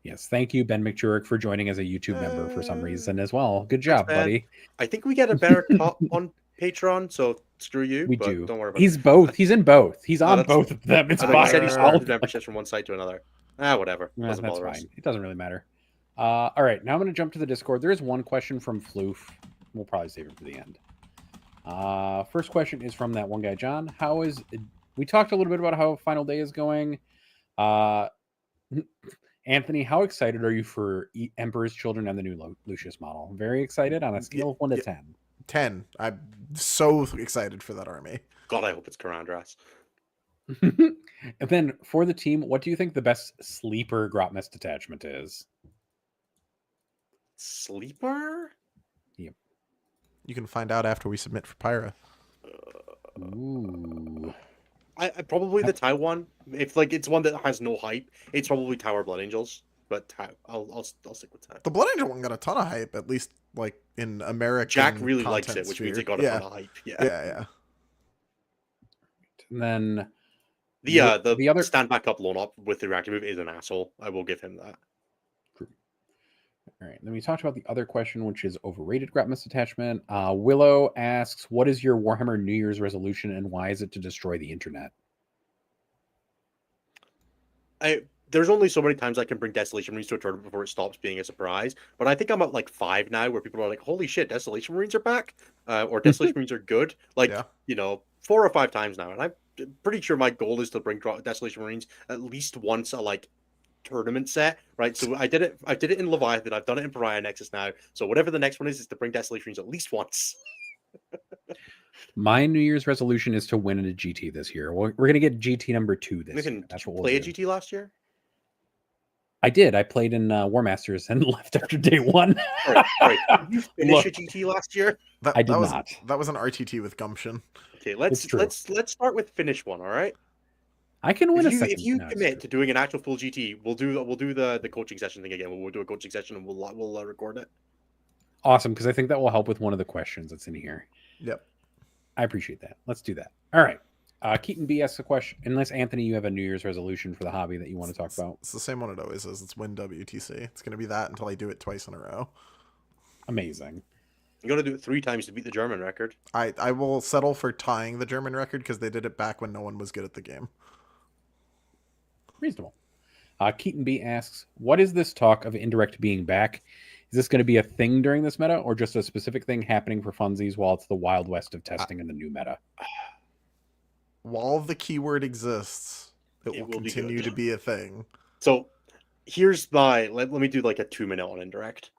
Yes, thank you, Ben McJurek, for joining as a YouTube member for some reason as well. Good job, buddy. I think we get a better cut on Patreon, so screw you. We do. Don't worry about He's it. both. He's in both. He's on both of them. It's fine. He said he started memberships from one site to another. Whatever. That's fine. It doesn't really matter. All right, now I'm going to jump to the Discord. There is one question from Floof. We'll probably save it for the end. First question is from that one guy, John. We talked a little bit about how Final Day is going. Anthony, how excited are you for Emperor's Children and the new Lucius model? Very excited on a scale of 1 to 10. 10. I'm so excited for that army. God, I hope it's Karandras. And then for the team, what do you think the best sleeper Grotmist detachment is? Sleeper? Yep. You can find out after we submit for Pariah. Ooh. I probably the Tau one. If like it's one that has no hype, it's probably Tower Blood Angels. But Tau, I'll stick with Tau. The Blood Angel one got a ton of hype, at least like in American. Jack really likes it, which means it got a ton of hype. Yeah. And then the other stand back up loan up with the reactor move is an asshole. I will give him that. All right. Then we talked about the other question, which is overrated Grotmist attachment. Willow asks, what is your Warhammer New Year's resolution and why is it to destroy the internet? There's only so many times I can bring Desolation Marines to a tournament before it stops being a surprise. But I think I'm at like 5 now where people are like, holy shit, Desolation Marines are back. Or Desolation Marines are good. Like, 4 or 5 times now. And I'm pretty sure my goal is to bring Desolation Marines at least once a like tournament set, right? So I did it in Leviathan, I've done it in Pariah Nexus now, so whatever the next one is to bring Desolation Marines at least once. My New Year's resolution is to win in a GT this year. We're going to get GT number 2 this year. That's what we'll play do. a GT last year? I did. I played in War Masters and left after day 1. All right. Did you finish a GT last year? I did not. That was an RTT with gumption. Okay, let's start with finish one, all right? I can win a second. If you commit to doing an actual full GT, we'll do the coaching session thing again. We'll do a coaching session and we'll record it. Awesome, because I think that will help with one of the questions that's in here. Yep. I appreciate that. Let's do that. All right. Keaton B asks a question. Unless, Anthony, you have a New Year's resolution for the hobby that you want to talk about. It's the same one it always is. It's win WTC. It's going to be that until I do it twice in a row. Amazing. You got to do it 3 times to beat the German record. I will settle for tying the German record because they did it back when no one was good at the game. Reasonable. Keaton B asks, what is this talk of indirect being back? Is this going to be a thing during this meta, or just a specific thing happening for funsies while it's the Wild West of testing in the new meta? While the keyword exists, it will continue to be a thing. So here's let me do like a 2-minute on indirect.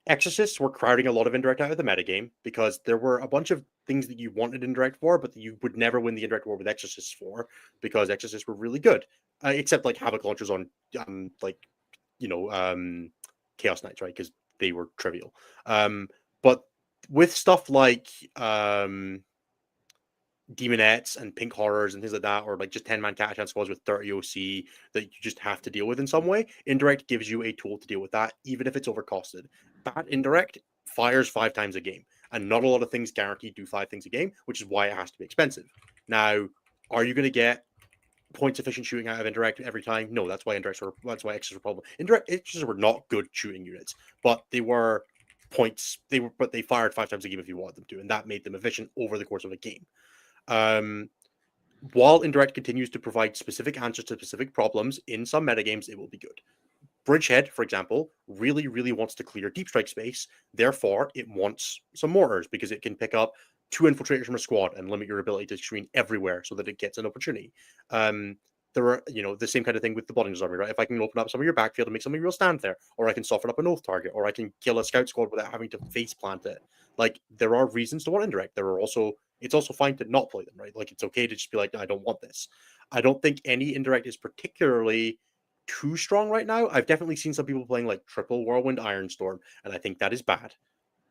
Exorcists were crowding a lot of indirect out of the metagame because there were a bunch of things that you wanted indirect for, but that you would never win the indirect war with Exorcists for because Exorcists were really good. Except like Havoc launchers on Chaos Knights, right? Because they were trivial. But with stuff like Demonettes and Pink Horrors and things like that, or like just 10-man catch squads with 30 OC that you just have to deal with in some way, indirect gives you a tool to deal with that, even if it's overcosted. Bad indirect fires 5 times a game, and not a lot of things guaranteed do 5 things a game, which is why it has to be expensive. Now, are you going to get point efficient shooting out of indirect every time? No, that's why X's were problem. Indirect X's were not good shooting units, but they were points. But they fired 5 times a game if you wanted them to, and that made them efficient over the course of a game. While indirect continues to provide specific answers to specific problems in some metagames, it will be good. Bridgehead, for example, really, really wants to clear deep strike space. Therefore, it wants some mortars because it can pick up 2 infiltrators from a squad and limit your ability to screen everywhere so that it gets an opportunity. There are, the same kind of thing with the Bloodingers Army, right? If I can open up some of your backfield and make somebody real stand there, or I can soften up an oath target, or I can kill a scout squad without having to face plant it. Like, there are reasons to want indirect. It's also fine to not play them, right? Like, it's okay to just be like, I don't want this. I don't think any indirect is particularly too strong right now. I've definitely seen some people playing like triple Whirlwind Ironstorm, and I think that is bad,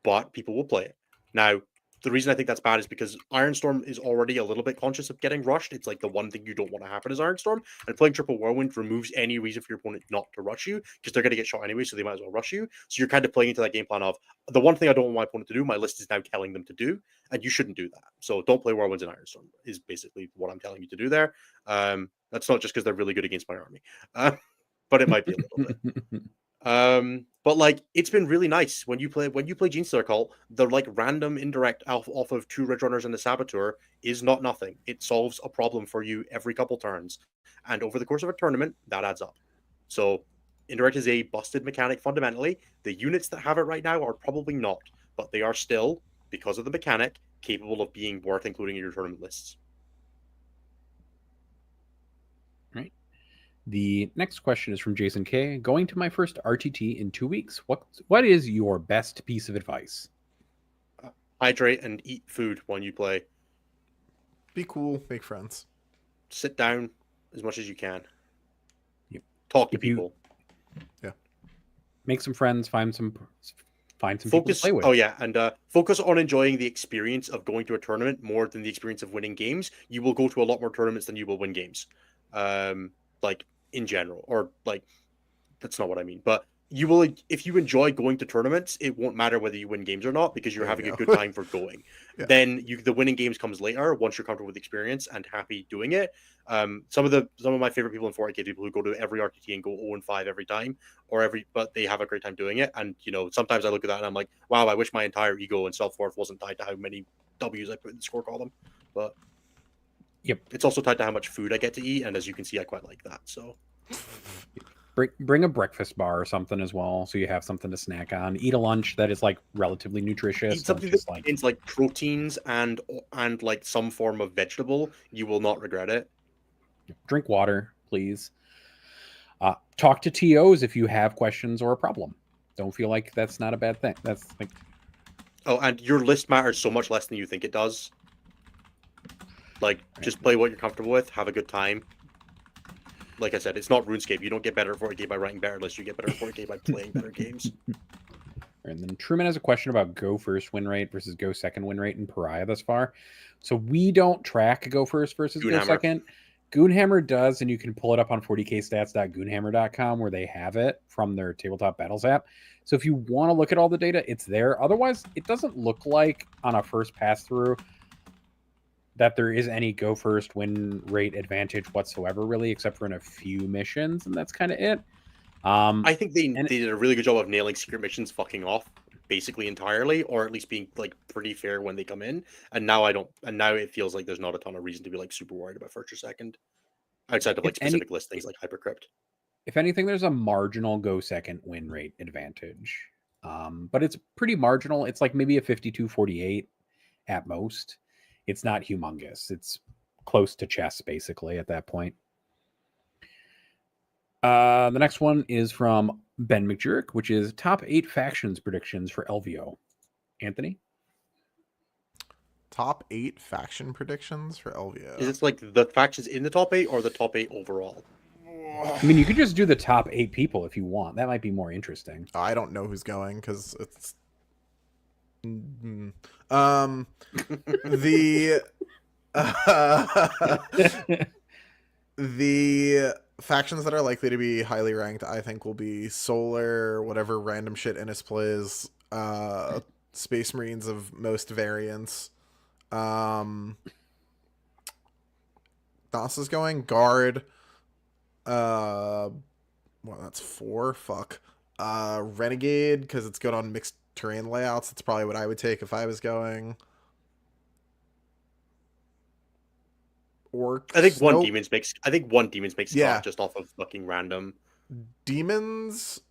but people will play it. Now, the reason I think that's bad is because Ironstorm is already a little bit conscious of getting rushed. It's like the one thing you don't want to happen is Ironstorm, and playing triple Whirlwind removes any reason for your opponent not to rush you because they're going to get shot anyway, so they might as well rush you. So you're kind of playing into that game plan of the one thing I don't want my opponent to do, my list is now telling them to do, and you shouldn't do that. So don't play Whirlwinds and Ironstorm is basically what I'm telling you to do there. That's not just because they're really good against my army, but it might be a little bit. But like it's been really nice when you play Genestealer Cult, the like random indirect off of 2 Ridge Runners and the Saboteur is not nothing. It solves a problem for you every couple turns, and over the course of a tournament, that adds up. So indirect is a busted mechanic fundamentally. The units that have it right now are probably not, but they are still, because of the mechanic, capable of being worth including in your tournament lists. Right. The next question is from Jason K. Going to my first RTT in 2 weeks. What is your best piece of advice? Hydrate and eat food when you play. Be cool, make friends. Sit down as much as you can. Yep. Talk to people. Yeah. Make some friends. Find some people to play with. Oh yeah, and focus on enjoying the experience of going to a tournament more than the experience of winning games. You will go to a lot more tournaments than you will win games. Like in general, or like that's not what I mean, but you will, if you enjoy going to tournaments, it won't matter whether you win games or not because you're having a good time for going. Yeah. Then the winning games comes later once you're comfortable with the experience and happy doing it. Some of my favorite people in 40K people who go to every RTT and go 0-5 every time but they have a great time doing it. And sometimes I look at that and I'm like, wow, I wish my entire ego and self-worth wasn't tied to how many W's I put in the score column. But yep, it's also tied to how much food I get to eat, and as you can see, I quite like that. So bring a breakfast bar or something as well, so you have something to snack on. Eat a lunch that is like relatively nutritious. Eat something that contains like proteins and like some form of vegetable. You will not regret it. Drink water, please. Talk to TOs if you have questions or a problem. Don't feel like that's not a bad thing. That's like, oh, and your list matters so much less than you think it does. Like, just play what you're comfortable with. Have a good time. Like I said, it's not RuneScape. You don't get better at 40K by writing better lists. You get better at 40K by playing better games. And then Truman has a question about go first win rate versus go second win rate in Pariah thus far. So we don't track go first versus go second. Goonhammer does, and you can pull it up on 40kstats.goonhammer.com where they have it from their Tabletop Battles app. So if you want to look at all the data, it's there. Otherwise, it doesn't look like on a first pass through that there is any go first win rate advantage whatsoever, really, except for in a few missions, and that's kind of it. I think they did a really good job of nailing secret missions fucking off. basically entirely, or at least being like pretty fair when they come in. And now I don't. And now it feels like there's not a ton of reason to be like super worried about first or second, outside of like specific listings like Hypercrypt. If anything, there's a marginal go second win rate advantage, but it's pretty marginal. It's like maybe a 52-48 at most. It's not humongous. It's close to chess basically at that point. The next one is from Ben McJurk, which is top 8 factions predictions for LVO. Anthony? Top 8 faction predictions for LVO. Is it like the factions in the top 8 or the top 8 overall? I mean, you could just do the top 8 people if you want. That might be more interesting. I don't know who's going because it's the factions that are likely to be highly ranked, I think, will be Solar, whatever random shit Innis plays, Space Marines of most variants. Nos is going Guard. Well, that's 4. Fuck. Renegade, because it's good on mixed terrain layouts. That's probably what I would take if I was going. Orcs. I think one demons makes. I think one demons makes Yeah. just off of fucking random. Demons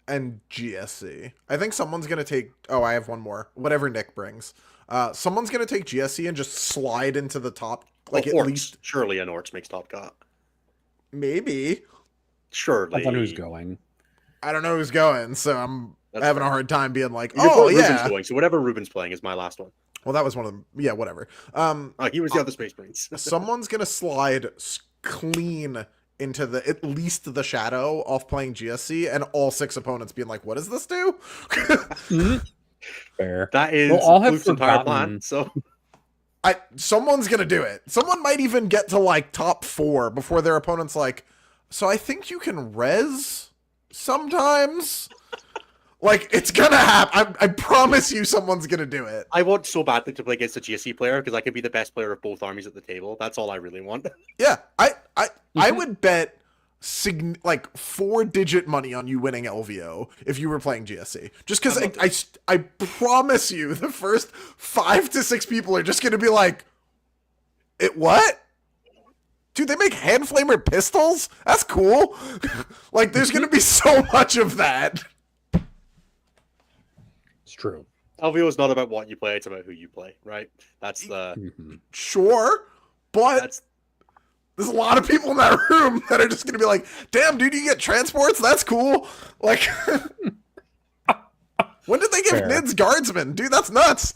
and GSC. I think someone's gonna take. Oh, I have one more. Whatever Nick brings. Someone's gonna take GSC and just slide into the top. Like at Orcs. least Surely an Orcs makes top cut. maybe. Surely. Depends on who's going. I don't know who's going, so I'm having a hard time being like, Your oh point, yeah. Ruben's going, so whatever Ruben's playing is my last one. Well, that was one of them. Yeah, whatever. He was the other Space Marines. Someone's gonna slide clean into the at least the shadow off playing GSC, and all 6 opponents being like, "What does this do?" Fair. That is We'll all have Floof's entire forgotten. plan. So Someone's gonna do it. Someone might even get to like top 4 before their opponent's like, "So I think you can res sometimes." Like, it's gonna happen. I promise you someone's gonna do it. I want so badly to play against a GSC player because I could be the best player of both armies at the table. That's all I really want. Yeah, I would bet like 4-digit money on you winning LVO if you were playing GSC. Just because I promise you the first 5 to 6 people are just gonna be like, "It what? Dude, they make hand flamer pistols? That's cool." Like, there's gonna be so much of that. It's true. LVO is not about what you play; it's about who you play. Right? That's the Sure, but there's a lot of people in that room that are just gonna be like, "Damn, dude, you get transports? That's cool." Like, when did they give Fair. Nids guardsmen? Dude, that's nuts.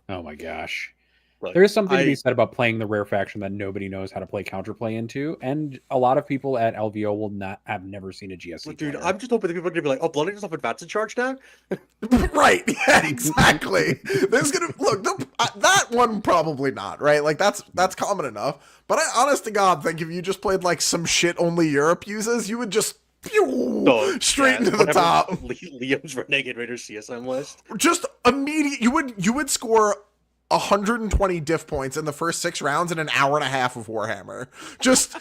Oh my gosh. Look, There is something to be said about playing the rare faction that nobody knows how to play counterplay into, and a lot of people at LVO will not have never seen a GSC. Dude, player. I'm just hoping that people are gonna be like, "Oh, Blood Angels have advance in charge now." Right? Yeah, exactly. There's gonna look that one probably not. Right? Like that's common enough. But I, honest to God, think if you just played like some shit only Europe uses, you would just straight into the top. Liam's Renegade Raiders CSM list. Just immediate. You would score 120 diff points in the first 6 rounds in an hour and a half of Warhammer. Just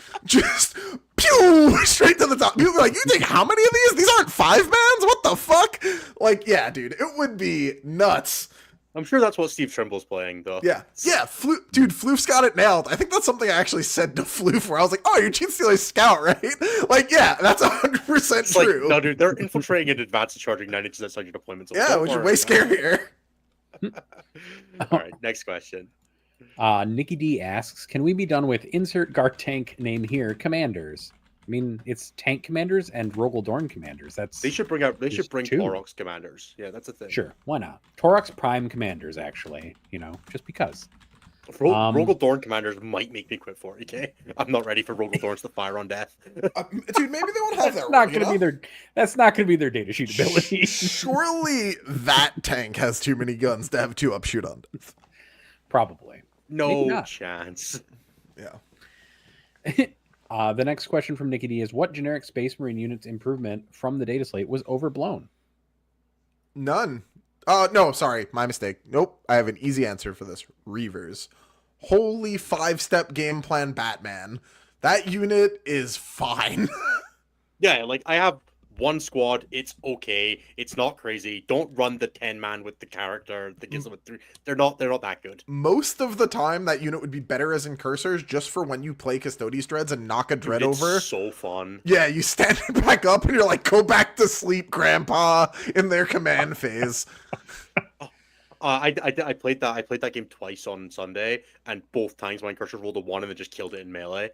pew straight to the top. People are like, "You think how many of these? These aren't 5-mans? What the fuck?" Like, yeah, dude, it would be nuts. I'm sure that's what Steve Trimble's playing, though. Yeah. Dude, Floof's got it nailed. I think that's something I actually said to Floof where I was like, "Oh, you're Cheat Stealer Scout, right?" Like, yeah, that's 100% It's like, true. no, dude, they're infiltrating and advanced charging 9 inches outside your deployments. Yeah, which is way scarier. All right, next question. Nikki D asks, "Can we be done with insert Gark tank name here commanders?" I mean, it's tank commanders and Rogel Dorn commanders. They should bring 2. Taurox commanders. Yeah, that's a thing. Sure, why not? Taurox Prime commanders, actually. Just because. Rogel Dorn commanders might make me quit 40k. I'm not ready for Rogel Dorns to fire on death. Dude, maybe they won't have that. That's not going to be their data sheet ability. Surely that tank has too many guns to have 2 up shoot on death. Probably. No chance. Yeah. The next question from Nikki D is, what generic Space Marine units improvement from the data slate was overblown? None. No, sorry, my mistake. Nope, I have an easy answer for this. Reavers. Holy 5-step game plan Batman. That unit is fine. Yeah, like I have one squad. It's okay. It's not crazy. Don't run the 10-man with the character that gives them a 3. They're not that good. Most of the time, that unit would be better as incursors just for when you play Custodes Dreads and knock a dread Dude, it's over. so fun. Yeah, you stand it back up and you're like, go back to sleep, Grandpa, in their command phase. I played that. I played that game twice on Sunday, and both times my incursor rolled a 1 and then just killed it in melee.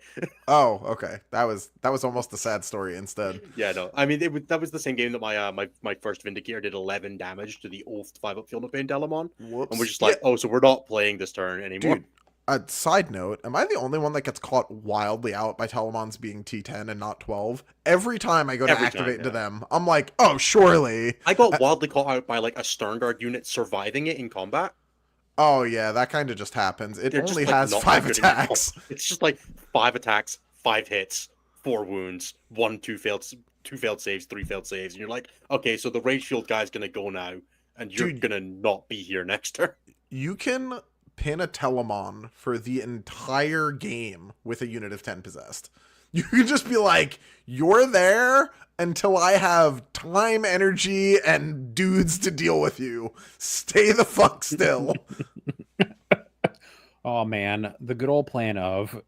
Oh, okay. That was almost a sad story instead. Yeah, no. I mean, that was the same game that my first Vindicator did 11 damage to the Oath 5-up Field of Pain Delamon. Whoops. And we're just like, oh, so we're not playing this turn anymore. Dude, a side note, am I the only one that gets caught wildly out by Telemons being T10 and not 12? Every time I go to activate into them, I'm like, oh, surely. I got wildly caught out by like a Sternguard unit surviving it in combat. Oh, yeah, that kind of just happens. It They're only just, like, has not 5 that good in attacks. combat. It's just like 5 attacks, 5 hits, 4 wounds, 2 failed saves, 3 failed saves. And you're like, okay, so the Rage Shield guy's going to go now, and you're going to not be here next turn. You can pin a Telemon for the entire game with a unit of 10 possessed. You can just be like, you're there until I have time, energy, and dudes to deal with you. Stay the fuck still. Oh man, the good old plan of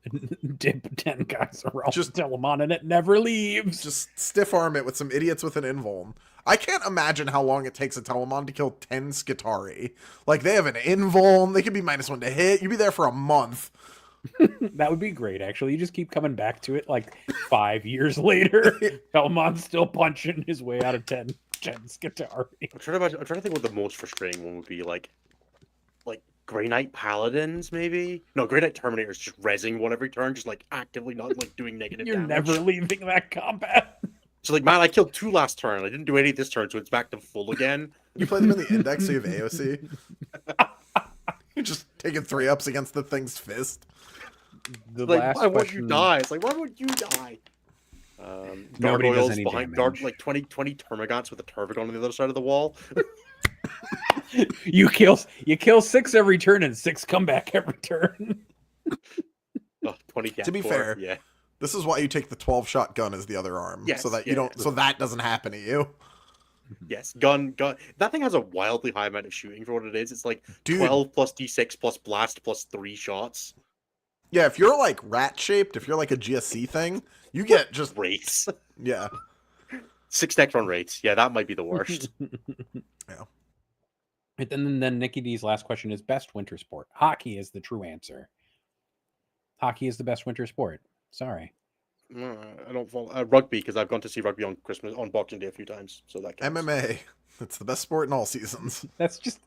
dip 10 guys around Just- Telemon and it never leaves. Just stiff arm it with some idiots with an invuln. I can't imagine how long it takes a Telemon to kill 10 Skitari. Like, they have an invuln, they could be -1 to hit, you'd be there for a month. That would be great, actually. You just keep coming back to it like 5 years later. Telemon's still punching his way out of 10 Skitari. I'm trying to think what the most frustrating one would be. Like Grey Knight Paladins, maybe? No, Grey Knight Terminators just rezzing one every turn, just like actively not like doing negative You're damage. never leaving that combat. So like, man, I killed 2 last turn. I didn't do any this turn, so it's back to full again. You play them in the index, so you have AOC. You're just taking 3-ups against the thing's fist. The Like, last why would question... you die? It's like, why would you die? Nobody does Gargoyles any behind damage. like 20 Termagants with a Turvagon on the other side of the wall. You kill 6 every turn and 6 come back every turn. Oh, 20 To be Gatfor, fair, yeah. This is why you take the 12-shot gun as the other arm, Yes, so that you yeah. don't, so that doesn't happen to you. Yes, gun. That thing has a wildly high amount of shooting for what it is. It's like Dude. 12 plus D6 plus blast plus 3 shots. Yeah, if you're like rat-shaped, if you're like a GSC thing, you get just, Rates. yeah. 6 decks on rates. Yeah, that might be the worst. Yeah. And then Nikki D's last question is best winter sport. Hockey is the true answer. Hockey is the best winter sport. Sorry. I don't follow rugby because I've gone to see rugby on Boxing Day a few times. So that counts. MMA. It's the best sport in all seasons. That's just...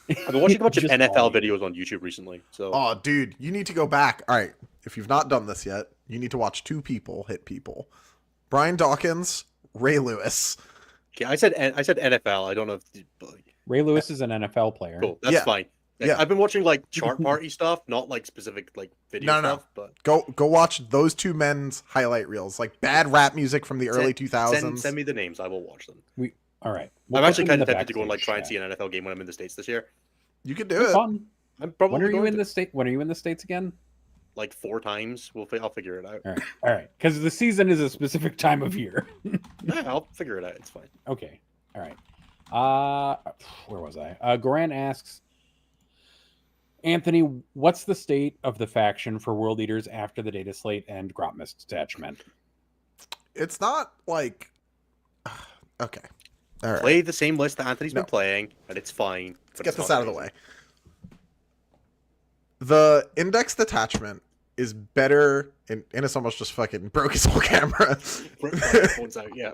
I've been watching a bunch of Just NFL all- videos on YouTube recently. So Oh, dude, you need to go back. All right, if you've not done this yet, you need to watch 2 people hit people. Brian Dawkins, Ray Lewis. okay, I said NFL. I don't know if Ray Lewis is an NFL player. cool. That's Yeah. fine. Like, Yeah. I've been watching like chart party stuff, not like specific like video No. stuff. But Go watch those 2 men's highlight reels, like bad rap music from the early 2000s. send me the names. I will watch them. All right. I'm put actually them in kind of the tempted to go and like backstage try and chat. see an NFL game when I'm in the States this year. You could do Good it. fun. I'm probably When are you going in to, the state? When are you in the States again? like 4 times. I'll figure it out. All right. Because the season is a specific time of year. Yeah, I'll figure it out. It's fine. Okay. All right. Where was I? Goran asks, Anthony, what's the state of the faction for World Eaters after the data slate and Grotmist detachment? It's not like okay. All right. Play the same list that Anthony's No. been playing, and it's fine. Let's get this out of the way. The index detachment is better, and Innes almost just fucking broke his whole camera. Phones out, yeah.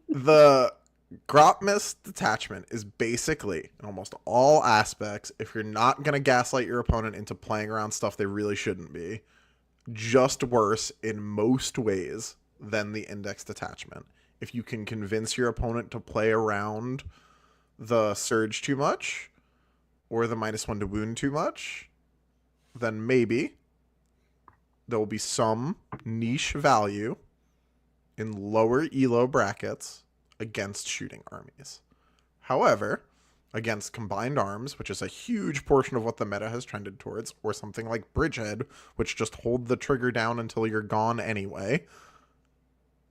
The Grotmist detachment is basically, in almost all aspects, if you're not going to gaslight your opponent into playing around stuff they really shouldn't be, just worse in most ways than the index detachment. If you can convince your opponent to play around the surge too much, or the -1 to wound too much, then maybe there will be some niche value in lower elo brackets against shooting armies. However, against combined arms, which is a huge portion of what the meta has trended towards, or something like Bridgehead, which just hold the trigger down until you're gone anyway,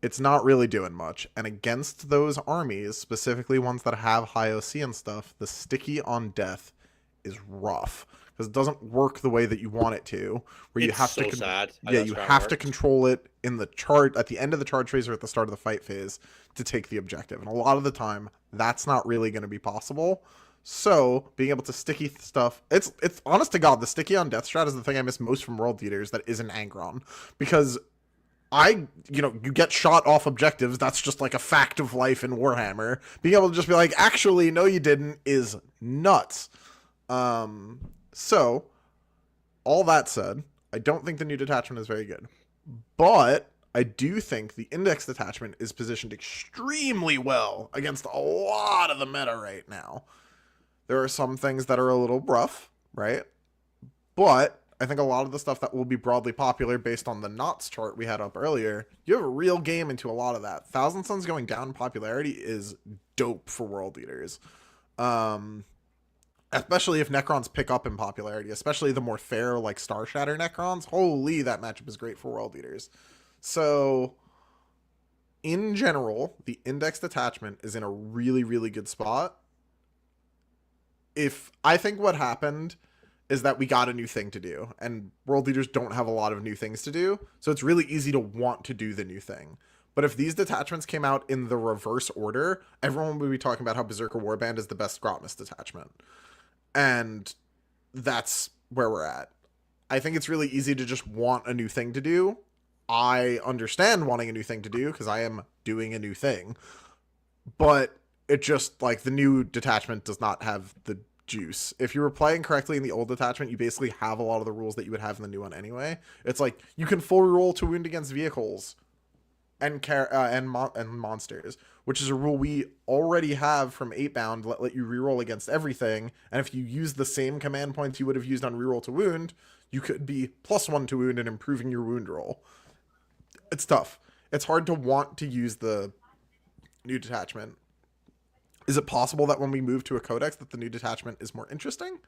it's not really doing much. And against those armies, specifically ones that have high OC and stuff, the sticky on death is rough because it doesn't work the way that you want it to. Where you It's have so to, sad. yeah, you have to control it in the chart at the end of the charge phase or at the start of the fight phase to take the objective. And a lot of the time, that's not really going to be possible. So being able to sticky stuff, it's honest to God, the sticky on death strat is the thing I miss most from World Eaters that isn't Angron, because you get shot off objectives. That's just like a fact of life in Warhammer. Being able to just be like, actually, no, you didn't, is nuts. So, all that said, I don't think the new detachment is very good. But I do think the index detachment is positioned extremely well against a lot of the meta right now. There are some things that are a little rough, right? But I think a lot of the stuff that will be broadly popular based on the Nott's chart we had up earlier, you have a real game into a lot of that. Thousand Suns going down in popularity is dope for World Eaters. Especially if Necrons pick up in popularity, especially the more fair, like Star Shatter Necrons. Holy, that matchup is great for World Eaters. So, in general, the index detachment is in a really, really good spot. I think what happened is that we got a new thing to do, and World Eaters don't have a lot of new things to do, so it's really easy to want to do the new thing. But if these detachments came out in the reverse order, everyone would be talking about how Berserker Warband is the best Grotmus detachment. And that's where we're at. I think it's really easy to just want a new thing to do. I understand wanting a new thing to do because I am doing a new thing. But it just, like, the new detachment does not have the juice. If you were playing correctly in the old detachment, you basically have a lot of the rules that you would have in the new one anyway. It's like, you can full roll to wound against vehicles and monsters, which is a rule we already have from 8-bound, let you reroll against everything, and if you use the same command points you would have used on reroll to wound, you could be +1 to wound and improving your wound roll. It's tough. It's hard to want to use the new detachment. Is it possible that when we move to a codex that the new detachment is more interesting?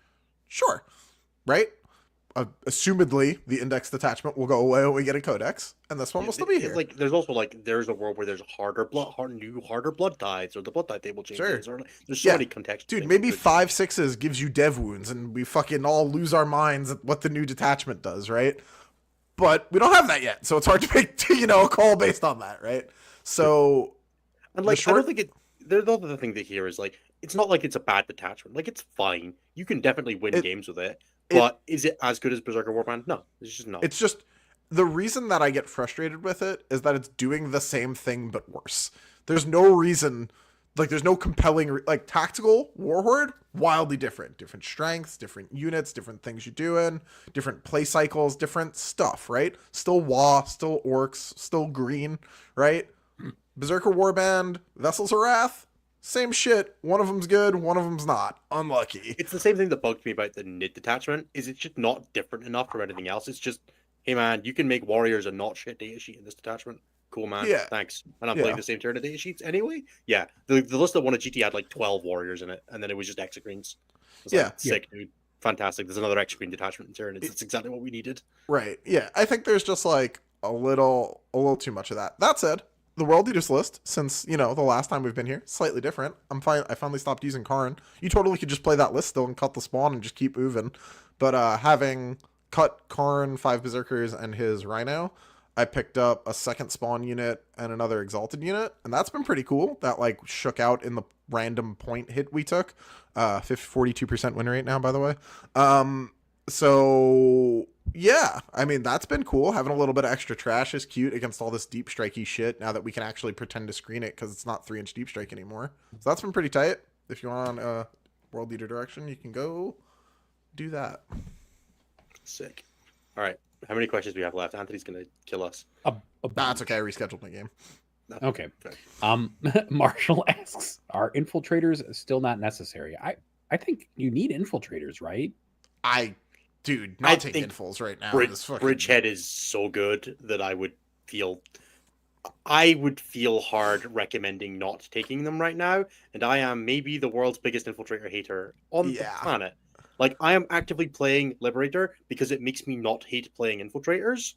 Sure. Right? Assumedly, the index detachment will go away when we get a codex, and this one will still be here. Like, there's also, like, there's a world where there's harder blood tides, or the blood tide table changes, or there's so many contextual Dude, maybe 5/6s gives you dev wounds, and we fucking all lose our minds at what the new detachment does, right? But we don't have that yet, so it's hard to make a call based on that, right? So, and like, I don't think it. The other thing to hear is, like, it's not like it's a bad detachment. Like, it's fine. You can definitely win games with it. But is it as good as Berserker Warband? No, it's just not. It's just, the reason that I get frustrated with it is that it's doing the same thing but worse. There's no reason, like, there's no compelling, like, tactical Warhorde, wildly different. Different strengths, different units, different things you're doing, different play cycles, different stuff, right? Still WA, still Orcs, still green, right? Berserker Warband, Vessels of Wrath, same shit. One of them's good, one of them's not. Unlucky. It's the same thing that bugged me about the Nid detachment. Is it's just not different enough from anything else. It's just, hey man, you can make warriors a not shit data sheet in this detachment. Cool, man. Yeah. Thanks. And I'm playing the same turn of data sheets anyway. Yeah. The list that won a GT had like 12 warriors in it, and then it was just Exocrines. Sick, dude. Fantastic. There's another Exocrine detachment in turn. It's exactly what we needed. Right. Yeah. I think there's just like a little too much of that. That said, the World Eaters list, since, the last time we've been here, slightly different. I finally stopped using Karn. You totally could just play that list still and cut the spawn and just keep moving. But having cut Karn, 5 Berserkers, and his Rhino, I picked up a second spawn unit and another Exalted unit, and that's been pretty cool. That, like, shook out in the random point hit we took. 42% win rate now, by the way. So, yeah, I mean, that's been cool. Having a little bit of extra trash is cute against all this deep strikey shit now that we can actually pretend to screen it because it's not 3-inch deep strike anymore. So that's been pretty tight. If you want a World Eater direction, you can go do that. Sick. All right. How many questions do we have left? Anthony's going to kill us. That's okay. I rescheduled my game. Okay. Marshall asks, are infiltrators still not necessary? I think you need infiltrators, right? Dude, not taking infuls right now. Bridgehead is so good that I would feel hard recommending not taking them right now, and I am maybe the world's biggest infiltrator hater on the planet. Like, I am actively playing Liberator because it makes me not hate playing infiltrators,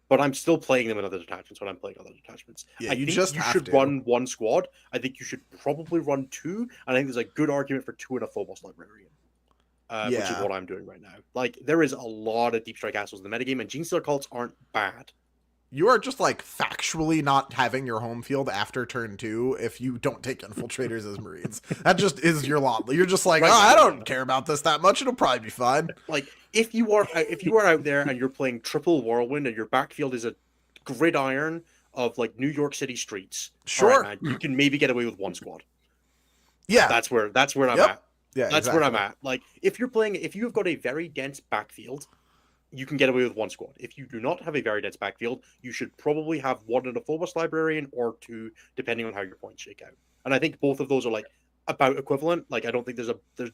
but I'm still playing them in other detachments when I'm playing other detachments. Yeah, I you think just you have should to. run one squad. I think you should probably run two. And I think there's a good argument for two and a Phobos Librarian, which is Yeah. what I'm doing right now. Like, there is a lot of Deep Strike Castles in the metagame, and Genestealer Cults aren't bad. You are just like factually not having your home field after turn 2 if you don't take infiltrators as Marines. That just is your lot. You're just like, Right, oh, I right, don't right. care about this that much. It'll probably be fine. Like, if you are out there and you're playing triple Whirlwind and your backfield is a gridiron of like New York City streets, all Sure. right, man, you can maybe get away with one squad. Yeah. That's where I'm Yep. at. Yeah, That's where I'm exactly. at. Like, if you have got a very dense backfield, you can get away with one squad. If you do not have a very dense backfield, you should probably have one in a Phobos Librarian or two, depending on how your points shake out. And I think both of those are like about equivalent. Like, I don't think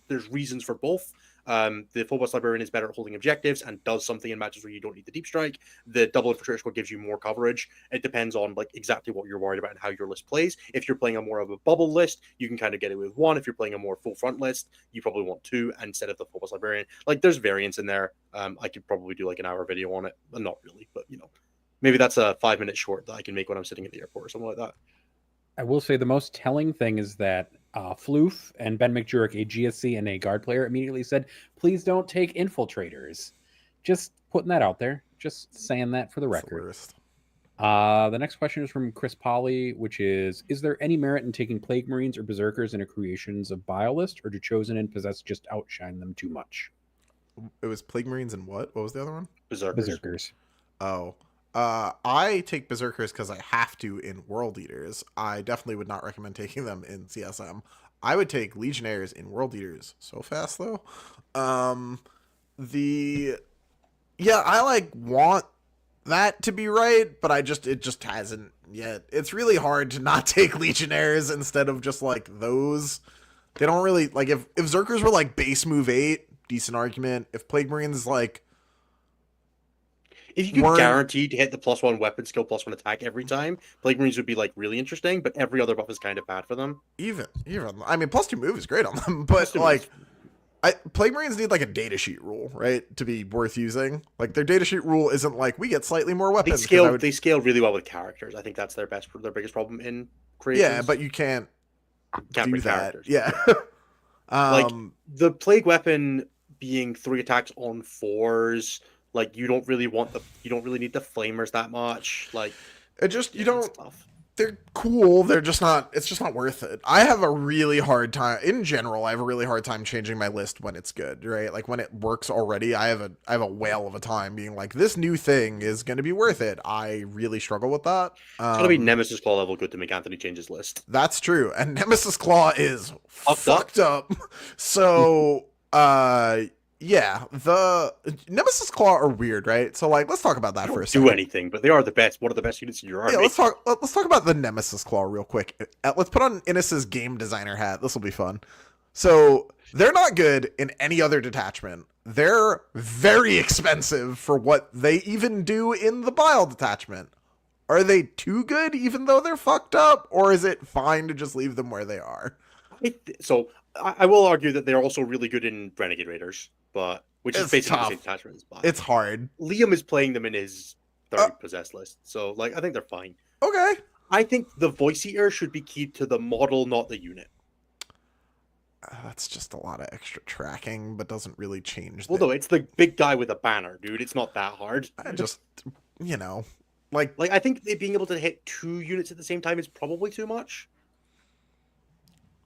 there's reasons for both. The Phobos Librarian is better at holding objectives and does something in matches where you don't need the deep strike. The double infiltrator squad gives you more coverage. It depends on like exactly what you're worried about and how your list plays. If you're playing a more of a bubble list, you can kind of get away with one. If you're playing a more full front list, you probably want two instead of the Phobos Librarian. Like, there's variance in there. I could probably do like an hour video on it. Not really, but maybe that's a 5-minute short that I can make when I'm sitting at the airport or something like that. I will say the most telling thing is that Floof and Ben McJurek, a GSC and a guard player, immediately said, please don't take infiltrators. Just putting that out there. Just saying that for the That's record. the worst. The next question is from Chris Polly, which is there any merit in taking Plague Marines or Berserkers in a Creations of Bile list, or do Chosen and Possess just outshine them too much? It was Plague Marines and what? What was the other one? Berserkers. Oh. I take Berserkers because I have to in World Eaters. I definitely would not recommend taking them in CSM. I would take Legionnaires in World Eaters. So fast, though. I like want that to be right, but it just hasn't yet. It's really hard to not take Legionnaires instead of just like those. They don't really like if Zerkers were like base move 8, decent argument. If Plague Marines is like if you could guarantee to hit the +1 weapon skill, +1 attack every time, Plague Marines would be like really interesting, but every other buff is kind of bad for them. Even I mean +2 move is great on them, but like Plague Marines need like a datasheet rule, right, to be worth using. Like their datasheet rule isn't like we get slightly more weapons. They scale really well with characters. I think that's their biggest problem in creations. Yeah, but you can't do that. Characters. Yeah. Like the plague weapon being 3 attacks on 4s, like you don't really need the flamers that much. Like it just they're cool. They're just not. It's just not worth it. I have a really hard time in general. I have a really hard time changing my list when it's good, right? Like when it works already, I have a whale of a time being like, this new thing is going to be worth it. I really struggle with that. It's gotta be Nemesis Claw level good to make Anthony change his list. That's true, and Nemesis Claw is fucked up. So, yeah, the Nemesis Claw are weird, right? So, like, let's talk about that for a second. Do anything, but they are the best. One of the best units in your army. Yeah, let's talk about the Nemesis Claw real quick. Let's put on Innis's game designer hat. This will be fun. So, they're not good in any other detachment. They're very expensive for what they even do in the Bile detachment. Are they too good even though they're fucked up, or is it fine to just leave them where they are? So, I will argue that they're also really good in Renegade Raiders, which is basically the same detachment as Bile. It's hard. Liam is playing them in his 3rd possessed list, so like I think they're fine. Okay. I think the Voice Eater should be keyed to the model, not the unit. That's just a lot of extra tracking, but doesn't really change. Although it's the big guy with a banner, dude. It's not that hard. I just, like I think being able to hit 2 units at the same time is probably too much.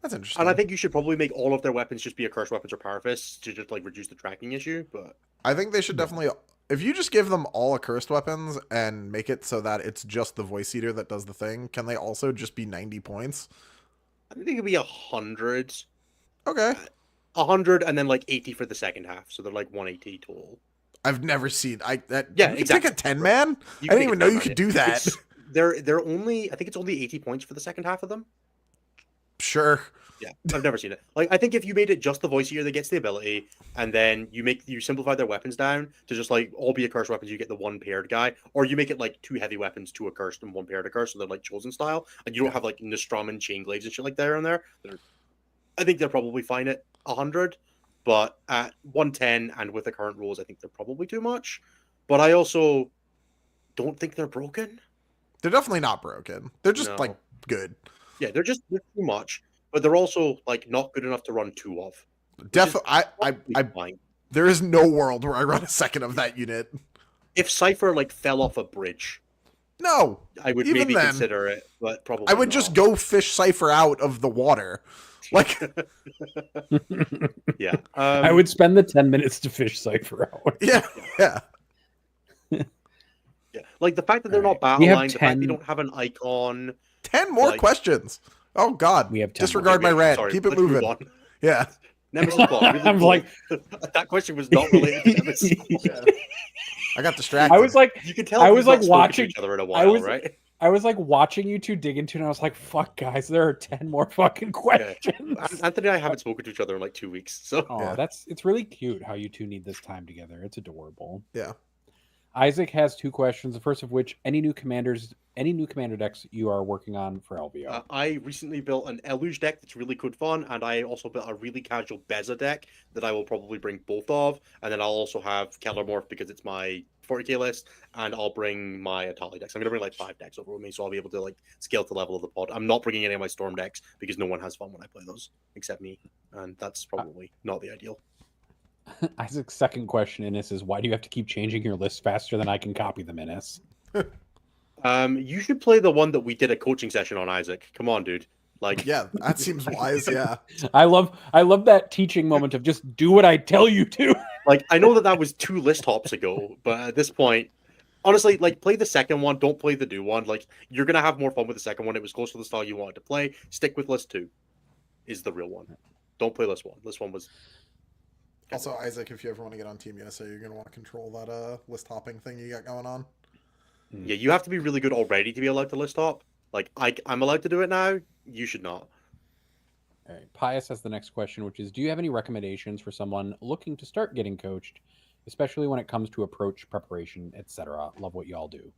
That's interesting. And I think you should probably make all of their weapons just be accursed weapons or parafists to just like reduce the tracking issue. But I think they should definitely, if you just give them all accursed weapons and make it so that it's just the Voice Eater that does the thing, can they also just be 90 points? I think it could be 100. Okay. 100 and then like 80 for the second half, so they're like 180 total. I've never seen exactly. Take a 10-man. I didn't even know you could do that. They're only, I think it's only 80 points for the second half of them. Sure. Yeah, I've never seen it. Like I think if you made it just the Voice Eater that gets the ability, and then you simplify their weapons down to just like all be accursed weapons, you get the 1 paired guy, or you make it like 2 heavy weapons, 2 accursed and 1 paired accursed, so they're like Chosen style, and you don't have like Nostrum and Chain Glaives and shit like there in there. I think they're probably fine at 100, but at 110 and with the current rules, I think they're probably too much. But I also don't think they're broken. They're definitely not broken. They're just No. like good. Yeah, they're too much, but they're also like not good enough to run 2 of. Definitely, Fine. there is no world where I run a second of that unit. If Cypher like fell off a bridge, No, I would even maybe then, consider it, but probably I would not. just go fish Cypher out of the water. Like, yeah, I would spend the 10 minutes to fish Cypher out. yeah. Yeah, like the fact that they're Alright. not battle We have lines, the fact 10 they don't have an icon. 10 more Like- questions. Oh God, We have 10 disregard Okay, my rant. sorry, Keep it let's move moving. on. Yeah. Nemesis Ball. Really I'm cool. like- that question was not related to Nemesis Ball. Yeah. I got distracted. I was like, You can tell I we've was, not like, spoken to watching- each other in a I while, was- right? watching you two dig into it, and I was like, fuck, guys, there are 10 more fucking questions. Anthony and I haven't spoken to each other in like 2 weeks, so Oh, Yeah. it's really cute how you two need this time together. It's adorable. Yeah. Isaac has 2 questions. The first of which, any new commander decks you are working on for LVO? I recently built an Eluge deck that's really good fun, and I also built a really casual Beza deck that I will probably bring both of, and then I'll also have Keller Morph because it's my 40k list, and I'll bring my Atali decks. I'm gonna bring like 5 decks over with me, so I'll be able to like scale to the level of the pod. I'm not bringing any of my Storm decks because no one has fun when I play those except me, and that's probably not the ideal. Isaac's second question, Innes, is why do you have to keep changing your list faster than I can copy them, Innes? You should play the one that we did a coaching session on, Isaac. Come on, dude. Like, Yeah, that seems wise. Yeah. I love that teaching moment of just do what I tell you to. like I know that was 2 list hops ago, but at this point, honestly, like play the second one. Don't play the new one. Like you're gonna have more fun with the second one. It was close to the style you wanted to play. Stick with list 2, is the real one. Don't play list 1. List 1 was. Also, Isaac, if you ever want to get on Team USA, you're gonna want to control that list hopping thing you got going on. Yeah, you have to be really good already to be allowed to list hop. Like I'm allowed to do it now. You should not. All right. Pius has the next question, which is, do you have any recommendations for someone looking to start getting coached, especially when it comes to approach, preparation, etc.? Love what y'all do.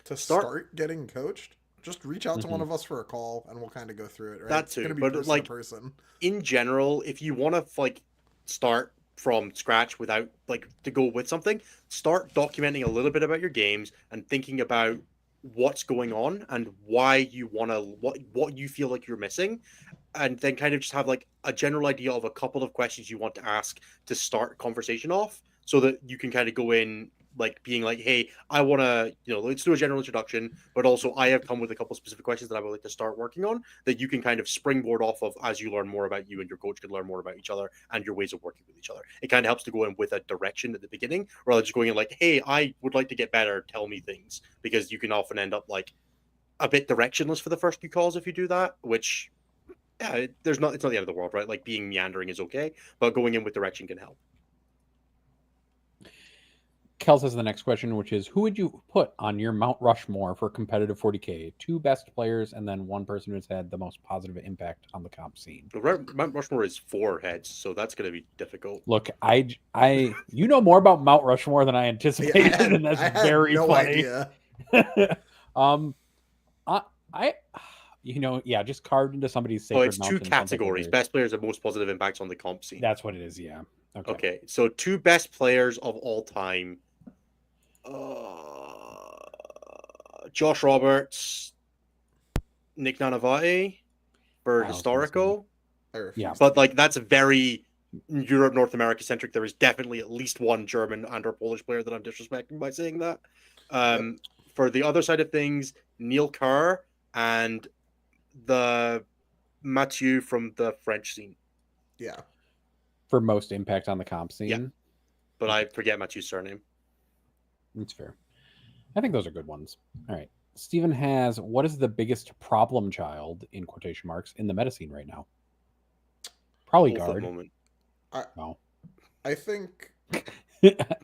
To start getting coached, just reach out to one Mhm. of us for a call, and we'll kind of go through it. Right? That It's too, gonna be but, person like, to person. In general, if you want to like start from scratch without like to go with something, start documenting a little bit about your games and thinking about what's going on and why you want to what you feel like you're missing, and then kind of just have like a general idea of a couple of questions you want to ask to start conversation off, so that you can kind of go in like being like, hey, I want to, let's do a general introduction, but also I have come with a couple specific questions that I would like to start working on, that you can kind of springboard off of as you learn more about you and your coach can learn more about each other and your ways of working with each other. It kind of helps to go in with a direction at the beginning rather than just going in like, hey, I would like to get better, tell me things, because you can often end up like a bit directionless for the first few calls if you do that, which it's not the end of the world, right? Like being meandering is okay, but going in with direction can help. Kels has the next question, which is, who would you put on your Mount Rushmore for competitive 40K? 2 best players and then 1 person who's had the most positive impact on the comp scene. Mount Rushmore is 4 heads, so that's going to be difficult. Look, you know more about Mount Rushmore than I anticipated, and that's I had very no funny. idea. Just carved into somebody's sacred it's 2 mountain, something categories: weird. best players and most positive impacts on the comp scene. That's what it is, yeah. Okay, so 2 best players of all time. Josh Roberts, Nick Nanavati for historical. Yeah. But like that's very Europe, North America centric. There is definitely at least 1 German and or Polish player that I'm disrespecting by saying that. For the other side of things, Neil Kerr and the Mathieu from the French scene. Yeah. For most impact on the comp scene. Yeah. But I forget Mathieu's surname. That's fair. I think those are good ones. All right. Steven has, what is the biggest problem child, in quotation marks, in the meta scene right now? Probably Both at the guard. moment. No. I think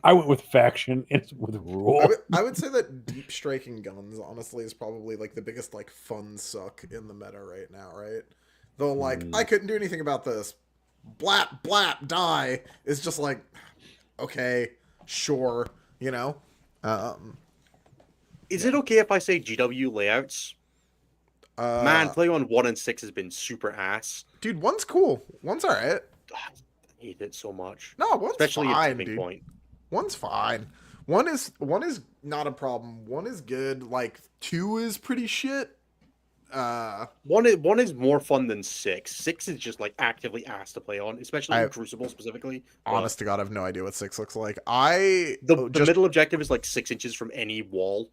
I went with faction. It's with rule. I would say that deep striking guns, honestly, is probably like the biggest like fun suck in the meta right now, right? Though like I couldn't do anything about this. Blap blap die is just like, okay, sure, Is it okay if I say GW layouts? Man, playing on 1 and 6 has been super ass. dude, one's cool. One's all right. I hate it so much. No, one's Especially at fine, tipping dude. point. One's fine. One is not a problem. One is good. Like, two is pretty shit. One is more fun than six. Six is just like actively asked to play on, especially in I Crucible specifically. But honest to God, I have no idea what six looks like. I the just middle objective is like 6 inches from any wall.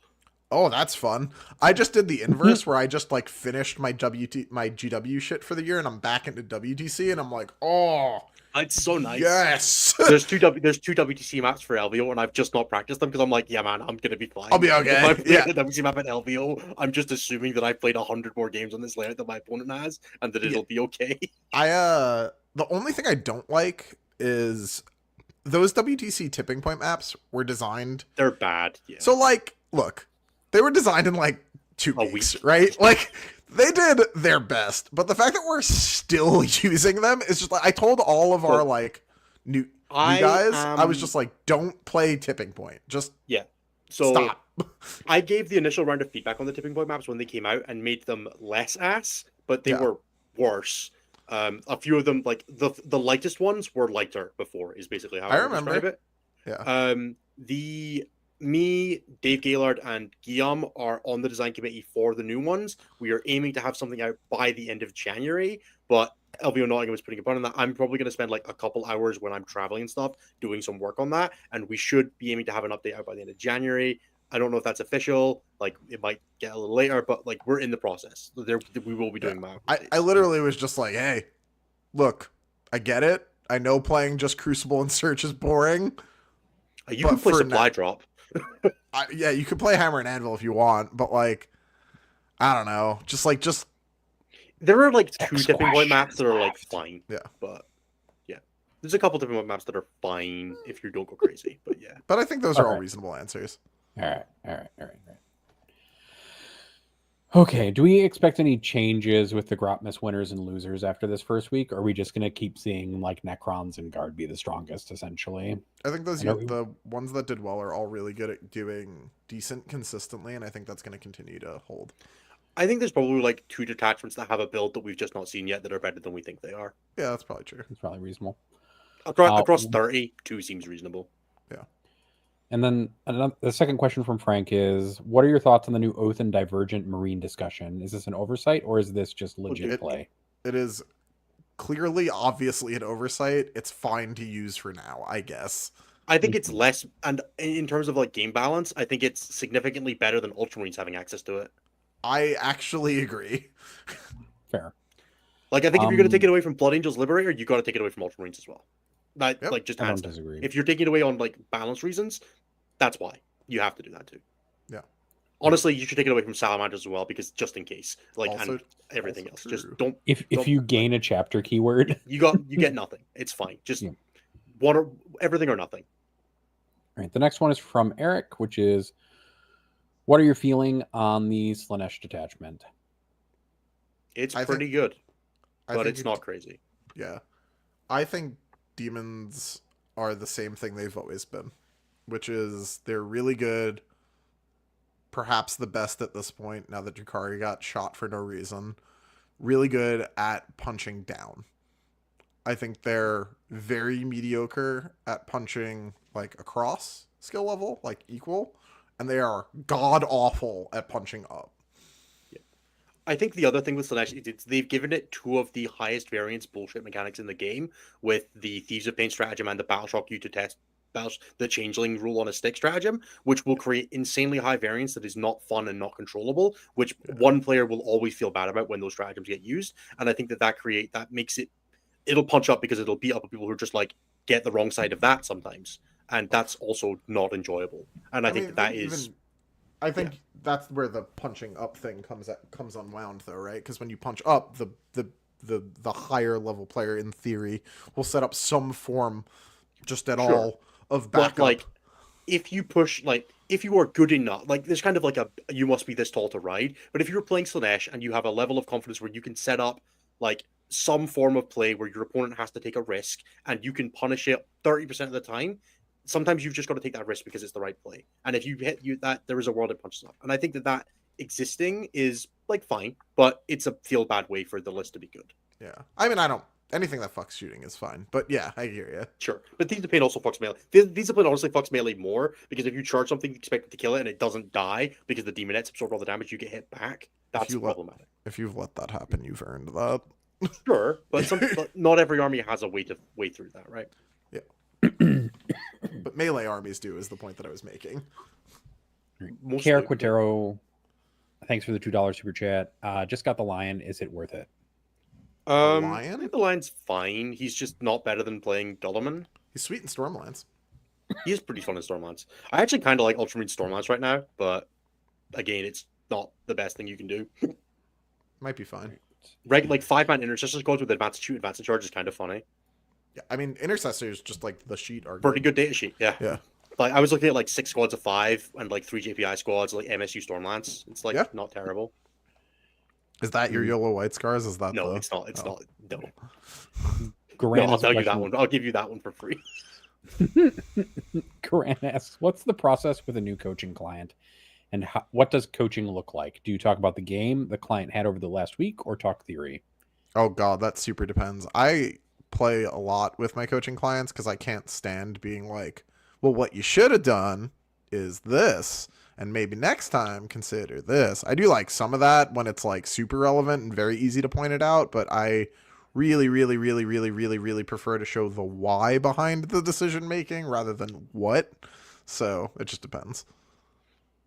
Oh, that's fun. I just did the inverse where I just like finished my GW shit for the year and I'm back into WTC and I'm like, oh, It's so nice. yes. There's two WTC maps for LVO, and I've just not practiced them because I'm like, yeah, man, I'm gonna be fine. I'll be okay. If I play Yeah. a WTC map at LVO, I'm just assuming that I've played 100 more games on this layout than my opponent has, and that it'll be okay. The only thing I don't like is those WTC tipping point maps were designed. They're bad. Yeah. So like, look, they were designed in like 2 A weeks, week. right? Like they did their best, but the fact that we're still using them is just like I told all of our Look, like new guys, I was am- just like, don't play tipping point. Just So stop. I gave the initial round of feedback on the tipping point maps when they came out and made them less ass, but they Yeah. were worse. A few of them, like the lightest ones, were lighter before. Is basically how I I would remember. describe it. Yeah. Me, Dave Gaylord, and Guillaume are on the design committee for the new ones. We are aiming to have something out by the end of January, but LVO Nottingham is putting a button on that. I'm probably going to spend like a couple hours when I'm traveling and stuff doing some work on that, and we should be aiming to have an update out by the end of January. I don't know if that's official. Like it might get a little later, but like we're in the process. We will be doing map. I literally was just like, hey, look, I get it. I know playing just Crucible and Search is boring. You can but play for supply now- drop. Yeah, you could play Hammer and Anvil if you want, but like, I don't know. Just There are like two X tipping point question maps that are like left. fine. Yeah. But yeah, there's a couple tipping point maps that are fine if you don't go crazy. But yeah. but I think those are all Alright. reasonable answers. All right. Okay, do we expect any changes with the Grotmas winners and losers after this first week? Or are we just going to keep seeing like Necrons and Guard be the strongest, essentially? I think those I know- the ones that did well are all really good at doing decent consistently, and I think that's going to continue to hold. I think there's probably like 2 detachments that have a build that we've just not seen yet that are better than we think they are. Yeah, that's probably true. It's probably reasonable. Across 30, 2 seems reasonable. And then the second question from Frank is, what are your thoughts on the new Oath and Divergent Marine discussion? Is this an oversight or is this just legit it- play? It is clearly, obviously an oversight. It's fine to use for now, I guess. I think it's less, and in terms of like game balance, I think it's significantly better than Ultramarines having access to it. I actually agree. Fair. Like I think if you're going to take it away from Blood Angels Liberator, you got to take it away from Ultramarines as well. That Yep. like just I hands don't down. disagree. If you're taking it away on like balance reasons, that's why you have to do that too. Yeah. Honestly, you should take it away from Salamanders as well because just in case, like Also- and everything also else, just true. don't. If Don't- you gain a chapter keyword, You get nothing. It's fine. Just Yeah. one or everything or nothing. All right, the next one is from Eric, which is, what are your feeling on the Slanesh detachment? It's I pretty good, I but think it's not crazy. Yeah. I think demons are the same thing they've always been, which is they're really good, perhaps the best at this point now that Drakari got shot for no reason. Really good at punching down. I think they're very mediocre at punching like across skill level, like equal, and they are god awful at punching up. I think the other thing with Slanesh is they've given it 2 of the highest variance bullshit mechanics in the game with the Thieves of Pain stratagem and the Battle Shock you to test the Changeling rule on a stick stratagem, which will create insanely high variance that is not fun and not controllable, which one player will always feel bad about when those stratagems get used. And I think that makes it'll punch up because it'll beat up people who are just like get the wrong side of that sometimes. And that's also not enjoyable. And I think that is... I think that's where the punching up thing comes unwound, though, right? Because when you punch up, the higher level player, in theory, will set up some form, just at all, of backup. But like, if you push, like, if you are good enough, like, there's kind of like you must be this tall to ride. But if you're playing Slanesh and you have a level of confidence where you can set up like some form of play where your opponent has to take a risk and you can punish it 30% of the time. Sometimes you've just got to take that risk because it's the right play. And if you hit that, there is a world it punches up. And I think that existing is like fine, but it's a feel bad way for the list to be good. Yeah. I mean, I don't anything that fucks shooting is fine. But yeah, I hear you. Sure, but Thieves of Pain also fucks melee. Thieves of Pain honestly fucks melee more because if you charge something, you expect it to kill it, and it doesn't die because the demonettes absorb all the damage, you get hit back. That's problematic. If you've let that happen, you've earned that. Sure, but not every army has a way through that, right? Yeah. But melee armies do, is the point that I was making. Kara Quintero, thanks for the $2 super chat. Just got the lion. Is it worth it? Lion? I think the lion's fine. He's just not better than playing Doloman. He's sweet in Stormlands. He is pretty fun in Stormlands. I actually kind of like Ultramarine Stormlands right now, but again, it's not the best thing you can do. Might be fine. Like 5-man intercessor squads with advanced shoot, advanced charge is kind of funny. Yeah, I mean, intercessors, just like the sheet, are pretty good data sheet. Yeah. Yeah. Like I was looking at like 6 squads of 5 and like 3 JPI squads, like MSU Stormlands. It's like not terrible. Is that your yellow white scars? Is that no? It's not. It's not. No. I'll tell you that one. I'll give you that one for free. Garan asks, "What's the process with a new coaching client, and what does coaching look like? Do you talk about the game the client had over the last week, or talk theory?" Oh god, that super depends. I play a lot with my coaching clients because I can't stand being like, well, what you should have done is this, and maybe next time consider this. I do like some of that when it's like super relevant and very easy to point it out, but I really prefer to show the why behind the decision making rather than what. So it just depends.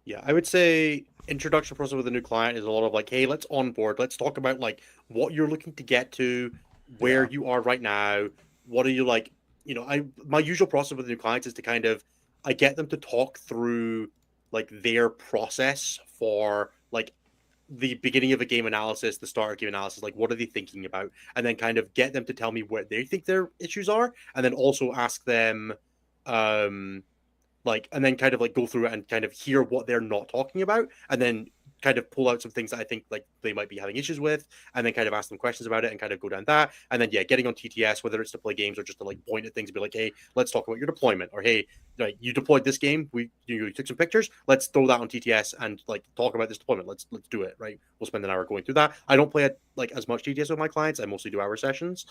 Yeah, I would say introduction process with a new client is a lot of like, hey, let's onboard. Let's talk about like what you're looking to get to, where you are right now. What are you like? You know, my usual process with new clients is to kind of I get them to talk through like their process for like the beginning of a game analysis, the start of game analysis, like what are they thinking about, and then kind of get them to tell me where they think their issues are, and then also ask them like, and then kind of like go through it and kind of hear what they're not talking about, and then kind of pull out some things that I think like they might be having issues with, and then kind of ask them questions about it and kind of go down that. And then getting on TTS, whether it's to play games or just to like point at things and be like, hey, let's talk about your deployment, or hey, like, you deployed this game, you took some pictures, let's throw that on TTS and like talk about this deployment. Let's do it, right? We'll spend an hour going through that. I don't play like as much TTS with my clients. I mostly do hour sessions.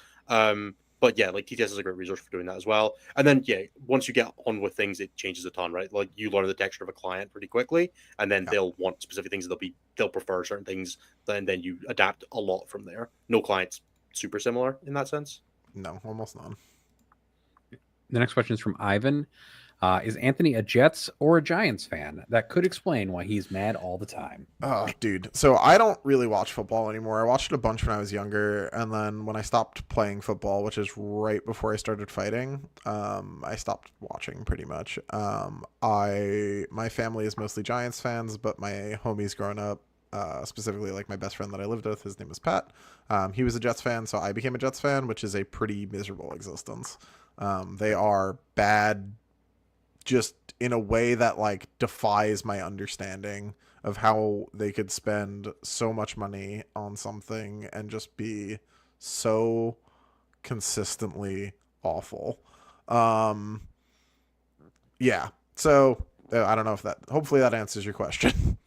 But yeah, like TTS is a great resource for doing that as well. And then once you get on with things, it changes a ton, right? Like you learn the texture of a client pretty quickly, and then they'll want specific things. They'll prefer certain things, and then you adapt a lot from there. No client's super similar in that sense. No, almost none. The next question is from Ivan. Is Anthony a Jets or a Giants fan? That could explain why he's mad all the time. Oh, dude. So I don't really watch football anymore. I watched it a bunch when I was younger, and then when I stopped playing football, which is right before I started fighting, I stopped watching pretty much. My family is mostly Giants fans, but my homies growing up, specifically like my best friend that I lived with, his name was Pat. He was a Jets fan, so I became a Jets fan, which is a pretty miserable existence. They are bad just in a way that like defies my understanding of how they could spend so much money on something and just be so consistently awful. Yeah. So I don't know if hopefully that answers your question.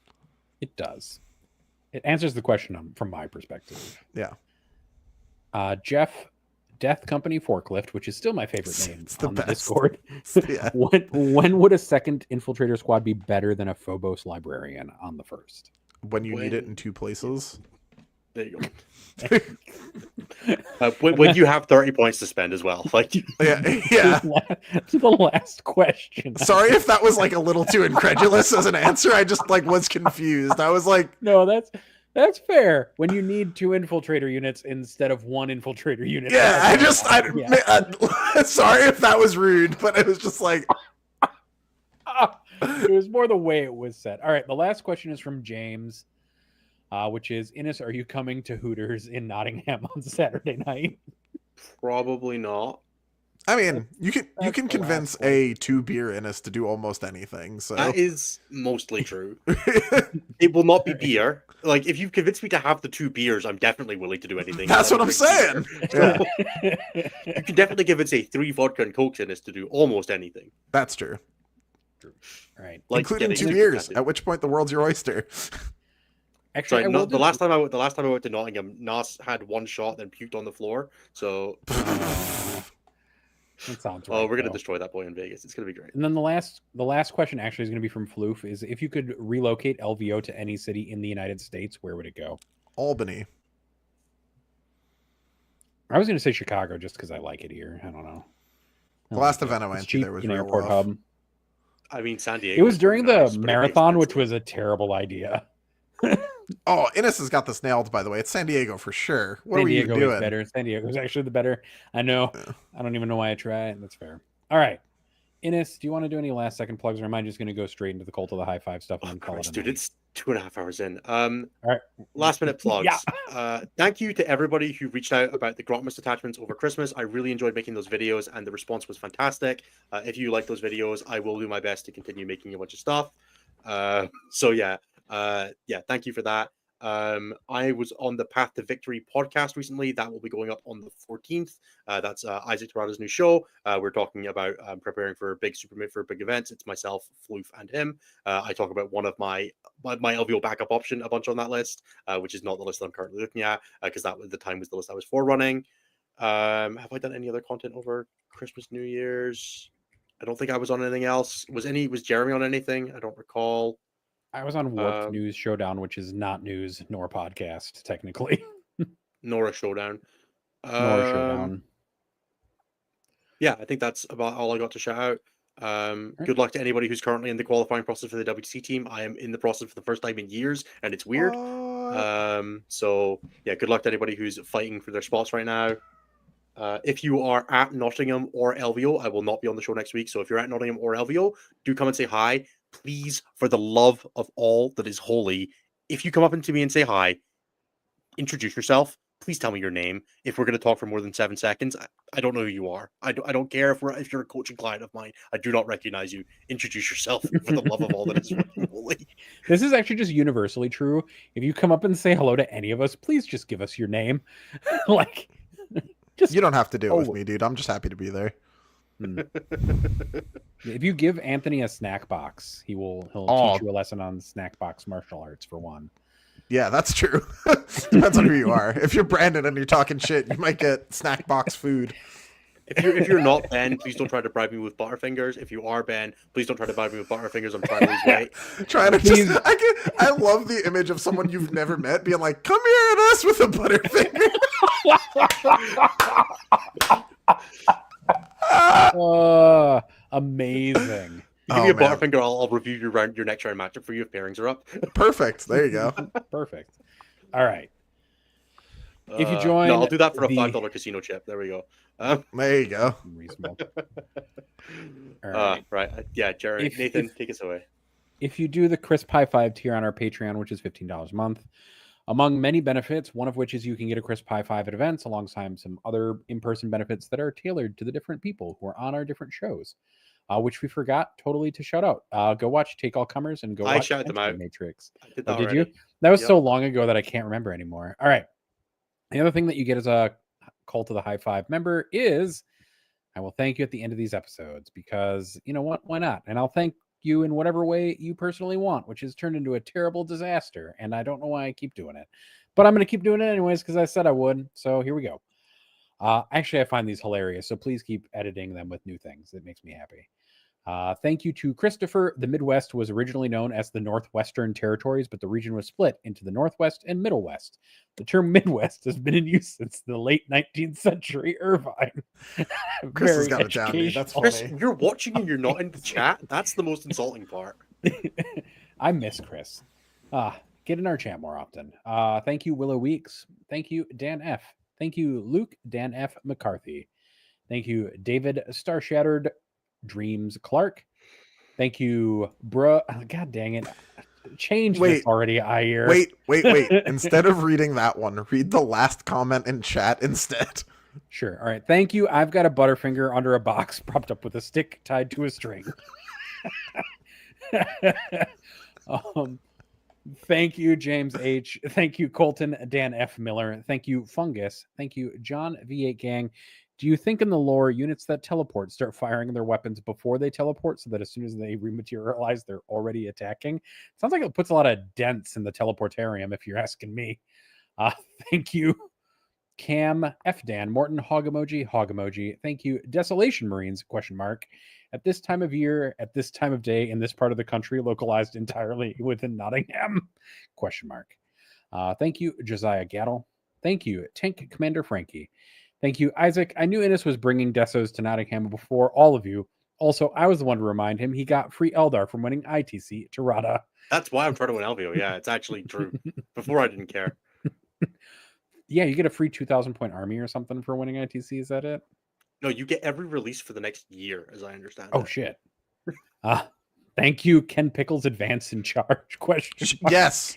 It does. It answers the question from my perspective. Yeah. Jeff Death Company Forklift, which is still my favorite name on the best. Discord. Yeah. When would a second infiltrator squad be better than a Phobos librarian on the first? When you need it in 2 places. There you go. When you have 30 points to spend as well. Like yeah. That's the last question. Sorry if that was like a little too incredulous as an answer. I just like was confused. I was like, no, that's fair. When you need 2 infiltrator units instead of 1 infiltrator unit. Yeah, sorry if that was rude, but it was just like it was more the way it was said. All right, the last question is from James, which is, Innes, are you coming to Hooters in Nottingham on Saturday night? Probably not. I mean, you can convince a 2-beer Innes to do almost anything. So that is mostly true. It will not be beer. Like if you convince me to have the 2 beers, I'm definitely willing to do anything. That's what I'm saying. Yeah. You can definitely convince a 3 vodka and Coke Innes to do almost anything. That's true. Right. Like including 2 beers, at which point the world's your oyster. Actually, Sorry, the last time I went to Nottingham, Nas had one shot, then puked on the floor. So, that sounds right. we're gonna destroy that boy in Vegas. It's gonna be great. And then the last question actually is going to be from Floof. Is if you could relocate LVO to any city in the United States, where would it go? Albany. I was going to say Chicago just because I like it here. I don't know. The last event I went to there was an real airport rough. hub. I mean, San Diego. It was during nice, the but it'd be marathon, which expensive. was a terrible idea. Oh, Innes has got this nailed, by the way. It's San Diego for sure. What San were you Diego doing? is better. San Diego is actually the better. I know. Yeah. I don't even know why I tried. That's fair. All right. Innes, do you want to do any last second plugs, or am I just going to go straight into the Cult of the High Five stuff? And then call Christ, it a dude, night? it's 2.5 hours in. All right. Last minute plugs. Yeah. Thank you to everybody who reached out about the Grotmus detachments over Christmas. I really enjoyed making those videos, and the response was fantastic. If you like those videos, I will do my best to continue making a bunch of stuff. So yeah, thank you for that. I was on the Path to Victory podcast recently. That will be going up on the 14th. That's Isaac Torada's new show. We're talking about preparing for big events. It's myself, Floof, and him. I talk about one of my LVO backup option a bunch on that list, which is not the list that I'm currently looking at because that was the list I was forerunning. Have I done any other content over Christmas, New Year's? I don't think I was on anything else. Was Jeremy on anything? I don't recall. I was on Warped News Showdown, which is not news nor podcast, technically. Nor a showdown. Nor a showdown. Yeah, I think that's about all I got to shout out. Good luck to anybody who's currently in the qualifying process for the WTC team. I am in the process for the first time in years, and it's weird. So yeah, good luck to anybody who's fighting for their spots right now. If you are at Nottingham or LVO, I will not be on the show next week. So if you're at Nottingham or LVO, do come and say hi. Please, for the love of all that is holy, if you come up to me and say hi, introduce yourself. Please tell me your name. If we're going to talk for more than 7 seconds, I don't know who you are. I don't care if you're a coaching client of mine. I do not recognize you. Introduce yourself for the love of all that is holy. This is actually just universally true. If you come up and say hello to any of us, please just give us your name. Like, just you don't have to do it with me, dude. I'm just happy to be there. If you give Anthony a snack box, he'll teach you a lesson on snack box martial arts for one. Yeah, that's true. Depends on who you are. If you're Brandon and you're talking shit, you might get snack box food. If you're not Ben, please don't try to bribe me with Butterfingers. If you are Ben, please don't try to bribe me with Butterfingers. I'm trying to lose weight. I love the image of someone you've never met being like, "Come here at us with a Butterfinger." Amazing. You give me a Butterfinger, I'll review your next round matchup for you if pairings are up. Perfect. There you go. Perfect. All right. If you join, no, I'll do that for a $5 casino chip. There we go. There you go. Reasonable. All right. Yeah, Jerry. Nathan, take us away. If you do the Crisp High Five tier on our Patreon, which is $15 a month, among many benefits, one of which is you can get a Crisp High Five at events alongside some other in-person benefits that are tailored to the different people who are on our different shows, which we forgot totally to shout out. Go watch Take All Comers and go watch shout them out. Matrix. Did you? That was so long ago that I can't remember anymore. All right. The other thing that you get as a Cult of the High Five member is I will thank you at the end of these episodes because, you know what? Why not? And I'll thank you in whatever way you personally want, which has turned into a terrible disaster. And I don't know why I keep doing it, but I'm going to keep doing it anyways because I said I would. So here we go. Actually, I find these hilarious. So please keep editing them with new things. It makes me happy. Thank you to Christopher. The Midwest was originally known as the Northwestern Territories, but the region was split into the Northwest and Middle West. The term Midwest has been in use since the late 19th century. Irvine. Chris has got it down, dude. That's funny. Chris, you're watching and you're not in the chat. That's the most insulting part. I miss Chris. Get in our chat more often. Thank you, Willow Weeks. Thank you, Dan F. Thank you, Luke Dan F. McCarthy. Thank you, David Starshattered Dreams Clark. Thank you, bruh. God dang it. Change this already, Ayer. Wait. Instead of reading that one, read the last comment in chat instead. Sure. All right. Thank you. I've got a Butterfinger under a box propped up with a stick tied to a string. Thank you, James H. Thank you, Colton Dan F. Miller. Thank you, Fungus. Thank you, John V8 Gang. Do you think in the lore, units that teleport start firing their weapons before they teleport so that as soon as they rematerialize, they're already attacking? Sounds like it puts a lot of dents in the teleportarium, if you're asking me. Thank you, Cam F. Dan Morton, hog emoji. Thank you, Desolation Marines, ? At this time of year, at this time of day, in this part of the country, localized entirely within Nottingham? ? Thank you, Josiah Gattle. Thank you, Tank Commander Frankie. Thank you, Isaac. I knew Innes was bringing Desos to Nottingham before all of you. Also, I was the one to remind him he got free Eldar from winning ITC to Rada. That's why I'm trying to win LVO. Yeah, it's actually true. Before I didn't care. Yeah, you get a free 2,000 point army or something for winning ITC. Is that it? No, you get every release for the next year, as I understand. Oh, shit. Thank you, Ken Pickles Advance in Charge? ? Yes.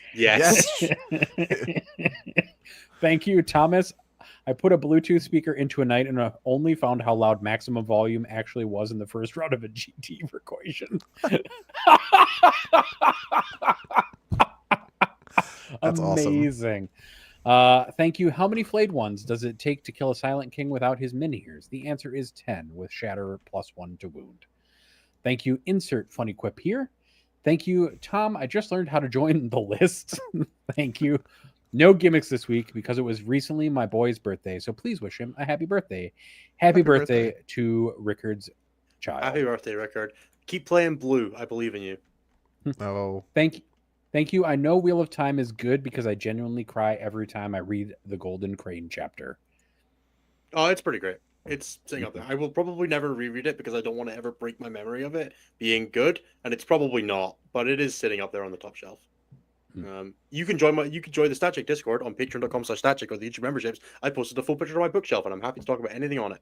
Thank you, Thomas. I put a Bluetooth speaker into a night and I only found how loud maximum volume actually was in the first round of a GT equation. That's amazing. Awesome. Thank you. How many flayed ones does it take to kill a Silent King without his minions? The answer is 10 with Shatter +1 to wound. Thank you. Insert funny quip here. Thank you, Tom. I just learned how to join the list. Thank you. No gimmicks this week because it was recently my boy's birthday. So please wish him a happy birthday. Happy birthday to Rickard's child. Happy birthday, Rickard. Keep playing blue. I believe in you. Oh. Thank you. I know Wheel of Time is good because I genuinely cry every time I read the Golden Crane chapter. Oh, it's pretty great. It's sitting up there. I will probably never reread it because I don't want to ever break my memory of it being good, and it's probably not, but it is sitting up there on the top shelf. You can join the StatCheck Discord on patreon.com/StatCheck or the YouTube memberships. I posted a full picture of my bookshelf, and I'm happy to talk about anything on it.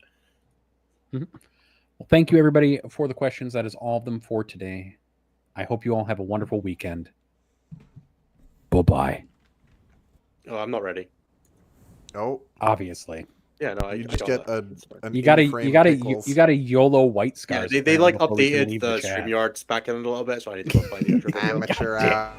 Well, thank you everybody for the questions. That is all of them for today. I hope you all have a wonderful weekend. Bye-bye. Oh, I'm not ready. Oh, obviously. Yeah, no, you just get you got a YOLO white scar. Yeah, they like updated the StreamYard back in a little bit, so I need to go find the amateur.